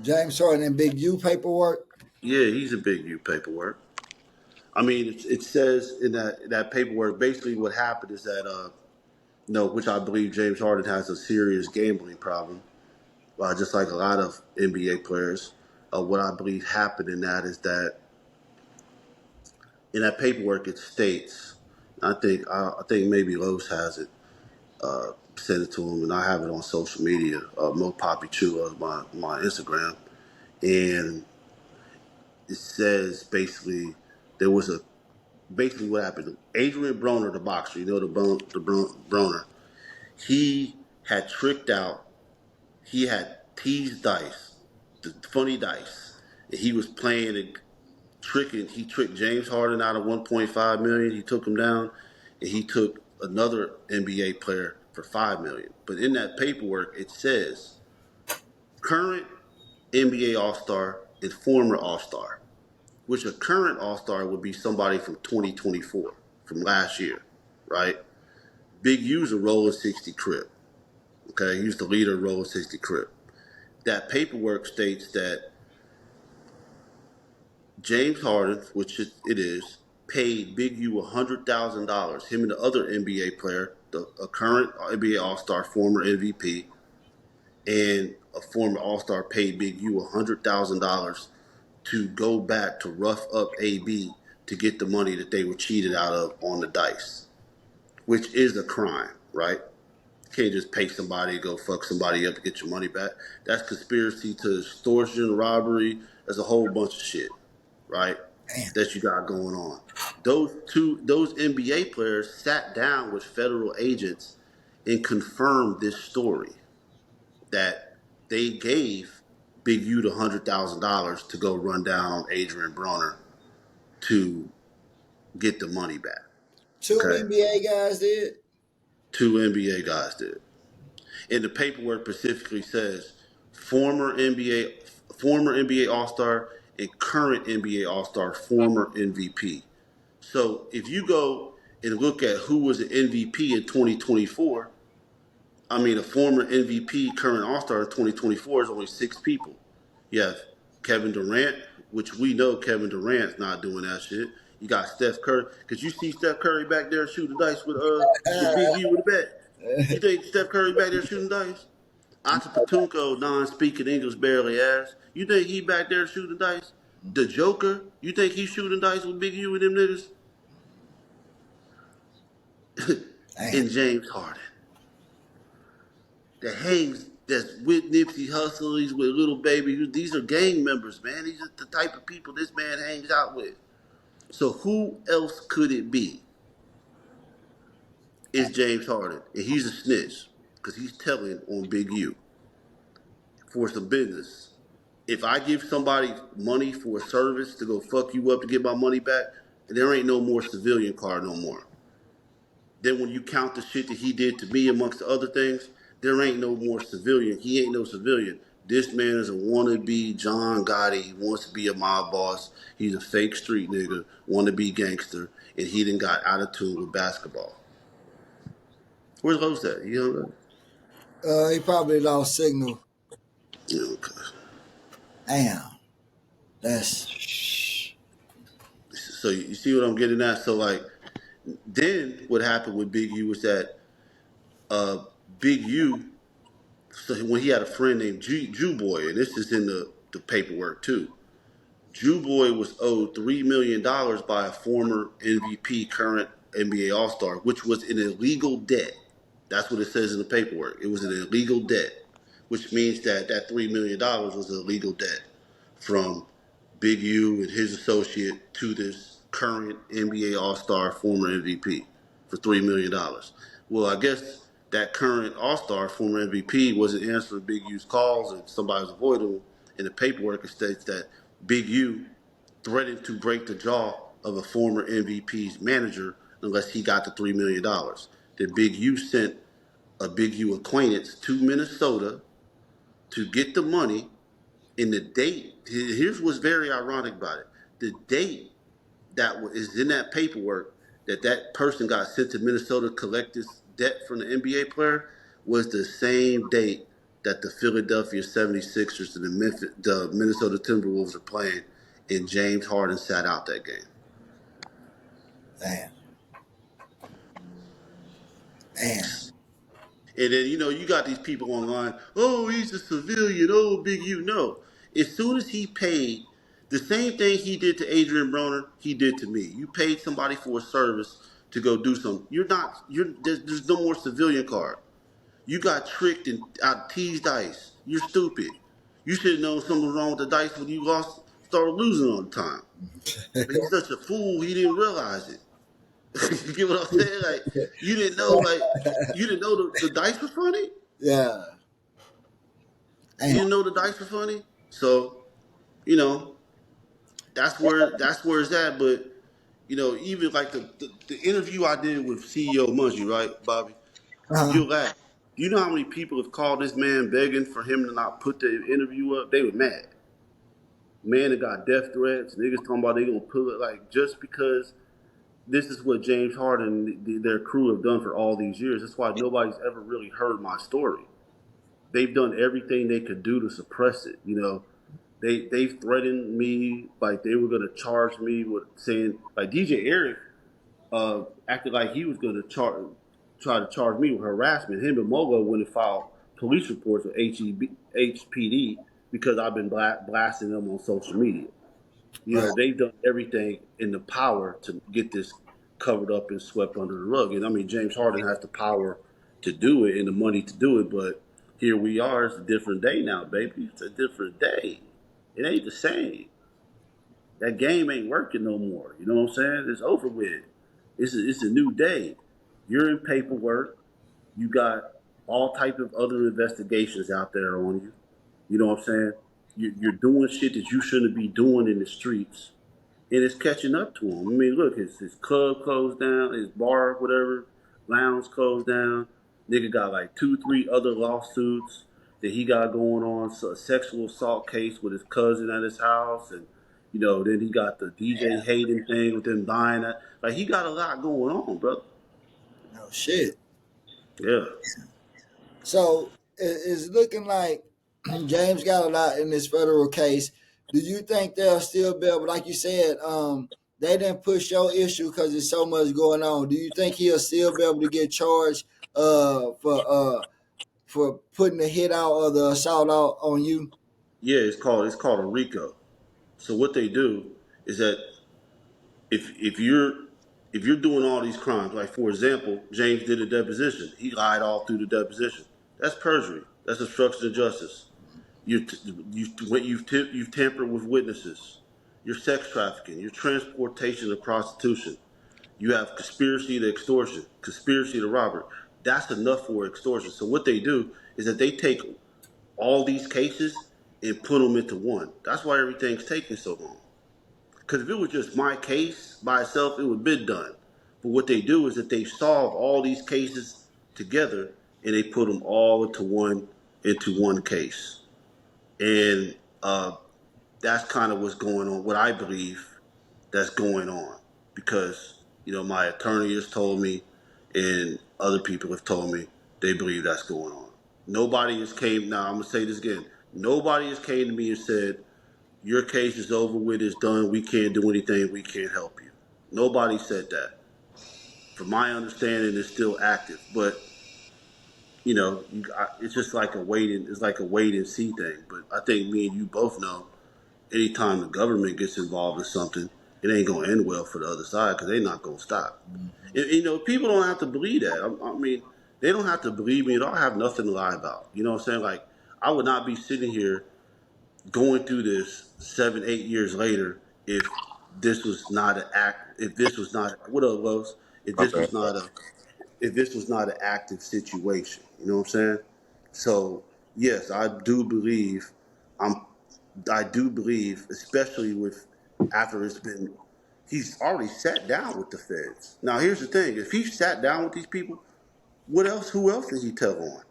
James Harden and Big U paperwork. Yeah, he's a Big U paperwork. I mean, it says in that paperwork basically what happened is that which I believe James Harden has a serious gambling problem, just like a lot of NBA players. What I believe happened in that is that in that paperwork it states, I think maybe Lowe's has it, send it to him, and I have it on social media. Mo Poppy Chua, my Instagram, and it says basically there was a basically what happened. Adrian Broner, the boxer, Broner, he had tricked out. He had teased dice, the funny dice, and he was playing and tricking. He tricked James Harden out of 1.5 million. He took him down, and he took another NBA player for 5 million. But in that paperwork, it says current NBA All Star and former All Star, which a current All Star would be somebody from 2024, from last year, right? Big U's a rolling 60 crib. Okay, he's the leader of rolling 60 crib. That paperwork states that James Harden, which it is, paid Big U $100,000. Him and the other NBA player, a current NBA All Star, former MVP, and a former All Star, paid Big U $100,000 to go back to rough up AB to get the money that they were cheated out of on the dice, which is a crime, right? You can't just pay somebody to go fuck somebody up to get your money back. That's conspiracy to extortion, robbery. There's a whole bunch of shit, right? Damn. That you got going on. Those NBA players sat down with federal agents and confirmed this story that they gave Big U the $100,000 to go run down on Adrian Broner to get the money back. Two Okay, NBA guys did. two NBA guys did. And the paperwork specifically says former NBA All Star and current NBA All Star, former MVP. So if you go and look at who was an MVP in 2024, I mean a former MVP, current All Star in 2024 is only six people. You have Kevin Durant, which we know Kevin Durant's not doing that shit. You got Steph Curry, because you see Steph Curry back there shooting dice with Big U with a bet. You think Steph Curry back there shooting dice? Asa Patunko, non-speaking English, barely ass. You think he back there shooting dice? The Joker, you think he's shooting dice with Big U and them niggas? Damn. And James Harden, that hangs, that's with Nipsey Hussle, he's with Little Baby. These are gang members, man. These are the type of people this man hangs out with. So who else could it be? Is James Harden, and he's a snitch because he's telling on Big U for some business. If I give somebody money for a service to go fuck you up to get my money back, there ain't no more civilian card no more. Then when you count the shit that he did to me amongst the other things, there ain't no more civilian. He ain't no civilian. This man is a wannabe John Gotti. He wants to be a mob boss. He's a fake street nigga, wannabe gangster, and he done got out of tune with basketball. Where's Los at? You know, He probably lost signal. okay. Damn. That's So you see what I'm getting at? So like, then what happened with Big U was that uh, Big U, so when he had a friend named Jew Boy, and this is in the paperwork too. Jew Boy was owed $3 million by a former MVP, current NBA All Star, which was an illegal debt. That's what it says in the paperwork. It was an illegal debt, which means that that $3 million was an illegal debt from Big U and his associate to this current NBA All Star, former MVP, for $3 million. Well, I guess that current All Star, former MVP, wasn't answering Big U's calls, and somebody was avoiding him. In the paperwork, it states that Big U threatened to break the jaw of a former MVP's manager unless he got the $3 million. Then Big U sent a Big U acquaintance to Minnesota to get the money. And the date, here's what's very ironic about it. The date that is in that paperwork that that person got sent to Minnesota to collect this debt from the NBA player was the same date that the Philadelphia 76ers and the Minnesota Timberwolves are playing, and James Harden sat out that game. Damn. Damn. And then, you got these people online, oh, he's a civilian, oh, Big U. No. As soon as he paid, the same thing he did to Adrian Broner, he did to me. You paid somebody for a service to go do something. There's no more civilian card. You got tricked and out teased dice. You're stupid. You should have known something was wrong with the dice when you started losing all the time. But he's such a fool, he didn't realize it. You get what I'm saying? You didn't know, the dice were funny? Yeah. You Damn. didn't know the dice were funny? So, you know, that's where it's at. But, even like the interview I did with CEO Mungie, right, Bobby? Uh-huh. You'll laugh. Do you know how many people have called this man begging for him to not put the interview up? They were mad. Man, that got death threats. Niggas talking about they gonna pull it, just because this is what James Harden and their crew have done for all these years. That's why nobody's ever really heard my story. They've done everything they could do to suppress it. They've threatened me, like they were gonna charge me with saying, like DJ Eric acted like he was gonna try to charge me with harassment. Him and Mogo went and filed police reports with HPD because I've been blasting them on social media. Right. They've done everything in the power to get this covered up and swept under the rug. And I mean, James Harden has the power to do it and the money to do it, but here we are. It's a different day now, baby. It's a different day. It ain't the same. That game ain't working no more. You know what I'm saying? It's over with. It's a new day. You're in paperwork. You got all type of other investigations out there on you. You know what I'm saying? You're doing shit that you shouldn't be doing in the streets, and it's catching up to him. I mean, look, his club closed down, his bar, whatever, lounge closed down. Nigga got like 2, 3 other lawsuits that he got going on. So a sexual assault case with his cousin at his house, and then he got the DJ Hayden thing with them dying. Like he got a lot going on, brother. No shit. Yeah. So it's looking like James got a lot in this federal case. Do you think they'll still be able, like you said, they didn't push your issue because there's so much going on. Do you think he'll still be able to get charged for putting the hit out or the assault out on you? Yeah, it's called a RICO. So what they do is that if you're doing all these crimes, like for example, James did a deposition. He lied all through the deposition. That's perjury. That's obstruction of justice. You've tampered with witnesses. You're sex trafficking. You're transportation of prostitution. You have conspiracy to extortion, conspiracy to robbery. That's enough for extortion. So what they do is that they take all these cases and put them into one. That's why everything's taking so long. Because if it was just my case by itself, it would have been done. But what they do is that they solve all these cases together and they put them all into one case. And that's kind of what's going on. What I believe that's going on, because my attorney has told me, and other people have told me they believe that's going on. Nobody has came. Now I'm gonna say this again. Nobody has came to me and said your case is over with, it's done, we can't do anything, we can't help you. Nobody said that. From my understanding, it's still active, but it's just like a it's like a wait and see thing. But I think me and you both know, anytime the government gets involved in something, it ain't gonna end well for the other side because they're not gonna stop. Mm-hmm. And, people don't have to believe that. I mean, they don't have to believe me at all. I have nothing to lie about. You know what I'm saying? Like, I would not be sitting here going through this 7, 8 years later if this was not an act. If this was not what up, Los? If My this bad. was not a if this was not an active situation. You know what I'm saying? So yes, I'm I do believe, especially with after it's been he's already sat down with the feds. Now here's the thing, if he sat down with these people, who else did he tell on?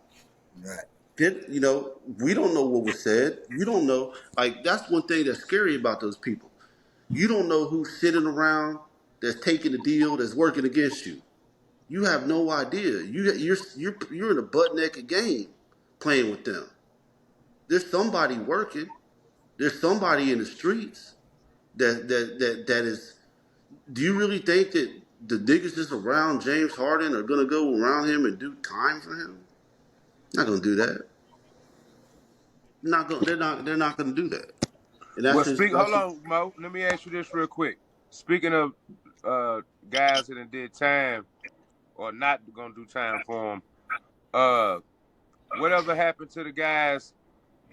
Right. We don't know what was said. You don't know. Like, that's one thing that's scary about those people. You don't know who's sitting around that's taking the deal that's working against you. You have no idea. You're in a butt naked game playing with them. There's somebody working. There's somebody in the streets that is. Do you really think that the niggas that's around James Harden are gonna go around him and do time for him? Not gonna do that. Not gonna. They're not. They're not gonna do that. And Well, that's just. speak. That's Hold just. on, Mo. Let me ask you this real quick. Speaking of guys that done did time or not gonna do time for them, whatever happened to the guys?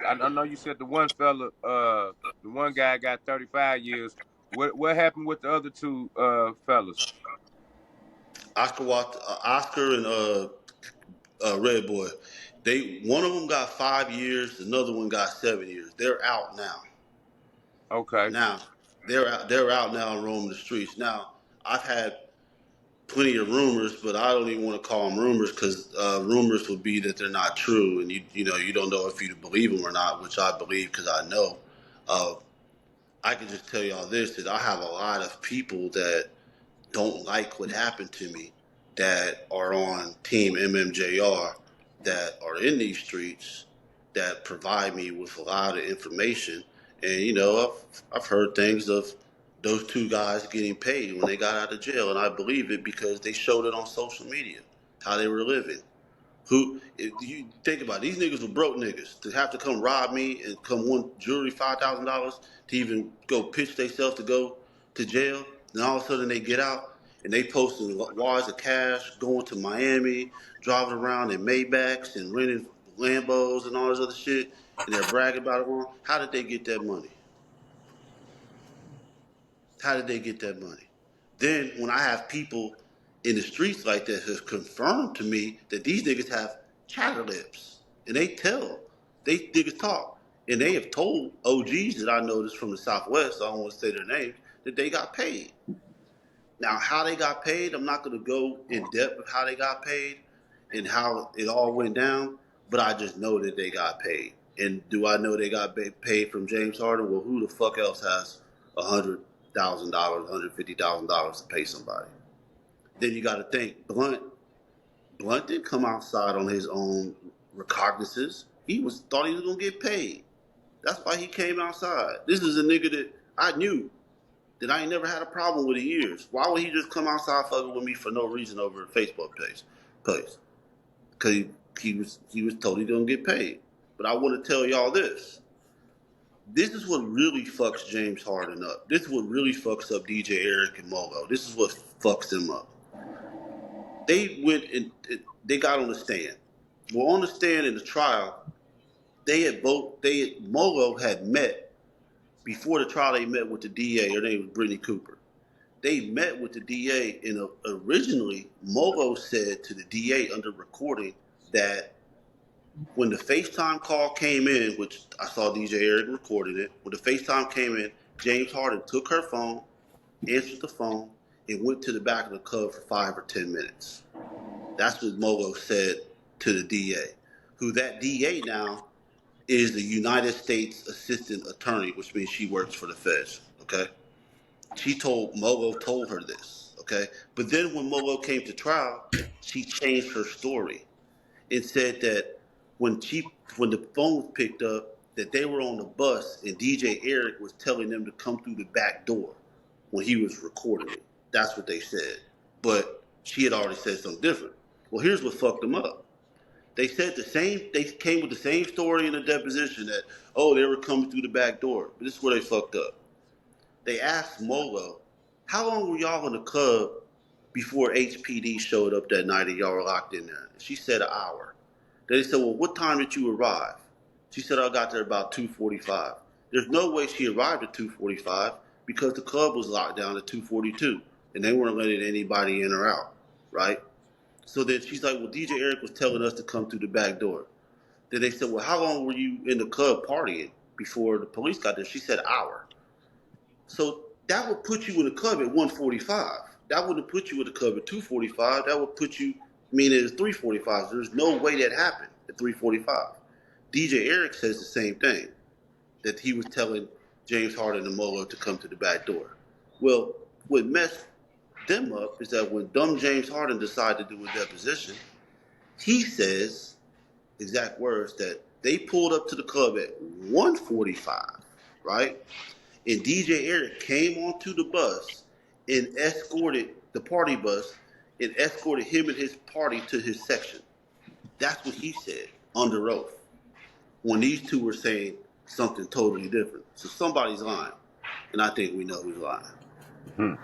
I know you said the one fella, the one guy got 35 years. What happened with the other two fellas? Oscar and Red Boy. One of them got 5 years. Another one got 7 years. They're out now. Okay. Now they're out. They're out now and roaming the streets. Now I've had plenty of rumors, but I don't even want to call them rumors because rumors would be that they're not true, and you don't know if you believe them or not, which I believe because I know. Uh, I can just tell y'all this: that I have a lot of people that don't like what happened to me that are on Team MMJR that are in these streets that provide me with a lot of information. And I've heard things of those two guys getting paid when they got out of jail, and I believe it because they showed it on social media how they were living. Who if you think about it, these niggas were broke niggas to have to come rob me and come want jewelry $5,000 to even go pitch themselves to go to jail, and all of a sudden they get out and they posting wires of cash, going to Miami, driving around in Maybachs and renting Lambos and all this other shit, and they're bragging about it wrong. How did they get that money? How did they get that money? Then when I have people in the streets like that have confirmed to me that these niggas have chatter lips and they niggas talk. And they have told OGs that I noticed from the Southwest, I don't want to say their names, that they got paid. Now, how they got paid, I'm not going to go in depth of how they got paid and how it all went down, but I just know that they got paid. And do I know they got paid from James Harden? Well, who the fuck else has $100,000, $150,000 to pay somebody? Then you got to think Blunt didn't come outside on his own recognizance. Thought he was gonna get paid. That's why he came outside. This is a nigga that I knew that I ain't never had a problem with in years. Why would he just come outside fucking with me for no reason over a Facebook page? Because he was told he gonna get paid. But I want to tell y'all this. This is what really fucks James Harden up. This is what really fucks up DJ Eric and Molo. This is what fucks them up. They went and they got on the stand. Well, on the stand in the trial, Molo had met before the trial. They met with the DA. Her name was Brittany Cooper. They met with the DA, and originally Molo said to the DA under recording that when the FaceTime call came in, which I saw DJ Eric recorded it, when the FaceTime came in, James Harden took her phone, answered the phone, and went to the back of the club for 5 or 10 minutes. That's what Molo said to the DA, who that DA now is the United States Assistant Attorney, which means she works for the feds. Okay, Molo told her this. Okay, but then when Molo came to trial, she changed her story and said that when the phone was picked up, that they were on the bus and DJ Eric was telling them to come through the back door when he was recording it. That's what they said. But she had already said something different. Well, here's what fucked them up. They said the same. They came with the same story in the deposition that, oh, they were coming through the back door. But this is where they fucked up. They asked Molo, how long were y'all in the club before HPD showed up that night and y'all were locked in there? She said an hour. Then they said, well, what time did you arrive? She said, I got there about 2:45. There's no way she arrived at 2:45 because the club was locked down at 2:42 and they weren't letting anybody in or out, right? So then she's like, well, DJ Eric was telling us to come through the back door. Then they said, well, how long were you in the club partying before the police got there? She said, an hour. So that would put you in the club at 1:45. That wouldn't put you in the club at 2:45. That would put you, I mean, it's 3:45. So there's no way that happened at 3:45. DJ Eric says the same thing, that he was telling James Harden and Molo to come to the back door. Well, what messed them up is that when dumb James Harden decided to do a deposition, he says, exact words, that they pulled up to the club at 1:45, right? And DJ Eric came onto the bus and escorted the party bus and escorted him and his party to his section. That's what he said under oath. When these two were saying something totally different. So somebody's lying. And I think we know who's lying.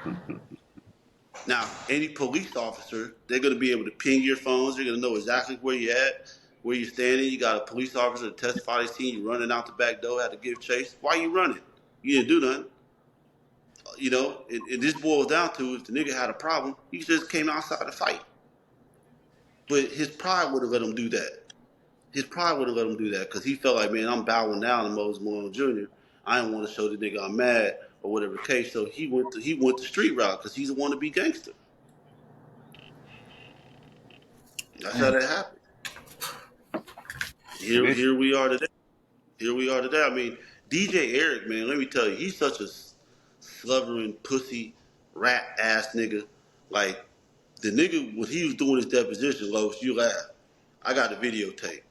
Now, any police officer, they're going to be able to ping your phones. They're going to know exactly where you're at, where you're standing. You got a police officer to testify. They seen you running out the back door, had to give chase. Why you running? You didn't do nothing. You know, it just boils down to if the nigga had a problem, he just came outside to fight. But his pride would have let him do that. His pride would have let him do that because he felt like, man, I'm bowing down to Moses Malone Jr. I didn't want to show the nigga I'm mad or whatever the case. So he went the street route because he's a wannabe gangster. That's how that happened. Here we are today. Here we are today. I mean, DJ Eric, man, let me tell you, he's such a slubbering pussy rat ass nigga. Like the nigga when he was doing his deposition, Lois, you laugh. I got the videotape.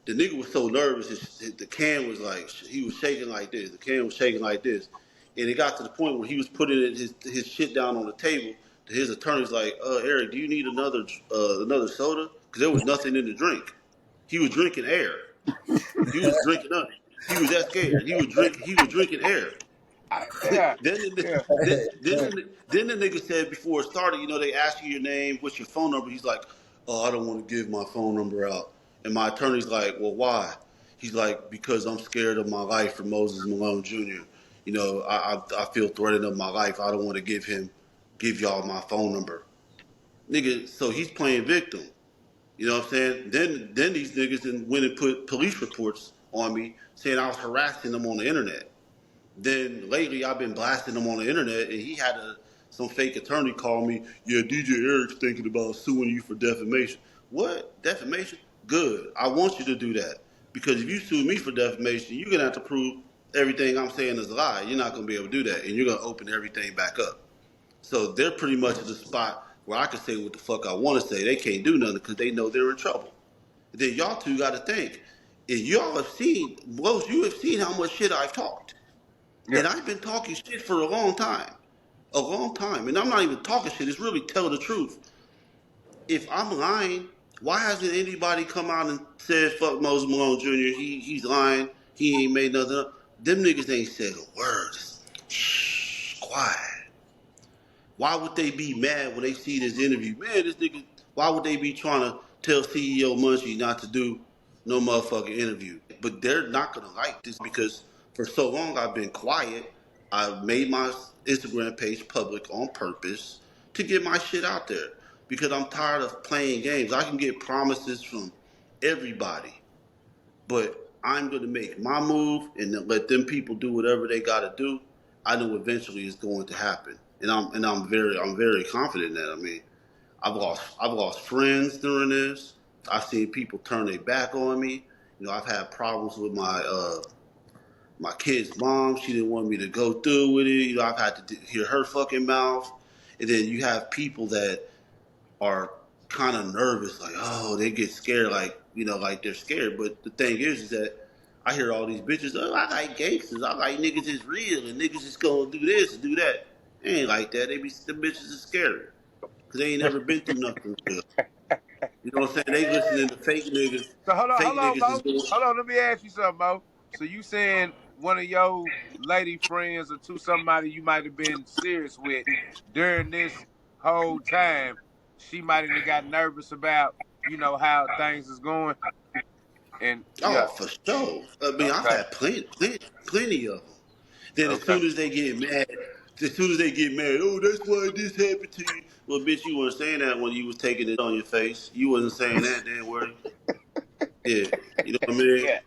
The nigga was so nervous, the can was like, he was shaking like this. The can was shaking like this. And it got to the point where he was putting his shit down on the table. His attorney's like, Eric, do you need another soda? Because there was nothing in the drink. He was drinking air. He was drinking up. He was that scared. He was drinking air. Yeah, yeah. Then the nigga said before it started, you know, they ask you your name, what's your phone number? He's like, oh, I don't want to give my phone number out. And my attorney's like, well, why? He's like, because I'm scared of my life for Moses Malone Jr. You know, I feel threatened of my life. I don't want to give y'all my phone number. Nigga, so he's playing victim. You know what I'm saying? Then these niggas went and put police reports on me saying I was harassing them on the internet. Then lately I've been blasting him on the internet, and he had some fake attorney call me. Yeah, DJ Eric's thinking about suing you for defamation. What? Defamation? Good. I want you to do that because if you sue me for defamation, you're gonna have to prove everything I'm saying is a lie. You're not gonna be able to do that, and you're gonna open everything back up. So they're pretty much at the spot where I can say what the fuck I want to say. They can't do nothing because they know they're in trouble. Then y'all two got to think. And y'all have seen, most you have seen how much shit I've talked. Yeah. And I've been talking shit for a long time. A long time. And I'm not even talking shit. It's really telling the truth. If I'm lying, why hasn't anybody come out and said, fuck Moses Malone Jr., he's lying, he ain't made nothing up? Them niggas ain't said a word. Shh, quiet. Why would they be mad when they see this interview? Man, this nigga, why would they be trying to tell CEO Munchie not to do no motherfucking interview? But they're not going to like this because for so long I've been quiet. I've made my Instagram page public on purpose to get my shit out there because I'm tired of playing games. I can get promises from everybody, but I'm going to make my move and then let them people do whatever they got to do. I know eventually it's going to happen, and I'm very confident in that. I mean, I've lost friends during this. I've seen people turn their back on me. You know, I've had problems with my kid's mom. She didn't want me to go through with it. You know, I've had to hear her fucking mouth, and then you have people that are kind of nervous, like, oh, they get scared, like, you know, like they're scared. But the thing is that I hear all these bitches, oh, I like gangsters. I like niggas is real and niggas is gonna do this and do that. They ain't like that. They be the bitches are scary because they ain't never been through nothing real. You know what I'm saying? They listening to fake niggas. So hold Fake on, niggas is Mo. doing. Hold on, let me ask you something, Mo. So you saying one of your lady friends or two somebody you might have been serious with during this whole time, she might have got nervous about, how things is going. And Oh, yeah, for sure. I mean, I've okay, had plenty of them. Then as okay. soon as they get mad, oh, that's why this happened to you. Well, bitch, you weren't saying that when you was taking it on your face. You wasn't saying that, damn worry. Yeah, you know what I mean. Yeah,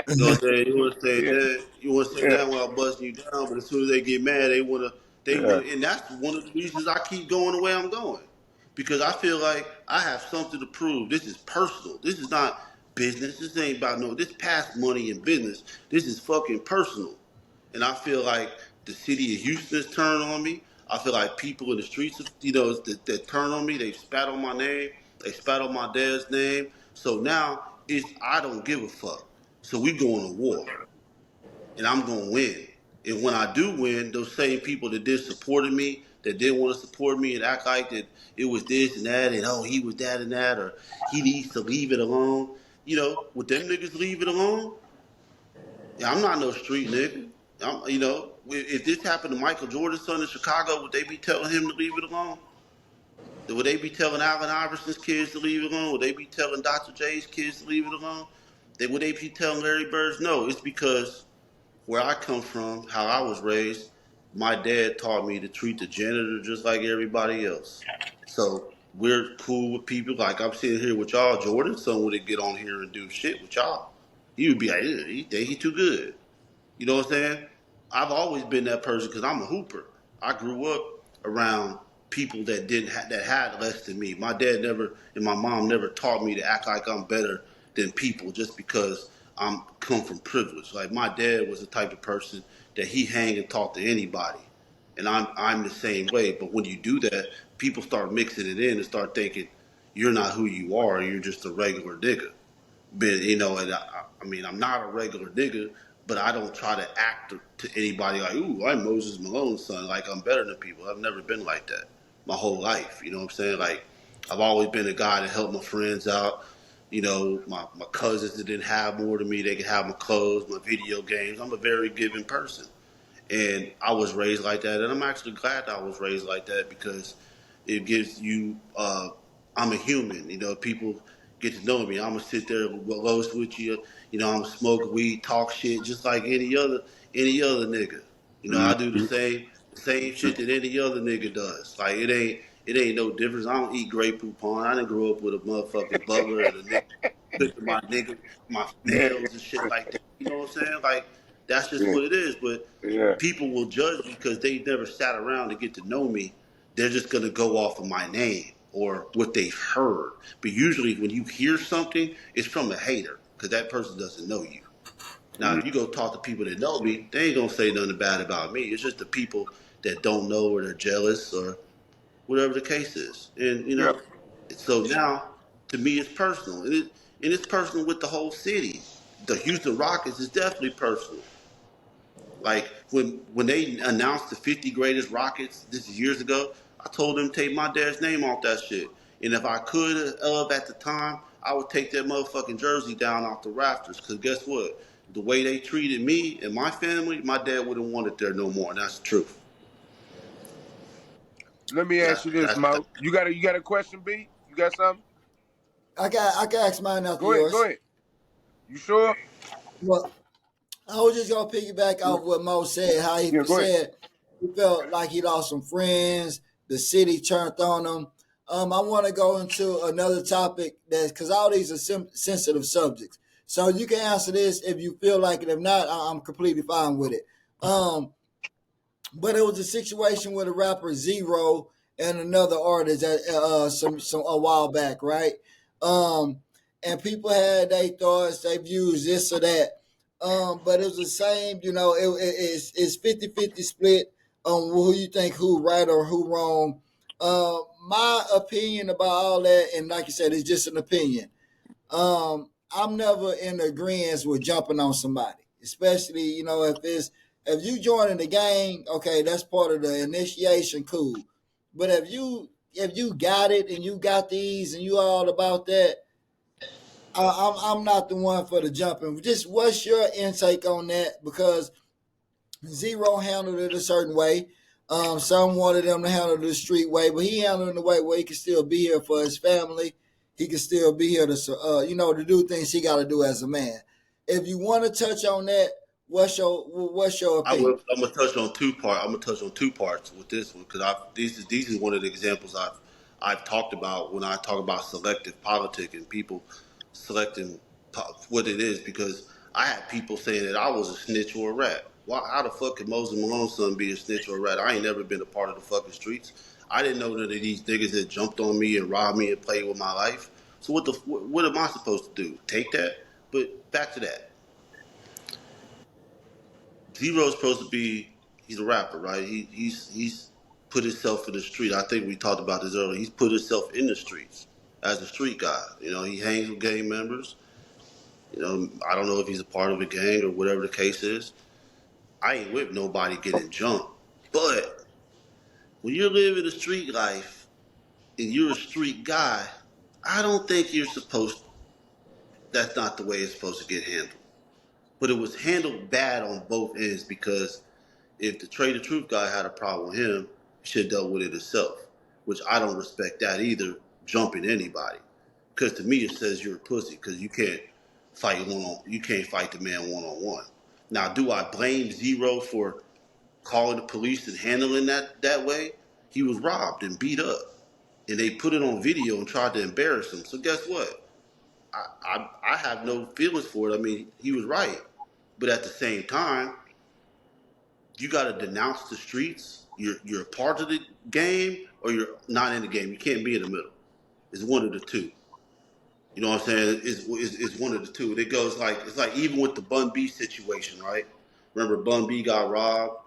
You know what I'm saying? You want to say yeah, that. You want to say yeah, that while busting you down, but as soon as they get mad, they wanna. They yeah. want to, and that's one of the reasons I keep going the way I'm going, because I feel like I have something to prove. This is personal. This is not business. This ain't about no. This past money and business. This is fucking personal. And I feel like the city of Houston has turned on me. I feel like people in the streets, that turn on me. They spat on my name. They spat on my dad's name. So now it's I don't give a fuck. So we going to war, and I'm going to win. And when I do win, those same people that did supported me, that didn't want to support me and act like that it was this and that, and oh he was that and that, or he needs to leave it alone. Would them niggas leave it alone? Yeah, I'm not no street nigga. If this happened to Michael Jordan's son in Chicago, would they be telling him to leave it alone? Would they be telling Allen Iverson's kids to leave it alone? Would they be telling Dr. J's kids to leave it alone? Would they be telling Larry Bird's? No, it's because where I come from, how I was raised, my dad taught me to treat the janitor just like everybody else. So we're cool with people. Like I'm sitting here with y'all, Jordan's son would get on here and do shit with y'all. He would be like, he too good. You know what I'm saying? I've always been that person because I'm a hooper. I grew up around people that didn't that had less than me. My dad never and my mom never taught me to act like I'm better than people just because I'm come from privilege. Like my dad was the type of person that he hang and talk to anybody, and I'm the same way. But when you do that, people start mixing it in and start thinking you're not who you are. You're just a regular nigga. But and I mean, I'm not a regular nigga, but I don't try to act to anybody like, "Ooh, I'm Moses Malone's son." Like I'm better than people. I've never been like that my whole life. You know what I'm saying? Like I've always been a guy to help my friends out. My cousins that didn't have more than me, they could have my clothes, my video games. I'm a very giving person. And I was raised like that, and I'm actually glad that I was raised like that because it gives you. I'm a human, People get to know me. I'm gonna sit there roast with you. I'm gonna smoke weed, talk shit, just like any other nigga. I do Mm-hmm. the same shit that any other nigga does. Like it ain't no difference. I don't eat Grey Poupon. I didn't grow up with a motherfucking butler and a nigga cooking my Yeah, meals and shit like that. You know what I'm saying? Like that's just yeah, what it is. But yeah. people will judge me because they never sat around to get to know me. They're just gonna go off of my name or what they've heard. But usually, when you hear something, it's from a hater because that person doesn't know you. Now, Mm, if you go talk to people that know me, they ain't gonna say nothing bad about me. It's just the people that don't know or they're jealous or whatever the case is. And yep. so now to me it's personal, and it's personal with the whole city. The Houston Rockets is definitely personal. Like when they announced the 50 greatest Rockets, this is years ago, I told them to take my dad's name off that shit. And if I could have at the time, I would take that motherfucking jersey down off the rafters. Cause guess what? The way they treated me and my family, my dad wouldn't want it there no more. And that's the truth. Let me ask That's you this, that's Mo. You got a question, B? You got something? I can ask mine after Go ahead, go yours. ahead. You sure? Well, I was just gonna piggyback off what Mo said. How he Yeah, go ahead. said he felt like he lost some friends. The city turned on him. I want to go into another topic that's because all these are sensitive subjects. So you can answer this if you feel like it. If not, I'm completely fine with it. Um, but it was a situation with a rapper Zero and another artist at some a while back, right? Um, and people had their thoughts, they views, this or that. But it was the same, it's 50-50 split on who you think who right or who wrong. My opinion about all that, and like you said, it's just an opinion. I'm never in agreement with jumping on somebody, especially if it's If you joining the gang, okay, that's part of the initiation, cool. But if you got it and you got these and you all about that, I'm not the one for the jumping. Just what's your intake on that? Because Zero handled it a certain way. Some wanted him to handle it the street way, but he handled it in the way where he can still be here for his family. He can still be here to, to do things he got to do as a man. If you want to touch on that, what's your opinion? I'm gonna touch on two part. I'm gonna touch on two parts with this one because I these is one of the examples I've talked about when I talk about selective politic and people selecting what it is because I had people saying that I was a snitch or a rat. Why? How the fuck could Moses Malone's son be a snitch or a rat? I ain't never been a part of the fucking streets. I didn't know none of these niggas that jumped on me and robbed me and played with my life. So what am I supposed to do? Take that? But back to that. Zero's supposed to be he's a rapper, right? He's put himself in the street. I think we talked about this earlier. He's put himself in the streets as a street guy. You know, he hangs with gang members. You know, I don't know if he's a part of a gang or whatever the case is. I ain't with nobody getting jumped. But when you're living a street life and you're a street guy, I don't think you're supposed that's not the way it's supposed to get handled. But it was handled bad on both ends because if the Trade the Truth guy had a problem with him, he should have dealt with it himself. Which I don't respect that either, jumping anybody. Because to me it says you're a pussy because you can't fight the man one on one. Now, do I blame Zero for calling the police and handling that way? He was robbed and beat up. And they put it on video and tried to embarrass him. So guess what? I have no feelings for it. I mean, he was right. But at the same time, you got to denounce the streets. You're a part of the game, or you're not in the game. You can't be in the middle. It's one of the two. You know what I'm saying? It's one of the two. It goes like it's like even with the Bun B situation, right? Remember Bun B got robbed.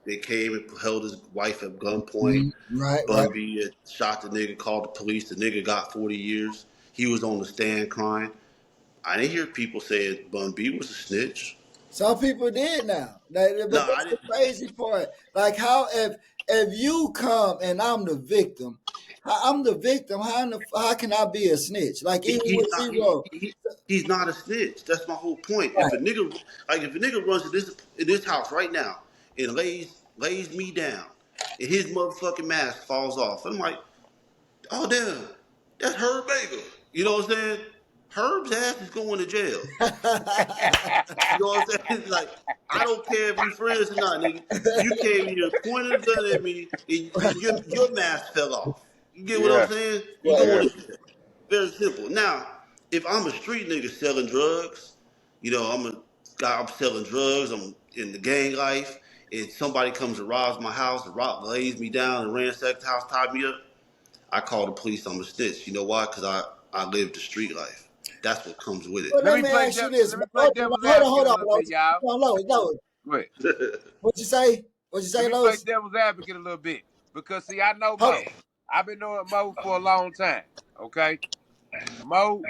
They came and held his wife at gunpoint. Right, right. Bun B had shot the nigga, called the police. The nigga got 40 years. He was on the stand crying. I didn't hear people saying Bun B was a snitch. Some people did now. No, But I that's the didn't. crazy part. Like how if you come and I'm the victim, how can I be a snitch? Like even He's with not. Zero. He's not a snitch. That's my whole point. Right. If a nigga runs in this house right now and lays me down, and his motherfucking mask falls off, I'm like, oh damn, that's Herb Baker. You know what I'm saying? Herb's ass is going to jail. You know what I'm saying? Like, I don't care if we friends or not, nigga. You came here, pointed a gun at me, and your mask fell off. You get what I'm Yeah, saying? You Right. yeah. going to jail. Very simple. Now, if I'm a street nigga selling drugs, you know, I'm a guy, I'm selling drugs, I'm in the gang life, and somebody comes and robs my house, and lays me down and ransacks the house, tied me up, I call the police, I'm a snitch. You know why? Because I live the street life. That's what comes with it. Well, let me ask you this. Let me play devil's Hold advocate a on, little bit, Lois. y'all. Hold on, Lois. Wait, What you say? What you let say, me play Lois? devil's advocate a little bit because see, I know Hold. Mo. I've been knowing Mo for a long time. Okay, Mo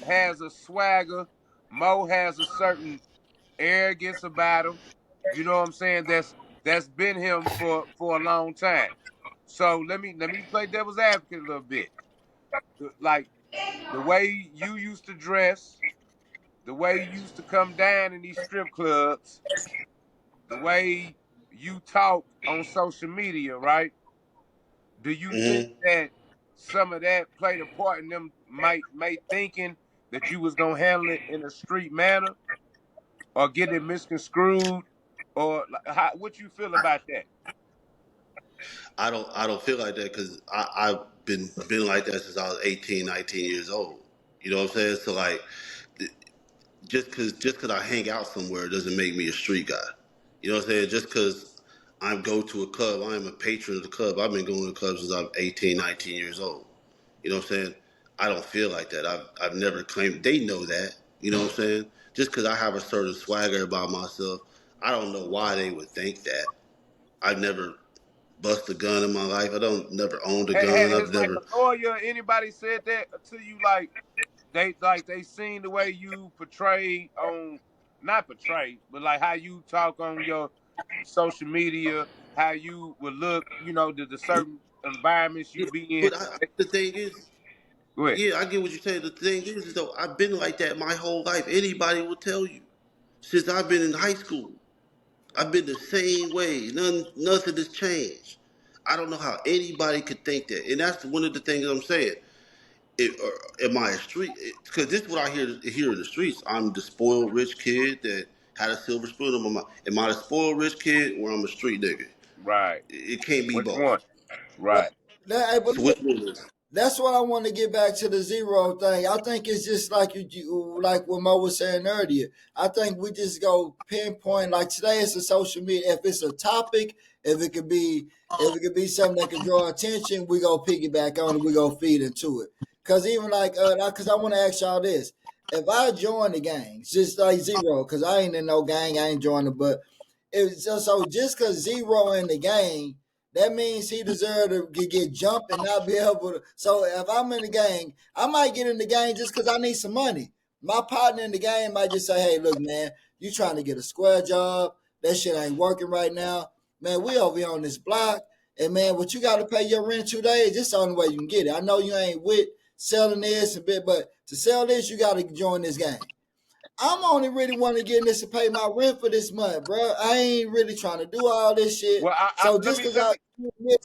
has a swagger. Mo has a certain arrogance about him. You know what I'm saying? That's been him for a long time. So let me play devil's advocate a little bit. Like the way you used to dress, the way you used to come down in these strip clubs, the way you talk on social media, right? Do you think hmm that some of that played a part in them might thinking that you was gonna handle it in a street manner or get it misconstrued or what you feel about that? I don't feel like that because I've been like that since I was 18, 19 years old. You know what I'm saying? So like, just cause I hang out somewhere doesn't make me a street guy. You know what I'm saying? Just cause I go to a club, I am a patron of the club. I've been going to clubs since I'm 18, 19 years old. You know what I'm saying? I don't feel like that. I've never claimed they know that. You know what I'm saying? Just because I have a certain swagger about myself, I don't know why they would think that. I've never bust a gun in my life. I don't never owned a gun. Has I've like never. a lawyer or anybody said that to you? Like they seen the way you portrayed on. not portray, but like how you talk on your social media, how you would look, the certain environments you be in. The thing is, Go ahead. yeah, I get what you're saying. The thing is, though, I've been like that my whole life. Anybody will tell you. Since I've been in high school, I've been the same way. Nothing has changed. I don't know how anybody could think that, and that's one of the things I'm saying. Am I a street? Because this is what I hear in the streets. I'm the spoiled rich kid that had a silver spoon in my mouth. Am I the spoiled rich kid or I'm a street nigga? Right. It can't be Which both. one? Right. But So which one is? that's what I want to get back to the zero thing. I think it's just like like what Mo was saying earlier. I think we just go pinpoint. Like today, it's a social media. If it's a topic, if it could be something that could draw attention, we go piggyback on it. We go feed into it. Cause even cause I want to ask y'all this: if I join the gang, just like zero, cause I ain't in no gang, I ain't joining, but it's just cause zero in the gang that means he deserved to get jumped and not be able to. So if I'm in the gang, I might get in the gang just because I need some money. My partner in the game might just say, "Hey, look, man, you trying to get a square job? That shit ain't working right now, man. We over here on this block, and man, what you got to pay your rent 2 days? This is the only way you can get it. I know you ain't with selling this a bit, but to sell this, you got to join this gang." I'm only really want to get in this to pay my rent for this month, bro. I ain't really trying to do all this shit. Well, So let just me because let I me.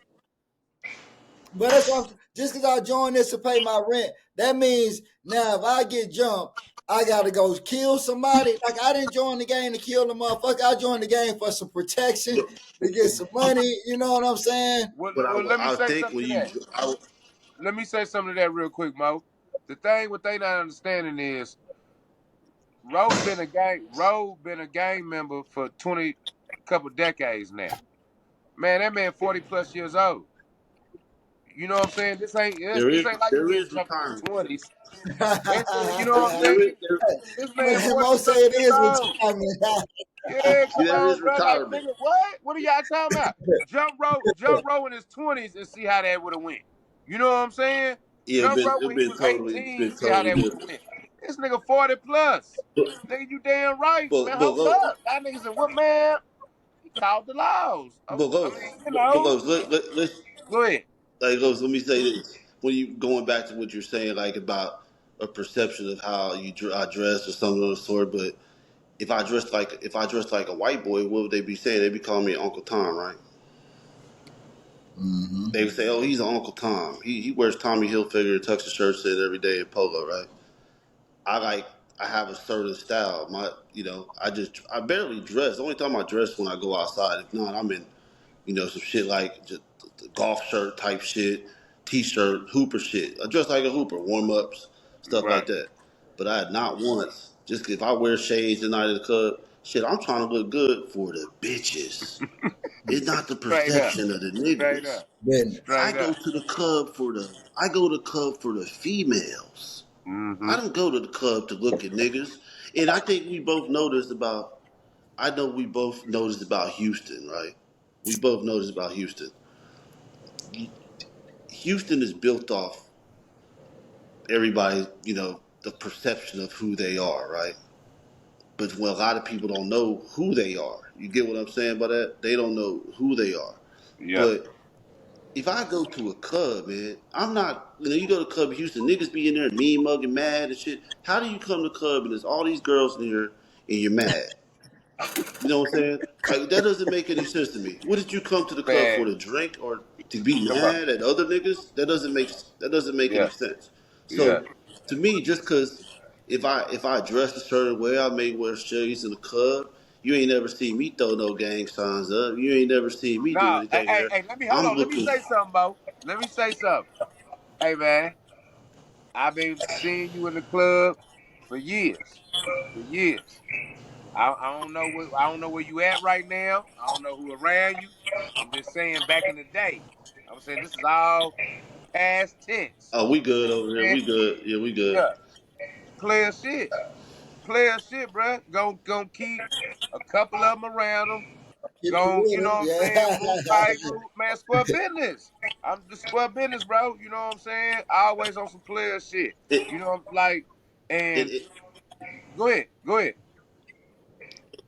but that's what just because I joined this to pay my rent, that means now if I get jumped, I gotta go kill somebody. Like I didn't join the game to kill the motherfucker. I joined the game for some protection, But, to get some money. You know what I'm saying? Well, let me I say think something when to you, that. Let me say something to that real quick, Mo. The thing what they not understanding is Roe been a gang member for 20 couple decades now. Man, that man 40 plus years old. You know what I'm saying? This ain't like you there getting is jumped in retirement. your 20s. You know what I'm saying? There, This man 40 Most say plus it years is old. retirement. Yeah, come there on, is bro. Like, retirement. nigga, what? What are y'all talking about? Jump row in his 20s and see how that would have went. You know what I'm saying? Yeah, Jump row it when he been was totally 18, been see how totally that would have different. went. This nigga 40 plus. But Nigga, you damn right, man. but Hold go up. That nigga said, what, man? He called the laws. but I go mean, but go let's go ahead. like goes. Let me say this: when you going back to what you're saying, like about a perception of how I dress or something of the sort. But if I dress like a white boy, what would they be saying? They'd be calling me Uncle Tom, right? Mm-hmm. They would say, "Oh, he's Uncle Tom. He wears Tommy Hilfiger tucks his shirts in every day in polo, right?" I like I have a certain style. I barely dress. The only time I dress when I go outside. If not, I'm in some shit like just the golf shirt type shit, t-shirt, hooper shit. I dress like a hooper, warm ups, stuff like Right. that. But I had not once. Just if I wear shades the night of the club, shit, I'm trying to look good for the bitches. It's not the Straight up. perception of the Straight niggas. up. Business. I Straight go up. to the club I go to the club for the females. Mm-hmm. I don't go to the club to look at niggas. And I think we both noticed about. I know we both noticed about Houston, right? We both noticed about Houston. Houston is built off everybody, the perception of who they are, right? But when a lot of people don't know who they are, you get what I'm saying by that? They don't know who they are. Yeah. But if I go to a club, man, I'm not. You go to Club Houston, niggas be in there mean mugging, mad and shit. How do you come to the club and there's all these girls in here and you're mad? You know what I'm saying? Like that doesn't make any sense to me. What did you come to the club for? Man, To drink or to be come on. mad at other niggas? That doesn't make any Yeah. sense. Yeah. So to me, just because if I dress a certain way, I may wear shades in the club. You ain't never seen me throw no gang signs up. You ain't never seen me do No, hey, anything hey, there. hey, let me hold I'm on. Let me looking. say something, Bo. Let me say something. Hey, man, I've been seeing you in the club for years. For years. I don't know where you at right now. I don't know who around you. I'm just saying back in the day. I'm saying this is all past tense. Oh, we You good know over what I'm here. saying? We good. Yeah, we good. Yeah. Player shit. Player shit, bruh. Gon' keep a couple of them around them. Keep it Gon' with you know him. what I'm saying? Move tight, Yeah. move, man. Square business. I'm the square business, bro. You know what I'm saying? Always on some player shit. It, You know, like, it, and it, go ahead, go ahead.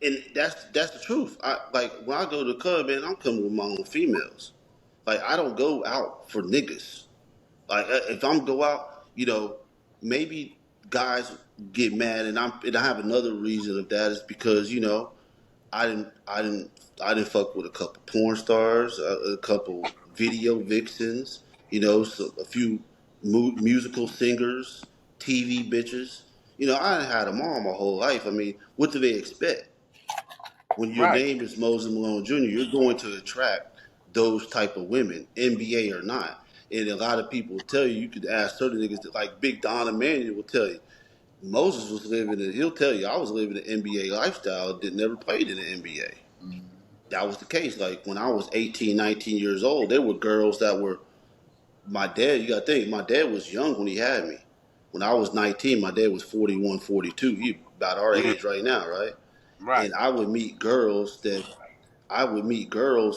And that's the truth. I like when I go to the club, man. I'm coming with my own females. Like I don't go out for niggas. Like if I'm go out, maybe guys get mad, and I have another reason of that is because I didn't I didn't I didn't fuck with a couple porn stars, a couple video vixens, so a few musical singers, TV bitches. I had them all my whole life. I mean, what do they expect? When your Right. name is Moses Malone Jr., you're going to attract those type of women, NBA or not. And a lot of people will tell you, you could ask certain niggas that, like Big Don Emmanuel will tell you, Moses was living in, he'll tell you, I was living an NBA lifestyle that never played in the NBA. That was the case. Like when I was 18, 19 years old, there were girls that were, my dad, you got to think, my dad was young when he had me. When I was 19, my dad was 41, 42. He about our Mhm. age right now, right? Right. And I would meet girls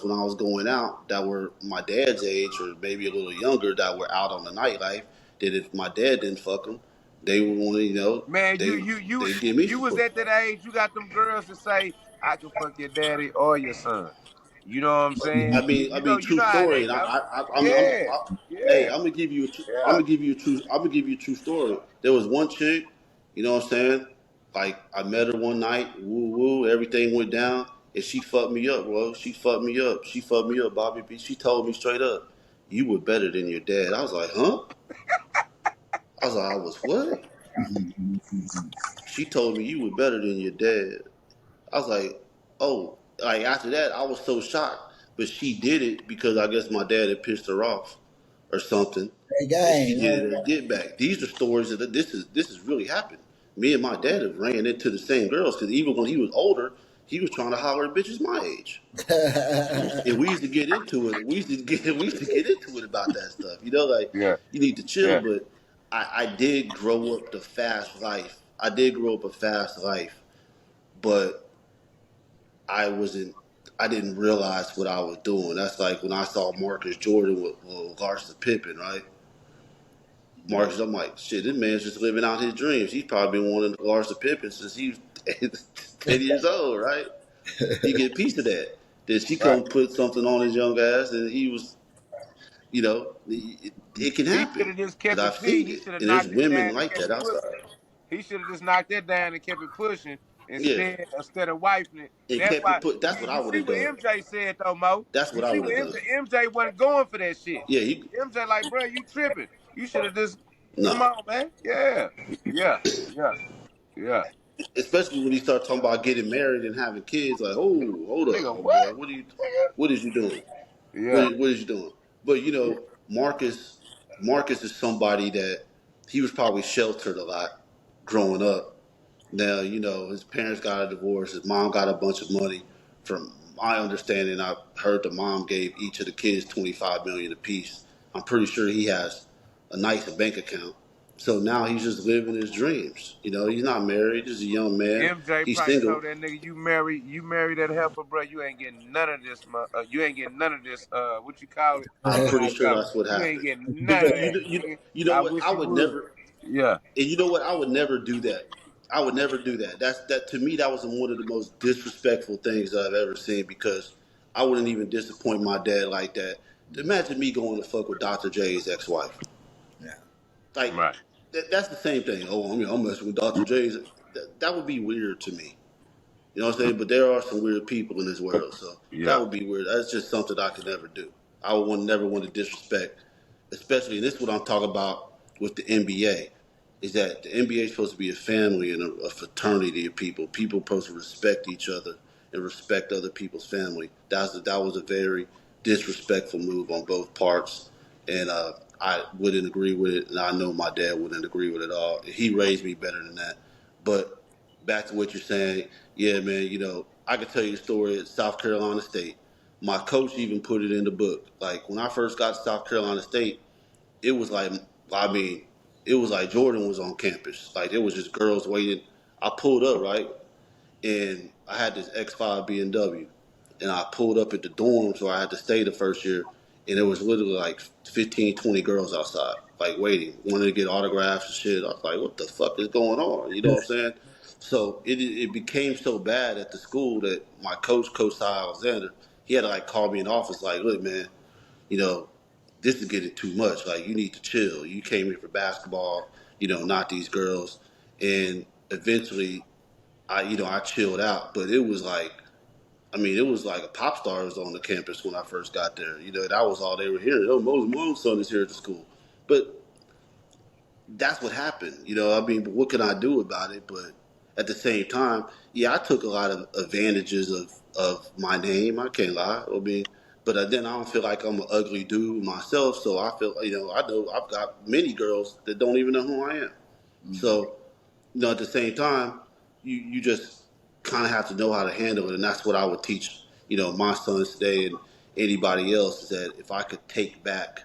when I was going out that were my dad's age or maybe a little younger that were out on the nightlife. That if my dad didn't fuck them, they would want to, Man, you they you you they give me you some was pussy. at that age. You got them girls to say, "I can fuck your daddy or your son." You know what I'm saying? You True know how story. they And go. I, Yeah, hey, yeah, I'm yeah. gonna give you a true, I'm gonna give you a true story. There was one chick, you know what I'm saying? Like I met her one night, woo woo, everything went down, and she fucked me up, bro. She fucked me up. She fucked me up, Bobby B. She told me straight up, "You were better than your dad." I was like, huh? I was like, I was what? She told me you were better than your dad. I was like, oh, like after that, I was so shocked. But she did it because I guess my dad had pissed her off or something, Hey, and she gang. did it as a get back. These are stories that this has really happened. Me and my dad have ran into the same girls because even when he was older, he was trying to holler at bitches my age, and we used to get into it. We used to get into it about that stuff. Like Yeah, you need to chill. yeah. But I did grow up the fast life. I did grow up a fast life, but I wasn't. I didn't realize what I was doing. That's like when I saw Marcus Jordan with Larson Pippen, right? Marcus, I'm like, shit, this man's just living out his dreams. He's probably been wanting Larson Pippen since he was 10 years old, right? He get a piece of that. Then she Right. come put something on his young ass, and he was, it can He should happen. have just Because kept it I've P. seen He it. should have And there's knocked it women down and like kept that it outside. pushing. He should have just knocked that down and kept it pushing Yeah. instead of wiping it. And That's kept why it put, that's you, what I you would see have what done. MJ said though, Mo. That's You what I see would what have MJ done. MJ wasn't going for that shit. Yeah, MJ like, bro, you tripping. You should have just come no. on, man. Yeah. Yeah. Yeah. Yeah. Especially when he start talking about getting married and having kids. Like, oh, hold up, Nigga, homeboy, what? Nigga? what is you doing? Yeah. What is you doing? But Marcus is somebody that he was probably sheltered a lot growing up. Now, his parents got a divorce. His mom got a bunch of money. From my understanding, I heard the mom gave each of the kids 25 million apiece. I'm pretty sure he has a nice bank account. So now he's just living his dreams. He's not married. He's a young man. MJ He's probably single. told that nigga, you marry that heifer, bro. You ain't getting none of this. You ain't getting none of this. What you call it? I'm pretty Inside sure job. that's what You ain't happened. getting none But of that, nigga. you know I what? wish I you would would. never. Yeah, And you know what? I would never do that. I would never do that. That to me that was one of the most disrespectful things that I've ever seen because I wouldn't even disappoint my dad like that. Imagine me going to fuck with Dr. J's ex-wife. Yeah. Like right. that's the same thing. Oh, I mean, I'm messing with Dr. J's. That would be weird to me. You know what I'm saying? But there are some weird people in this world, so that Yeah, would be weird. That's just something I could never do. I would never want to disrespect, especially, and this is what I'm talking about with the NBA, is that the NBA is supposed to be a family and a fraternity of people. People are supposed to respect each other and respect other people's family. That was a very disrespectful move on both parts, and I wouldn't agree with it, and I know my dad wouldn't agree with it at all. He raised me better than that, but back to what you're saying, yeah, man, I could tell you a story at South Carolina State. My coach even put it in the book. Like when I first got to South Carolina State, it was like, I mean, it was like Jordan was on campus. Like there was just girls waiting. I pulled up, right? And I had this X5 BMW. And I pulled up at the dorms where I had to stay the first year. And there was literally like 15, 20 girls outside, like waiting, wanting to get autographs and shit. I was like, what the fuck is going on? You know what I'm saying? So it became so bad at the school that my coach, Coach Cy Alexander, he had to like call me in the office, like, look, man, you know, this is getting too much. Like, you need to chill. You came here for basketball, not these girls. And eventually, I chilled out. But it was like, I mean, it was like a pop star was on the campus when I first got there. That was all they were hearing. Oh, Moses' son is here at the school. But that's what happened. I mean, but what can I do about it? But at the same time, yeah, I took a lot of advantages of my name. I can't lie. I mean, but then I don't feel like I'm an ugly dude myself. So I feel, I know I've got many girls that don't even know who I am. Mm. So, at the same time, you just kind of have to know how to handle it. And that's what I would teach, my sons today and anybody else is that if I could take back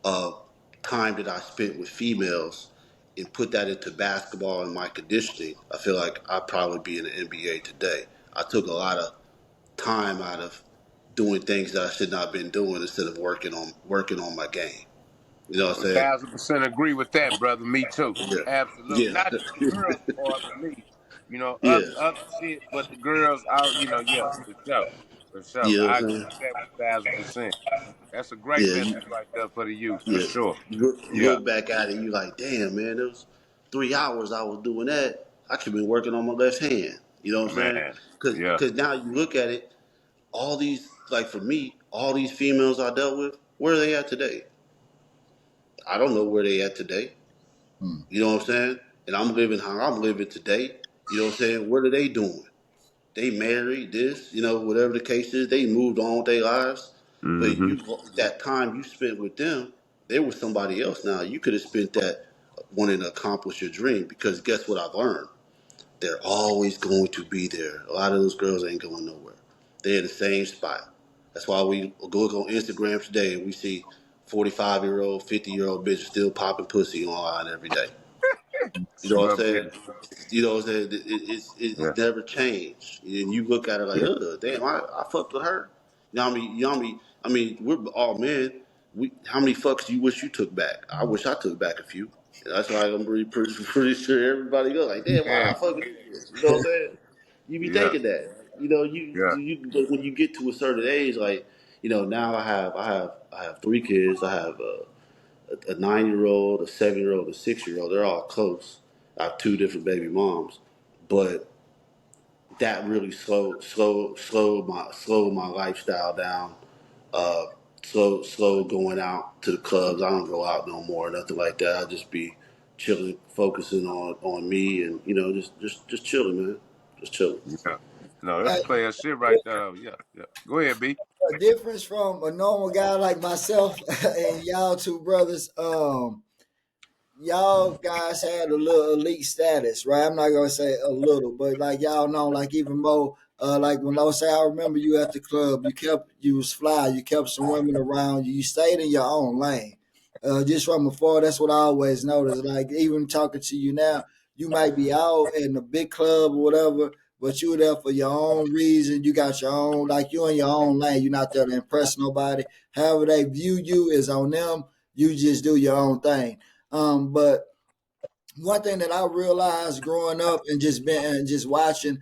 uh, time that I spent with females and put that into basketball and my conditioning, I feel like I'd probably be in the NBA today. I took a lot of time out of doing things that I should not have been doing instead of working on my game. You know what I'm One saying? thousand percent agree with that, brother. Me too. Absolutely. Yeah. Not the girls part for me. Yeah. Other shit, but the girls, yeah, for sure, for sure. You know I what I'm agree saying? with that 1,000%. That's a great Yeah. message right there for the youth, for Yeah. sure. You Yeah, look back at it and you like, damn, man, it was 3 hours I was doing that. I could have been working on my left hand. You know what I'm saying? man. Because Yeah. now you look at it, all these, like for me, all these females I dealt with, where are they at today? I don't know where they at today. Mm. You know what I'm saying? And I'm living how I'm living today. You know what I'm saying? What are they doing? They married, whatever the case is, they moved on with their lives. But Mm-hmm. that time you spent with them, they were somebody else now. You could have spent that wanting to accomplish your dream because guess what I've learned? They're always going to be there. A lot of those girls ain't going nowhere. They're in the same spot. That's why we go look on Instagram today and we see 45-year-old, 50-year-old bitches still popping pussy online every day. You know what I'm Well, saying? yeah, You know what I'm saying? yeah. It's never changed. And you look at her like, Yeah. damn, I fucked with her. I mean, we're all men. How many fucks do you wish you took back? I wish I took back a few. And that's why I'm pretty sure everybody goes like, damn, why Yeah. I fucking do this? You know what I'm saying? You be Yeah. thinking that. Yeah. But when you get to a certain age, like, now I have 3 kids. I have a 9-year-old, a 7-year-old, a 6-year-old. They're all close. I have two different baby moms, but that really slowed my lifestyle down. Uh, slow going out to the clubs. I don't go out no more, nothing like that. I just be chilling, focusing on me, and just chilling, man, just chilling. Yeah. No, that's Hey, player shit right there. Yeah. Yeah. Go ahead, B. a difference from a normal guy like myself and y'all two brothers. Y'all guys had a little elite status, right? I'm not gonna say a little, but like y'all know, like even more, like when I say I remember you at the club, you was fly, you kept some women around you, you stayed in your own lane. Just from afar, that's what I always noticed. Like even talking to you now, you might be out in a big club or whatever, but you were there for your own reason. You got your own, like you in your own lane. You're not there to impress nobody. However they view you is on them. You just do your own thing. But one thing that I realized growing up and just been and just watching,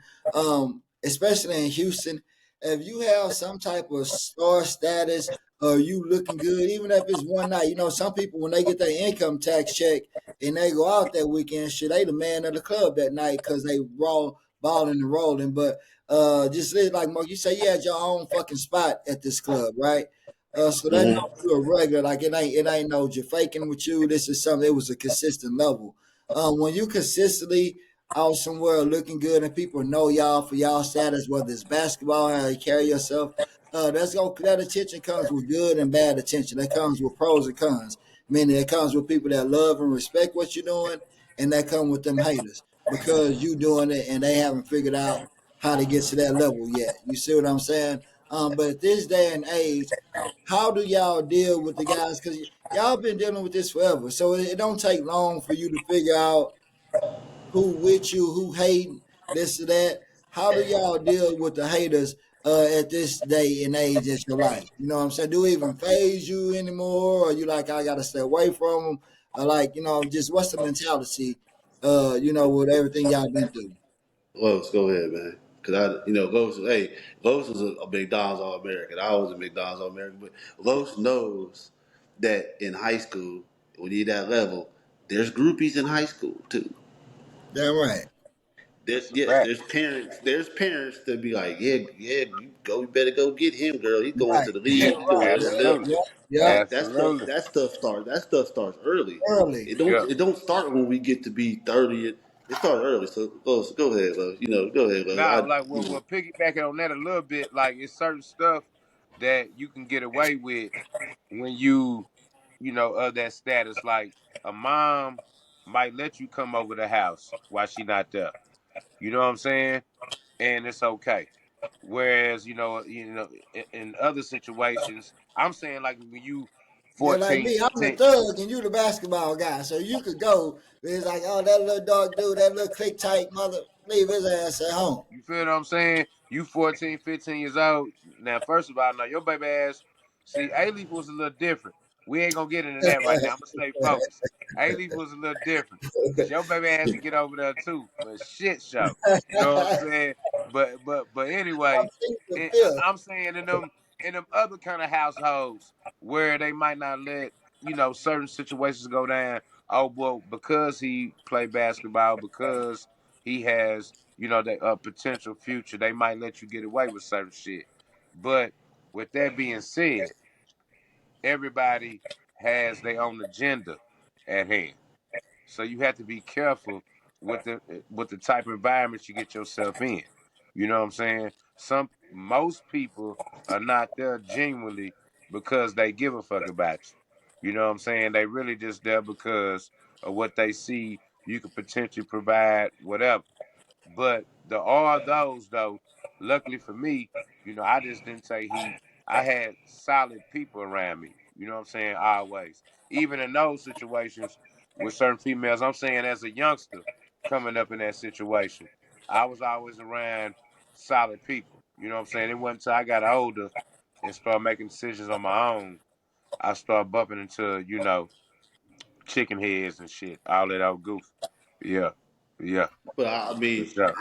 especially in Houston, if you have some type of star status or you looking good, even if it's one night, some people when they get their income tax check and they go out that weekend, shit, they the man of the club that night because they raw balling and rolling. But just like Mark, you say you had your own fucking spot at this club, right? So that know Hmm. you a regular, like it ain't no you're faking with you. This is something. It was a consistent level. When you consistently out somewhere looking good and people know y'all for y'all status, whether it's basketball, how you carry yourself, that attention comes with good and bad attention. That comes with pros and cons. Meaning it comes with people that love and respect what you're doing, and that come with them haters because you doing it and they haven't figured out how to get to that level yet. You see what I'm saying? But at this day and age, how do y'all deal with the guys? Because y'all been dealing with this forever, so it don't take long for you to figure out who with you, who hating this or that. How do y'all deal with the haters at this day and age in your life? You know what I'm saying? Do it even phase you anymore, or you like I gotta stay away from them? Like just what's the mentality? With everything y'all been through. Los, go ahead, man. Cause Los. Hey, Los was a McDonald's All American. I was a McDonald's All American, but Los knows that in high school, when you're that level, there's groupies in high school too. Damn right. That's a Yes, fact. there's parents. There's parents that be like, yeah, yeah, you better go get him, girl. He's going Right. to the league. He's going to the Yep. NFL. Absolutely. Yep. Yep. That stuff. Absolutely. That stuff starts early. Early. It don't. Yeah. It don't start when we get to be 30. It starts early. So go ahead, love. Go ahead, love. Nah, like we'll piggyback on that a little bit. Like it's certain stuff that you can get away with when of that status. Like a mom might let you come over the house while she not there. You know what I'm saying? And it's okay. Whereas, in other situations, I'm saying like when you Yeah, like 14, me, I'm the 15, thug and you the basketball guy. So you could go. But it's like, oh, that little dog dude, that little click tight mother, leave his ass at home. you feel what I'm saying? You 14, 15 years old. Now, first of all, now your baby ass, see, A-Leaf was a little different. We ain't gonna get into that right now. I'm gonna stay focused. A-Leaf was a little different. Cause your baby ass to get over there too for a shit show. You know what I'm saying? But I'm anyway, feeling the fifth. I'm saying in them other kind of households where they might not let certain situations go down. Oh well, because he played basketball, because he has that potential future, they might let you get away with certain shit. But with that being said, everybody has their own agenda at hand. So you have to be careful with the type of environment you get yourself in. You know what I'm saying? Most people are not there genuinely because they give a fuck about you. You know what I'm saying? They really just there because of what they see you could potentially provide, whatever. But the all those though, luckily for me, I just didn't take heat. I had solid people around me. You know what I'm saying? Always. Even in those situations with certain females, I'm saying as a youngster coming up in that situation, I was always around solid people. You know what I'm saying? It wasn't until I got older and started making decisions on my own, I started bumping into, chicken heads and shit. All that old goof. Yeah. Yeah. But I For mean, sure.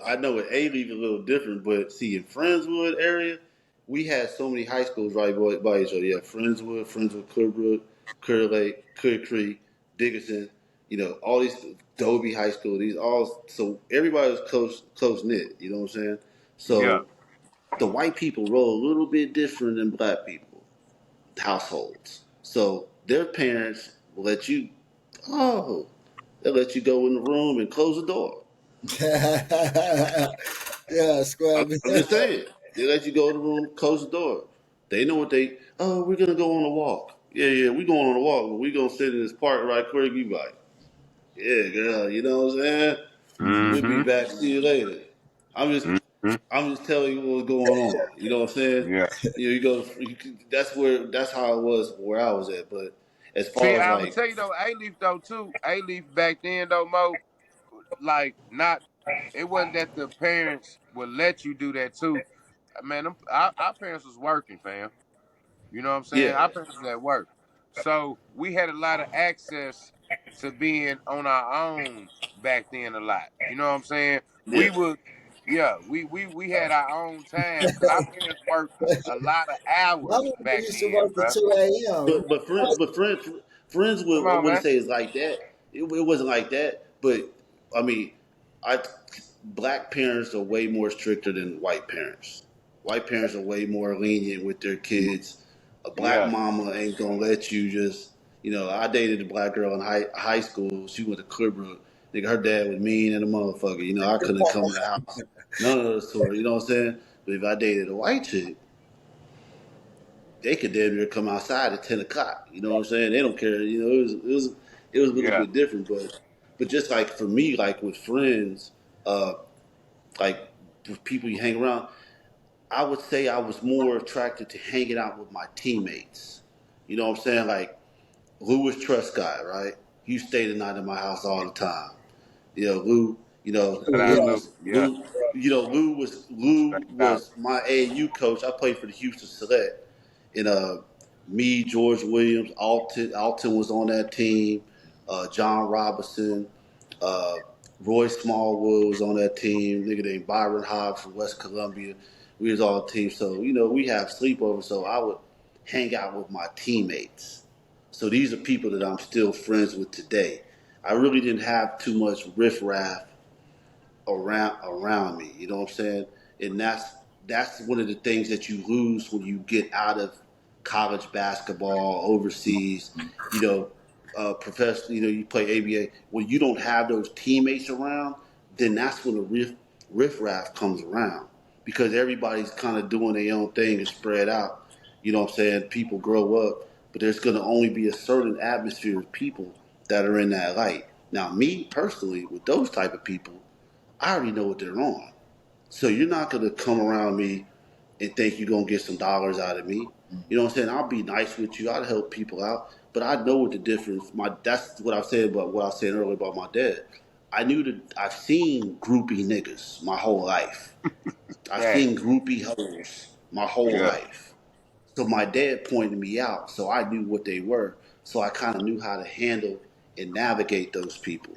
I know it A League a little different, but see, in Friendswood area, we had so many high schools right by each other. Yeah, Friendswood, Clearbrook, Clear Lake, Clear Creek, Dickinson. All these Dobie High School. These all so everybody was close knit. You know what I'm saying? Yeah. So the white people roll a little bit different than black people households. So their parents will let you. Oh, they'll let you go in the room and close the door. Yeah, I'm, square. I'm just saying. They let you go in the room, close the door. They know what they. Oh, we're gonna go on a walk. Yeah, yeah, we going on a walk, but we gonna sit in this park right quick. You like, yeah, girl. You know what I'm saying? We'll be Mm-hmm. back. See you later. I'm just, Mm-hmm. I'm just telling you what's going on. You know what I'm saying? Yeah. You go. That's how it was where I was at. But as See, far as I'm gonna like, tell you though, A-Leaf though too. A-Leaf back then though, Mo, like not. It wasn't that the parents would let you do that too. Man, our parents was working, fam. You know what I'm saying? yeah, Our parents was at work, so we had a lot of access to being on our own back then. A lot. You know what I'm saying? yeah. We would, yeah, we had our own time because our parents worked a lot of My hours mother back used to then, work at bro. 2 a.m. Friends Come would I on, wouldn't man. say it's like that. It wasn't like that, but I mean, I black parents are way more stricter than white parents. White parents are way more lenient with their kids. A black Yeah. mama ain't gonna let you just. I dated a black girl in high school. She went to Clearbrook. Nigga, her dad was mean and a motherfucker. I couldn't come in the house. None of those sort. You know what I'm saying? But if I dated a white chick, they could damn near come outside at 10 o'clock. You know what I'm saying? They don't care. It was a little Yeah. bit different, but just like for me, like with friends, uh, like with people you hang around, I would say I was more attracted to hanging out with my teammates. You know what I'm saying? Like Lou was trust guy, right? He stayed the night in my house all the time. Lou. Shout Yeah, out Lou Lou. was Yeah. Lou. Lou Straight out. was my AAU coach. I played for the Houston Select, and me, George Williams, Alton was on that team. John Robinson, Roy Smallwood was on that team. Nigga named Byron Hobbs from West Columbia. We was all a team. So, we have sleepovers. So I would hang out with my teammates. So these are people that I'm still friends with today. I really didn't have too much riffraff around me. You know what I'm saying? And that's one of the things that you lose when you get out of college basketball overseas. You know, professional. You play ABA. When you don't have those teammates around, then that's when the riffraff comes around because everybody's kind of doing their own thing and spread out. You know what I'm saying? People grow up, but there's going to only be a certain atmosphere of people that are in that light. Now, me personally, with those type of people, I already know what they're on. So you're not gonna come around me and think you're gonna get some dollars out of me. You know what I'm saying? I'll be nice with you. I'll help people out, but I know what the difference. That's what I said about what I was saying earlier about my dad. I knew that I've seen groupie niggas my whole life. I've Right. seen groupie hoes my whole Yeah. life. So my dad pointed me out, so I knew what they were. So I kind of knew how to handle and navigate those people.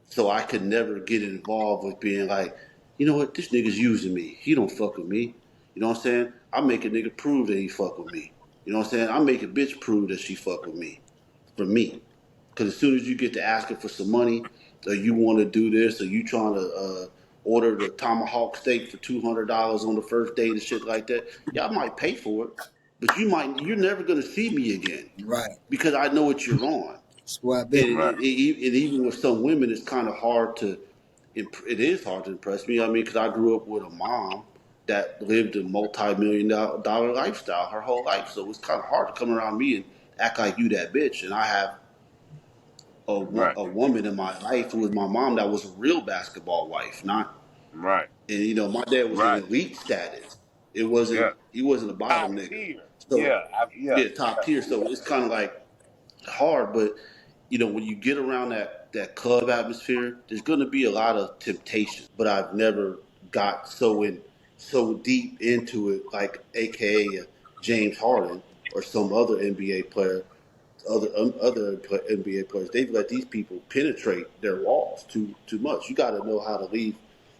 So I could never get involved with being like, you know what, this nigga's using me. He don't fuck with me. You know what I'm saying? I make a nigga prove that he fuck with me. You know what I'm saying? I make a bitch prove that she fuck with me. For me. Because as soon as you get to asking for some money, or you want to do this, or you trying to order the tomahawk steak for $200 on the first date and shit like that, yeah, I might pay for it. But you're never gonna see me again Right. because I know what you're on. That's where I've been. Right. And even with some women, it's kind of hard to. It is hard to impress me. I mean, because I grew up with a mom that lived a multi-million dollar lifestyle her whole life, so it was kind of hard to come around me and act like you that bitch. And I have Right. a woman in my life who was my mom that was a real basketball wife, not. Right. And my dad was in Right. elite status. It wasn't. Yeah. He wasn't a Top bottom nigga. tier. So Yeah. Yeah. yeah, top tier. So it's kind of like hard, but when you get around that club atmosphere, there's going to be a lot of temptation. But I've never got so deep into it, like AKA James Harden or some other NBA player, other NBA players. They've let these people penetrate their walls too much. You got to know how to leave.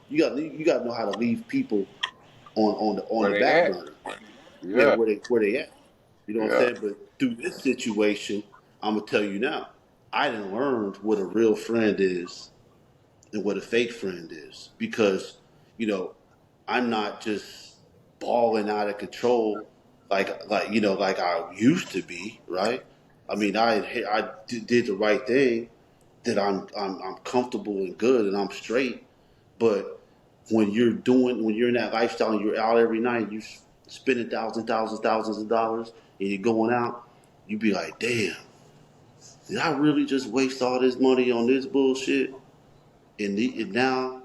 You got to know how to leave people on Where the they back at? burner. Yeah, Yeah. where they at. You know what I'm Yeah. saying? But through this situation, I'm gonna tell you now, I done learned what a real friend is and what a fake friend is because, you know, I'm not just balling out of control like I used to be, right? I mean, did the right thing, that I'm comfortable and good and I'm straight, but when you're in that lifestyle and you're out every night, you spending thousands of dollars, and you're going out, you be like, damn, did I really just waste all this money on this bullshit? And now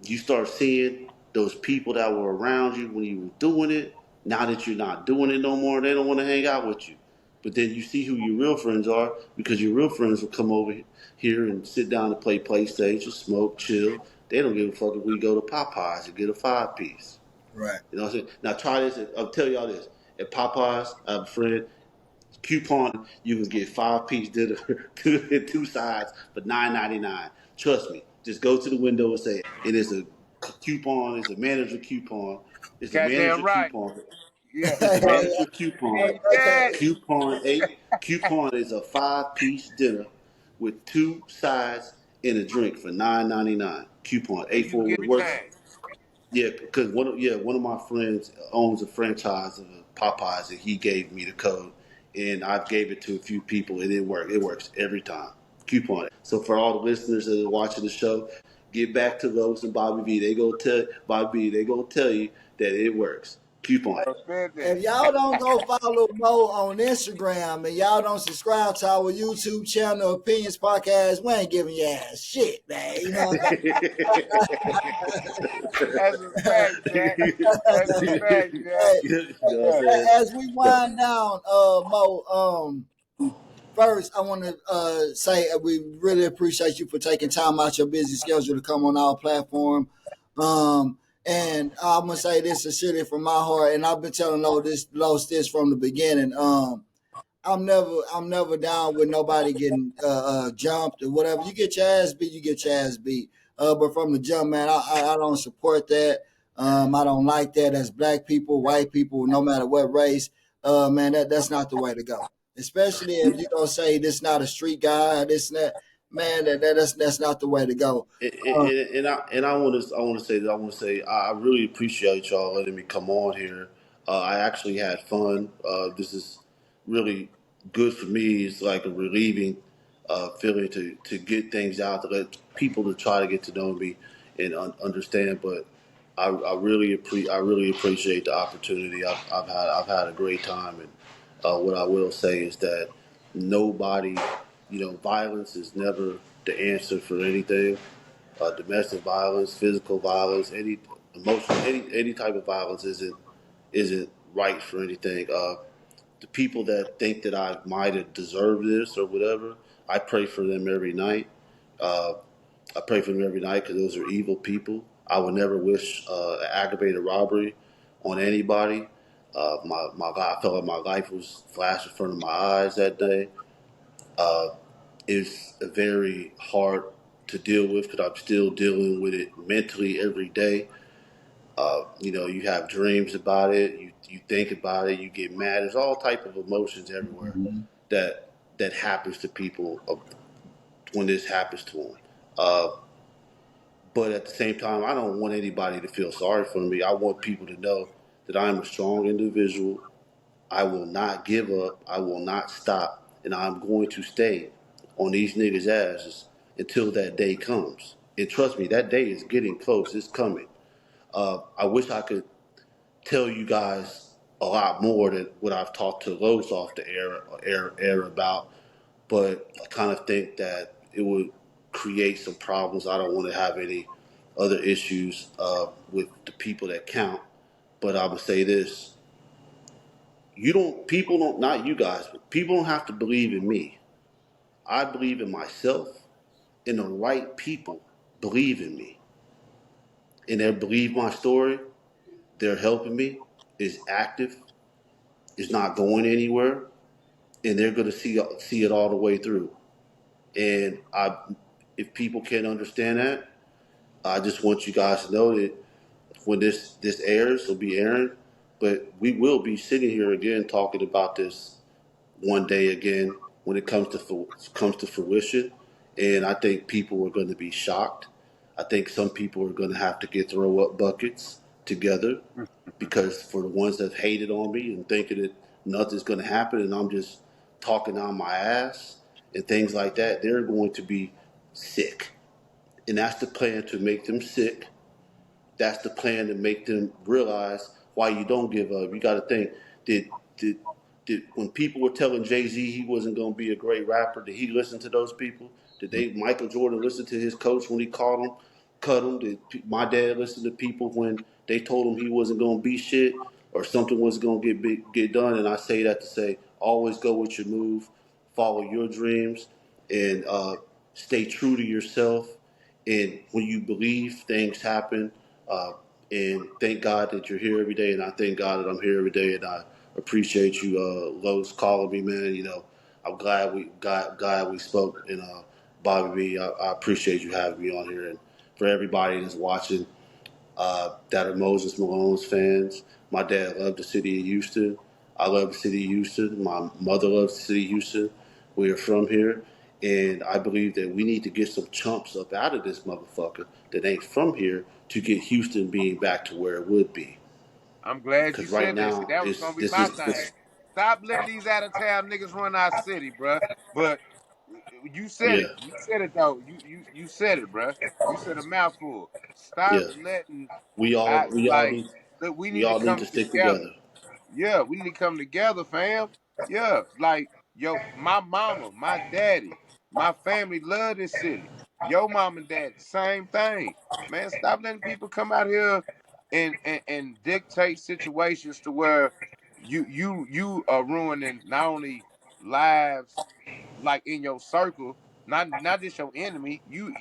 you start seeing those people that were around you when you were doing it. Now that you're not doing it no more, they don't want to hang out with you. But then you see who your real friends are because your real friends will come over here and sit down and play PlayStation, smoke, chill. They don't give a fuck if we go to Popeyes and get a 5-piece. Right. You know what I'm saying? Now try this. I'll tell y'all this. At Popeyes, I have a friend. Coupon, you can get 5-piece dinner, two sides for $9.99. Trust me. Just go to the window and say it is a coupon. It's a manager coupon. It's a Goddamn manager right. coupon. Yeah. It's a Huh? manager coupon. Need that. Coupon is a 5-piece dinner with two sides and a drink for $9.99. Coupon And eight you can four get what works. everything. Yeah, because one of my friends owns a franchise of Popeyes, and he gave me the code, and I gave it to a few people, and it worked. It works every time. Coupon it. So for all the listeners that are watching the show, get back to Lowe's and Bobby V. They go tell Bobby V. They go tell you that it works. Coupon it. Go spend it. If y'all don't go follow Mo on Instagram and y'all don't subscribe to our YouTube channel, Opinions Podcast, we ain't giving you ass shit, man. You know what That's a I'm saying? fact, Jack. That's a fact, Jack. Hey, You know what I'm Yeah. saying? as we wind down, Mo, first I want to say we really appreciate you for taking time out your busy schedule to come on our platform. And I'm gonna say this sincerely from my heart, and I've been telling Lo this from the beginning. I'm never down with nobody getting jumped or whatever. You get your ass beat, you get your ass beat. But from the jump, man, I don't support that. I don't like that as black people, white people, no matter what race. Man, that's not the way to go. Especially if you don't say this not a street guy, this and that. Man, that's not the way to go. Uh, And I want to say that I want to say I really appreciate y'all letting me come on here. I actually had fun. This is really good for me. It's like a relieving feeling to get things out, to let people to try to get to know me and understand. But I really appreciate the opportunity. I've had a great time, and what I will say is that nobody, violence is never the answer for anything. Domestic violence, physical violence, any emotional, any type of violence isn't right for anything. The people that think that I might have deserved this or whatever, I pray for them every night. Uh, I pray for them every night because those are evil people. I would never wish an aggravated robbery on anybody. I felt like my life was flashed in front of my eyes that day. Uh, it's very hard to deal with because I'm still dealing with it mentally every day. You have dreams about it. You think about it. You get mad. There's all type of emotions everywhere mhm. that happens to people when this happens to them. Uh, but at the same time, I don't want anybody to feel sorry for me. I want people to know that I'm a strong individual. I will not give up. I will not stop. And I'm going to stay on these niggas' asses until that day comes. And trust me, that day is getting close. It's coming. I wish I could tell you guys a lot more than what I've talked to Los off the air about, but I kind of think that it would create some problems. I don't want to have any other issues with the people that count. But I would say this: people don't, not you guys, but people don't have to believe in me. I believe in myself, and the right people believe in me, and they believe my story. They're helping me. Is active. Is not going anywhere, and they're going to see it all the way through. And if people can't understand that, I just want you guys to know that when this airs, it'll be airing, but we will be sitting here again talking about this one day again when it comes to fruition. And I think people are going to be shocked. I think some people are going to have to get throw up buckets together because for the ones that hated on me and thinking that nothing's going to happen and I'm just talking on my ass and things like that, they're going to be sick. And that's the plan, to make them sick. That's the plan to make them realize why you don't give up. You got to think, did did did when people were telling Jay Z he wasn't going to be a great rapper, did he listen to those people? Did Michael Jordan listen to his coach when he called him, cut him? Did my dad listen to people when they told him he wasn't going to be shit or something was going to get done? And I say that to say, always go with your move, follow your dreams, and stay true to yourself. And when you believe, things happen. Uh, and thank God that you're here every day, and I thank God that I'm here every day, and I appreciate you, Lowe's, calling me, man. I'm glad we spoke, and Bobby B, I appreciate you having me on here, and for everybody that's watching, that are Moses Malone's fans. My dad loved the city of Houston. I love the city of Houston. My mother loves the city of Houston. We are from here. And I believe that we need to get some chumps up out of this motherfucker that ain't from here to get Houston being back to where it would be. I'm glad you Because right said that. See, now, that was it's gonna be this my is thing. this, Stop letting these out of town niggas run our city, bruh. But you said yeah, it. You said it though. You said it, bruh. You said a mouthful. Stop yeah. letting We all I we all like. need Look, we we need to all need come to stick together. together. Yeah, we need to come together, fam. Yeah, like yo, my mama, my daddy, my family love this city. Yo, mom and dad, same thing. Man, stop letting people come out here and dictate situations to where you are ruining not only lives like in your circle, not just your enemy. You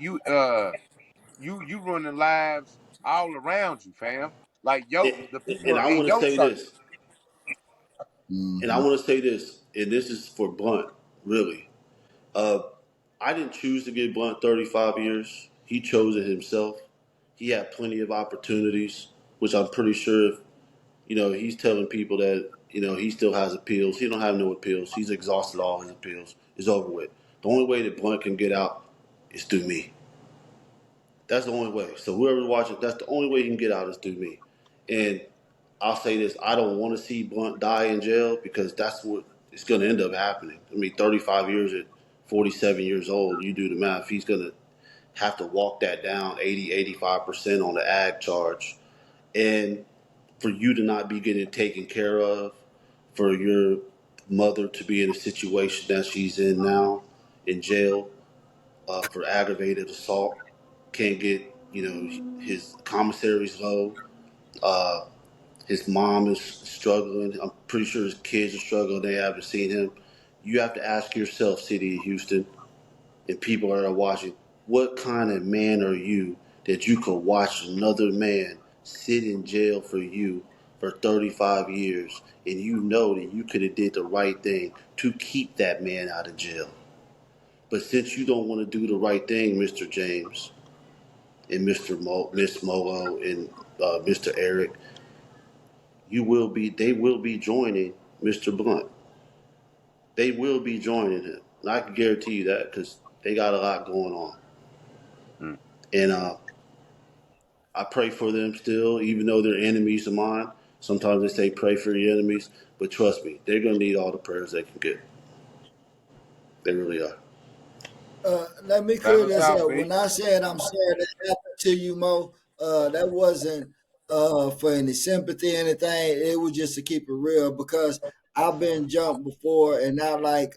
ruining lives all around you, fam. Like yo, And, the people and I in want to your say circle. this, and I Mhm. want to say this, and this is for Blunt, really. Uh, I didn't choose to get Blunt 35 years. He chose it himself. He had plenty of opportunities, which I'm pretty sure if he's telling people that he still has appeals. He don't have no appeals. He's exhausted all his appeals. It's over with. The only way that Blunt can get out is through me. That's the only way. So whoever's watching, that's the only way he can get out is through me. And I'll say this: I don't want to see Blunt die in jail because that's what it's going to end up happening. I mean, 35 years at 47 years old, you do the math. He's going to have to walk that down 80, 85% on the ag charge. And for you to not be getting taken care of, for your mother to be in a situation that she's in now in jail for aggravated assault, can't get, his commissary's low. Uh, his mom is struggling. I'm pretty sure his kids are struggling. They haven't seen him. You have to ask yourself, City of Houston, and people that are watching, what kind of man are you that you could watch another man sit in jail for you for 35 years and you know that you could have did the right thing to keep that man out of jail. But since you don't want to do the right thing, Mr. James and Miss Molo and Mr. Eric, they will be joining Mr. Blunt. They will be joining him. And I can guarantee you that because they got a lot going on. Mm. And I pray for them still, even though they're enemies of mine. Sometimes they say pray for your enemies, but trust me, they're going to need all the prayers they can get. They really are. Let me Battle clear this South, up. B. When I said I'm sorry that happened to you, Mo, that wasn't for any sympathy or anything. It was just to keep it real because I've been jumped before and not like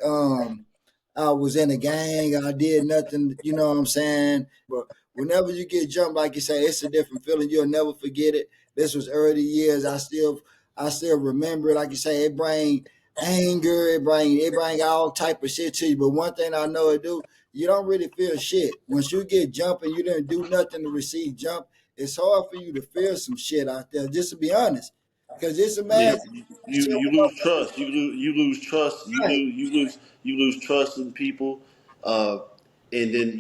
I was in a gang. I did nothing. You know what I'm saying? But whenever you get jumped, like you say, it's a different feeling. You'll never forget it. This was early years. I still remember it. Like you say, it bring anger. It bring all type of shit to you. But one thing I know it do, you don't really feel shit. Once you get jumped and you didn't do nothing to receive jump, it's hard for you to feel some shit out there, just to be honest. Because just Yeah, imagine you shit you with lose no trust. You lose trust. right, You lose trust in people, uh, and then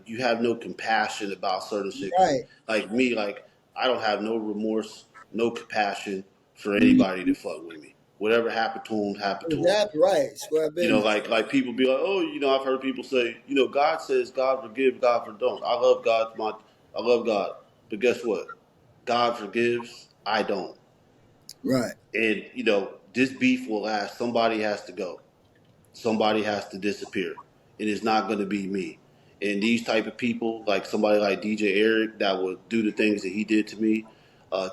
you have no compassion about certain shit. Cause right. like me, like I don't have no remorse, no compassion for anybody Mm-hmm. that fuck with me. Whatever happened to them, happened to them. Exactly right. Square business. Like people be like, oh, I've heard people say, God says God forgive, God for don't. I love God, but guess what? God forgives, I don't. Right. And this beef will last. Somebody has to go. Somebody has to disappear, and it's not going to be me. And these type of people, like somebody like DJ Eric, that would do the things that he did to me,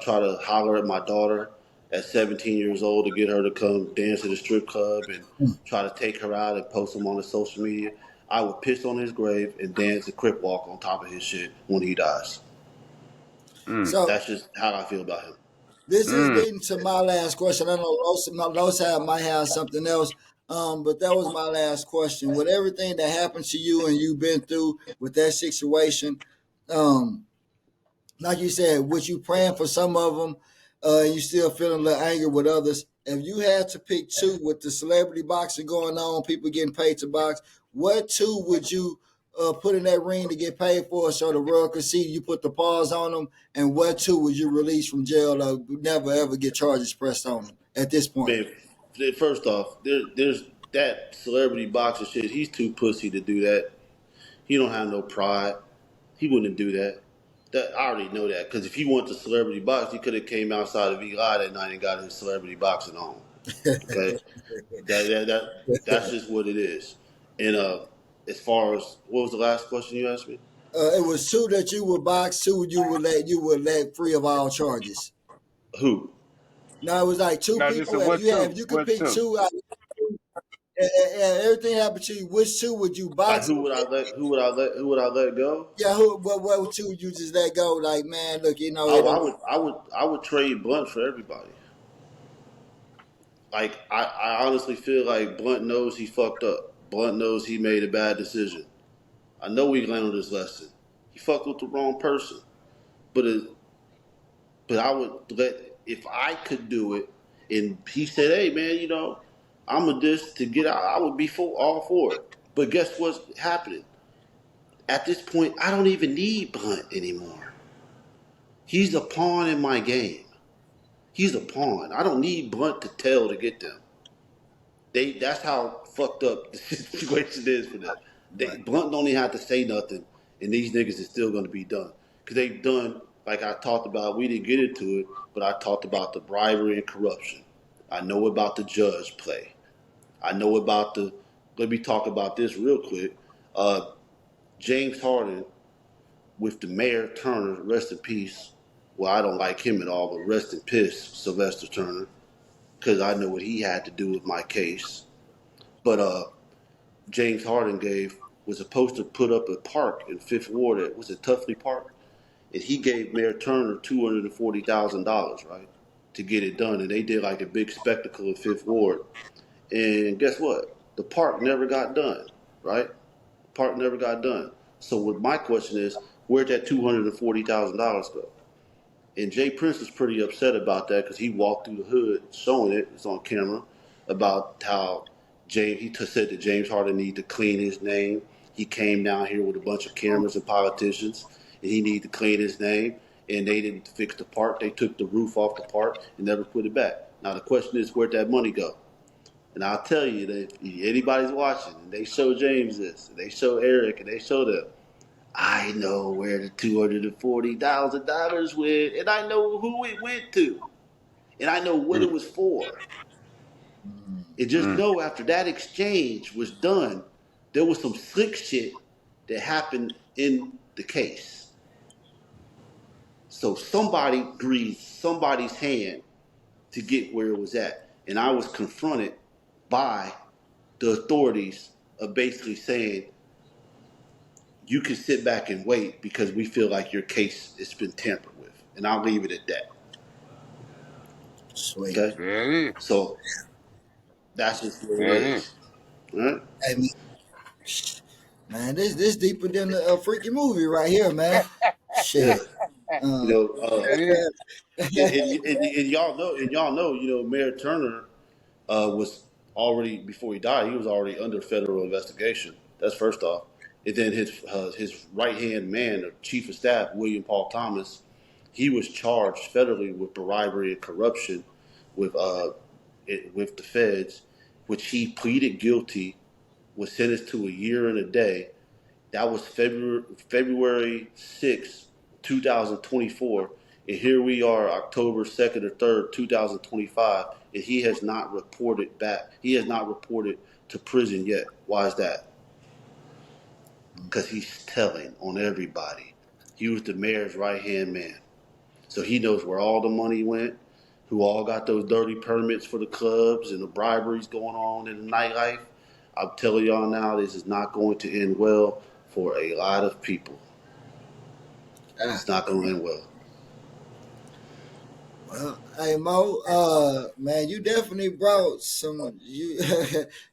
try to holler at my daughter at 17 years old to get her to come dance at a strip club and try to take her out and post them on the social media. I would piss on his grave and dance a crip walk on top of his shit when he dies. Mm. So That's just how I feel about him. this is Mm. leading to my last question. I know might have something else, but that was my last question. With everything that happened to you and you've been through with that situation, um, like you said, what you praying for some of them, and you still feeling a little anger with others. If you had to pick two with the celebrity boxing going on, people getting paid to box, what two would you put in that ring to get paid for so the world could see you put the pause on them? And what two would you release from jail or never ever get charges pressed on them at this point? Man, first off, there's that celebrity boxer shit. He's too pussy to do that. He don't have no pride. He wouldn't do that. That I already know that because if he wanted to celebrity box, he could have came outside of Eli that night and got his celebrity boxing on. Okay, that's just what it is. And as far as what was the last question you asked me? It was two that you would box, two you would let free of all charges. Who? No, it was like two Now this people. is If what you have, two? if you could What pick two? two out, and everything happened to you, which two would you Like box? who would I let? Who would I let go? Yeah, what two would you just let go? Like, man, look, Oh, it don't. I would trade Blunt for everybody. Like I honestly feel like Blunt knows he fucked up. Blunt knows he made a bad decision. I know he learned his lesson. He fucked with the wrong person. But I would let if I could do it. And he said, "Hey man, I'm a this to get out." I would be all for it. But guess what's happening? At this point, I don't even need Blunt anymore. He's a pawn in my game. He's a pawn. I don't need Blunt to tell to get them. That's how fucked up the situation is for them. Right. Blunt don't even have to say nothing, and these niggas is still going to be done because they've done like I talked about. We didn't get into it, but I talked about the bribery and corruption. I know about the judge play. I know about the. Let me talk about this real quick. James Harden with the mayor Turner, rest in peace. Well, I don't like him at all, but rest in peace, Sylvester Turner, because I know what he had to do with my case. But James Harden was supposed to put up a park in Fifth Ward at was it Tuffley Park, and he gave Mayor Turner $240,000 right to get it done, and they did like a big spectacle in Fifth Ward. And guess what? The park never got done, right? The park never got done. So what my question is, where'd that $240,000 go? And Jay Prince was pretty upset about that because he walked through the hood showing it. It's on camera about how said that James Harden needed to clean his name. He came down here with a bunch of cameras and politicians, and he needed to clean his name. And they didn't fix the park. They took the roof off the park and never put it back. Now the question is, where'd that money go? And I'll tell you that if anybody's watching and they show James this, and they show Eric, and they show them, I know where the $240,000 went, and I know who it went to, and I know what it was for. And just Mm. know after that exchange was done, there was some slick shit that happened in the case. So somebody greased somebody's hand to get where it was at. And I was confronted by the authorities of basically saying, you can sit back and wait because we feel like your case has been tampered with. And I'll leave it at that. Sweet. Okay? There it is. So that's just what it There it is. is. All right? Hey, man, this deeper than a freaking movie right here, man. Yeah. Shit. You Um, know, There it is. and y'all know, Mayor Turner was already before he died. He was already under federal investigation. That's first off. And then his right hand man, the chief of staff, William Paul Thomas, he was charged federally with bribery and corruption with with the feds, which he pleaded guilty, was sentenced to a year and a day. That was February 6th, 2024. And here we are, October 2nd or 3rd, 2025, and he has not reported back. He has not reported to prison yet. Why is that? Because he's telling on everybody. He was the mayor's right hand man. So he knows where all the money went, who all got those dirty permits for the clubs and the briberies going on in the nightlife. I'm telling y'all now, this is not going to end well for a lot of people. ah, It's not going to end well. well, hey Mo, man, you definitely brought some you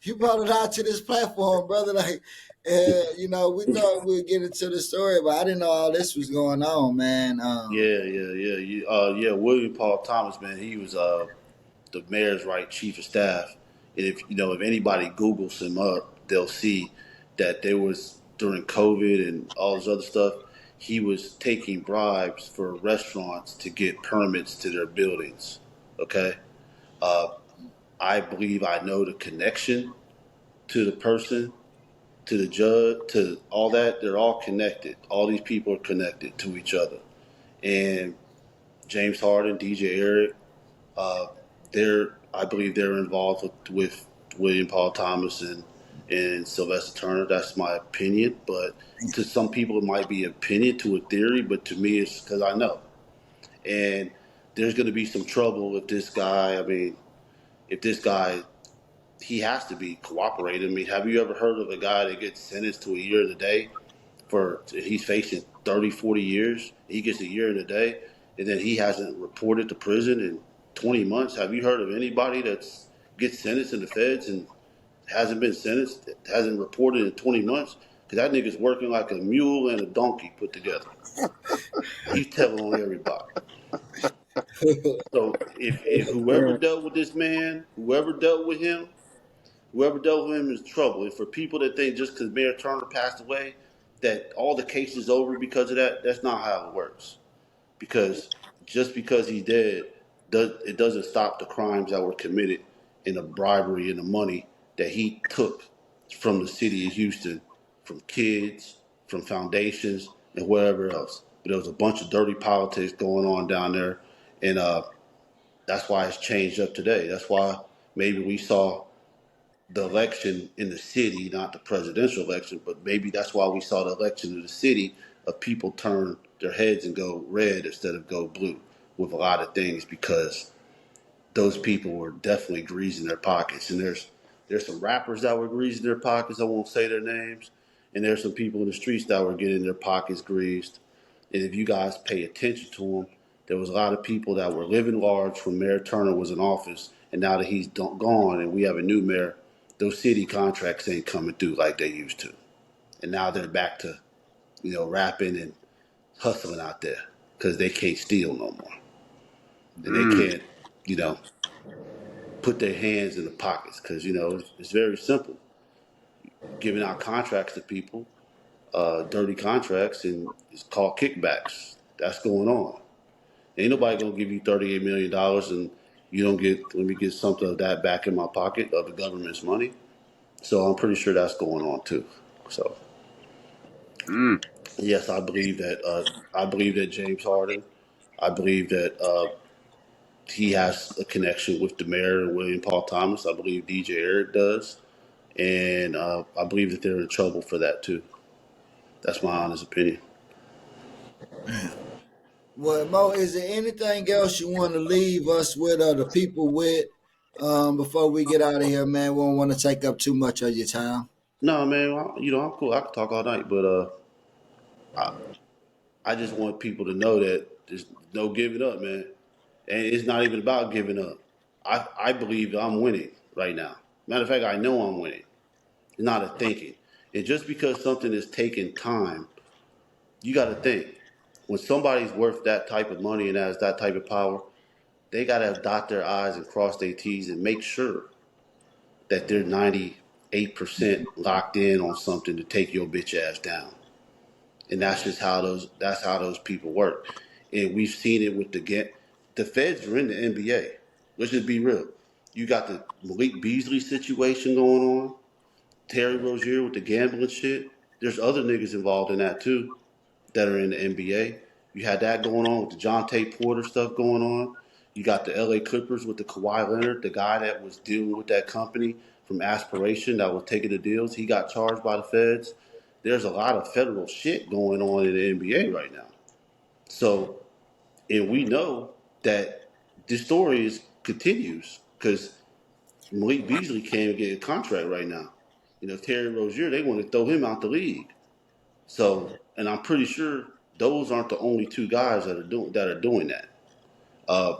you brought it out to this platform, brother. Like, we thought we'd get into the story, but I didn't know all this was going on, man. Yeah. William Paul Thomas, man, he was the mayor's right chief of staff. And if anybody Googles him up, they'll see that there was during COVID and all this other stuff, he was taking bribes for restaurants to get permits to their buildings. Okay, uh, I believe I know the connection to the person, to the judge, to all that. They're all connected. All these people are connected to each other. And James Harden, DJ Eric, uh, I believe they're involved with William Paul Thomas and Sylvester Turner. That's my opinion, but to some people it might be opinion to a theory, but to me it's because I know. And there's going to be some trouble if this guy. I mean, if this guy, he has to be cooperating. I mean, have you ever heard of a guy that gets sentenced to a year and a day for he's facing 30, 40 years? He gets a year and a day, and then he hasn't reported to prison in 20 months. Have you heard of anybody that's gets sentenced in the feds and hasn't been sentenced, hasn't reported in 20 months? Because that nigga's working like a mule and a donkey put together. He's telling on everybody. So if whoever dealt with this man, whoever dealt with him is trouble. And for people that think just because Mayor Turner passed away, that all the case is over because of that. That's not how it works. Because just because he's dead, it doesn't stop the crimes that were committed and the bribery and the money that he took from the city of Houston, from kids, from foundations, and wherever else. But there was a bunch of dirty politics going on down there, and that's why it's changed up today. That's why maybe we saw the election in the city, not the presidential election, but maybe that's why we saw the election in the city of people turn their heads and go red instead of go blue with a lot of things because those people were definitely greasing their pockets. And there's some rappers that were greasing their pockets. I won't say their names. And there's some people in the streets that were getting their pockets greased. And if you guys pay attention to them, there was a lot of people that were living large when Mayor Turner was in office. And now that he's gone and we have a new mayor, those city contracts ain't coming through like they used to. And now they're back to, rapping and hustling out there because they can't steal no more. And they Mm. can't, you know, put their hands in the pockets because, it's very simple. Giving out contracts to people, dirty contracts, and it's called kickbacks. That's going on. Ain't nobody gonna give you $38 million and you don't get. Let me get something of that back in my pocket of the government's money. So I'm pretty sure that's going on too. So Mm. yes, I believe that. I believe that James Harden. I believe that he has a connection with the mayor and William Paul Thomas. I believe DJ Eric does, and I believe that they're in trouble for that too. That's my honest opinion. Well, Mo, is there anything else you want to leave us with or the people with before we get out of here, man? We don't want to take up too much of your time. No, man, I'm cool. I can talk all night, but I, I just want people to know that there's no giving up, man. And it's not even about giving up. I believe I'm winning right now. Matter of fact, I know I'm winning. It's not a thinking. And just because something is taking time, you got to think. When somebody's worth that type of money and has that type of power, they got to dot their I's and cross their T's and make sure that they're 98% locked in on something to take your bitch ass down. And that's how those people work. And we've seen it with the feds are in the NBA. Let's just be real. You got the Malik Beasley situation going on, Terry Rozier with the gambling shit. There's other niggas involved in that too that are in the NBA. You had that going on with the Jonte Porter stuff going on. You got the LA Clippers with the Kawhi Leonard, the guy that was dealing with that company from Aspiration that was taking the deals. He got charged by the feds. There's a lot of federal shit going on in the NBA right now. So, and we know that this story continues because Malik Beasley can't get a contract right now. Terry Rozier, they want to throw him out the league. So, and I'm pretty sure those aren't the only two guys that are doing that. Uh,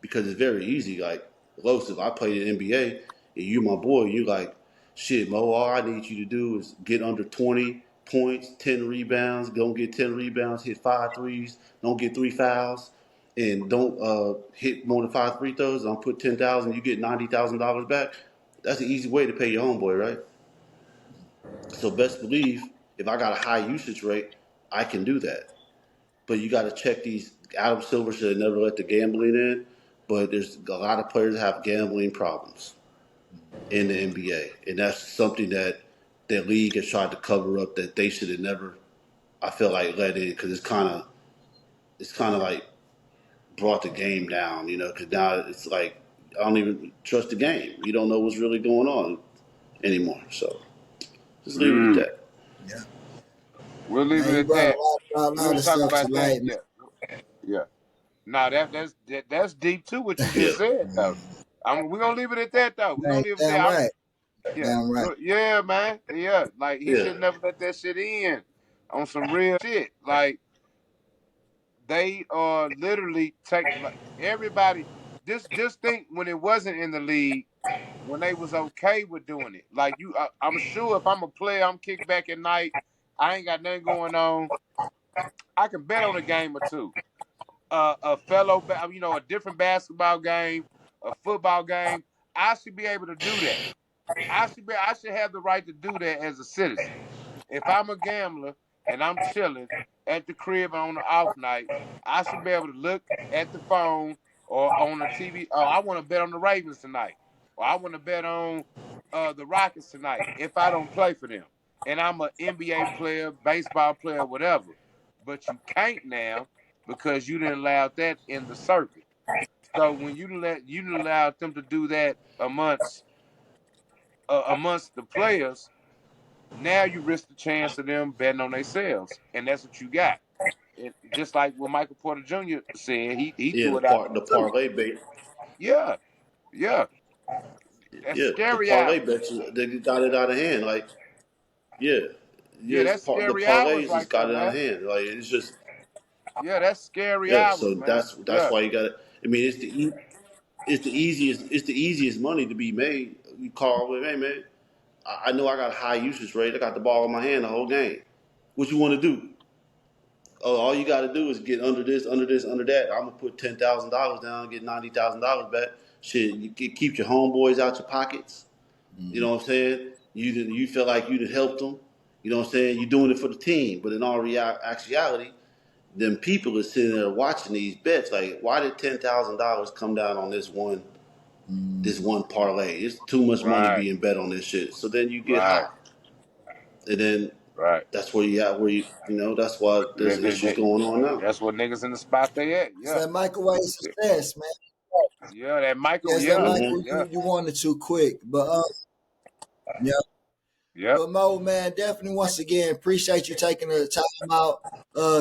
because it's very easy. Like, Los, if I played in NBA and you my boy, you like, shit, Mo, all I need you to do is get under 20 points, 10 rebounds, don't get 10 rebounds, hit 5 threes, don't get 3 fouls, and don't hit more than 5 free throws. I'll put 10,000, you get $90,000 back. That's an easy way to pay your homeboy, right? So best believe if I got a high usage rate, I can do that. But you got to check these. Adam Silver should have never let the gambling in, but there's a lot of players that have gambling problems in the NBA, and that's something that the league has tried to cover up that they should have never. I feel like let in because it's kind of like brought the game down, because now it's like I don't even trust the game. You don't know what's really going on anymore. So just leave it at Mm. that. Yeah, We'll leave man, it you at brought that. a We lot will of talk stuff about that. tonight, man. Yeah. Yeah. Now that's deep too. What you Yeah. just said though. We're gonna leave it at that though. We're Man, gonna leave it damn there. right, Yeah. damn right. Yeah, man. Yeah. Like he Yeah. should never let that shit in on some real shit. Like they are literally take like everybody. Just think when it wasn't in the league, when they was okay with doing it. Like I'm sure if I'm a player, I'm kicked back at night. I ain't got nothing going on. I can bet on a game or two. A different basketball game, a football game. I should be able to do that. I should have the right to do that as a citizen. If I'm a gambler and I'm chilling at the crib on the off night, I should be able to look at the phone or on the TV. Oh, I want to bet on the Ravens tonight, or I want to bet on the Rockets tonight if I don't play for them. And I'm an NBA player, baseball player, whatever. But you can't now because you didn't allow that in the circuit. So when you allowed them to do that amongst the players, now you risk the chance of them betting on themselves, and that's what you got. And just like what Michael Porter Jr. said, he Yeah, threw it out the there too. parlay bait. Yeah, yeah, that's Yeah, the scary parlay hours. bets they got it out of hand. Like yeah, Yeah, yes, that's the scary hours parlays just right there, got it out of man. hand. Like it's just Yeah, that's scary yeah. hours, So man. that's Yeah, why you got it. I mean, it's the easiest money to be made. You call with, hey man, I know I got a high usage rate. I got the ball in my hand the whole game. What you want to do? Oh, all you got to do is get under this, under this, under that. I'm gonna put $10,000 down, get $90,000 back. Shit, keep your homeboys out your pockets. You Mm, know what I'm saying? You feel like you done helped them. You know what I'm saying? You're doing it for the team, but in all actuality, them people are sitting there watching these bets. Like, why did $10,000 come down on this mm, one parlay? It's too much money right, being bet on this shit. So then you get right, hot, and then right. that's where you at. Where you know that's why there's issues going on now. That's what niggas in the spot they at. it's Yeah, that microwave success, man. yeah. That Michael. Yes, that Yeah, Hmm Michael, yeah, you wanted too quick, but yeah. yep. But Mo, man, definitely once again appreciate you taking the time out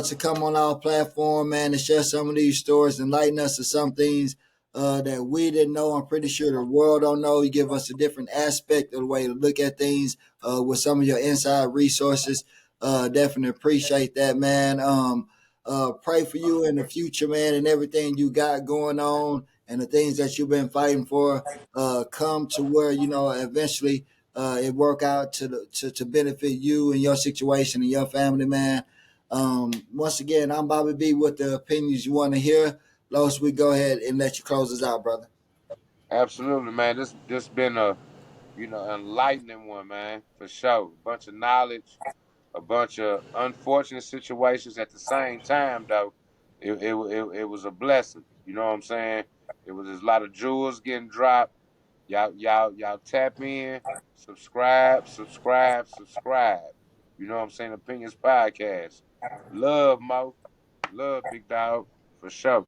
to come on our platform, man, and share some of these stories, enlighten us to some things that we didn't know. I'm pretty sure the world don't know. You give us a different aspect of the way to look at things with some of your inside resources. Definitely appreciate that, man. Pray for you in the future, man, and everything you got going on and the things that you've been fighting for come to where eventually it work out to benefit you and your situation and your family, man. Once again, I'm Bobby B with the opinions you want to hear. Los, we go ahead and let you close us out, brother. Absolutely, man. This been a enlightening one, man, for sure. A bunch of knowledge, a bunch of unfortunate situations at the same time, though. It was a blessing. You know what I'm saying? It was a lot of jewels getting dropped. Y'all tap in, subscribe. You know what I'm saying? Opinions Podcast. Love, Mo. Love, big dog, for sure.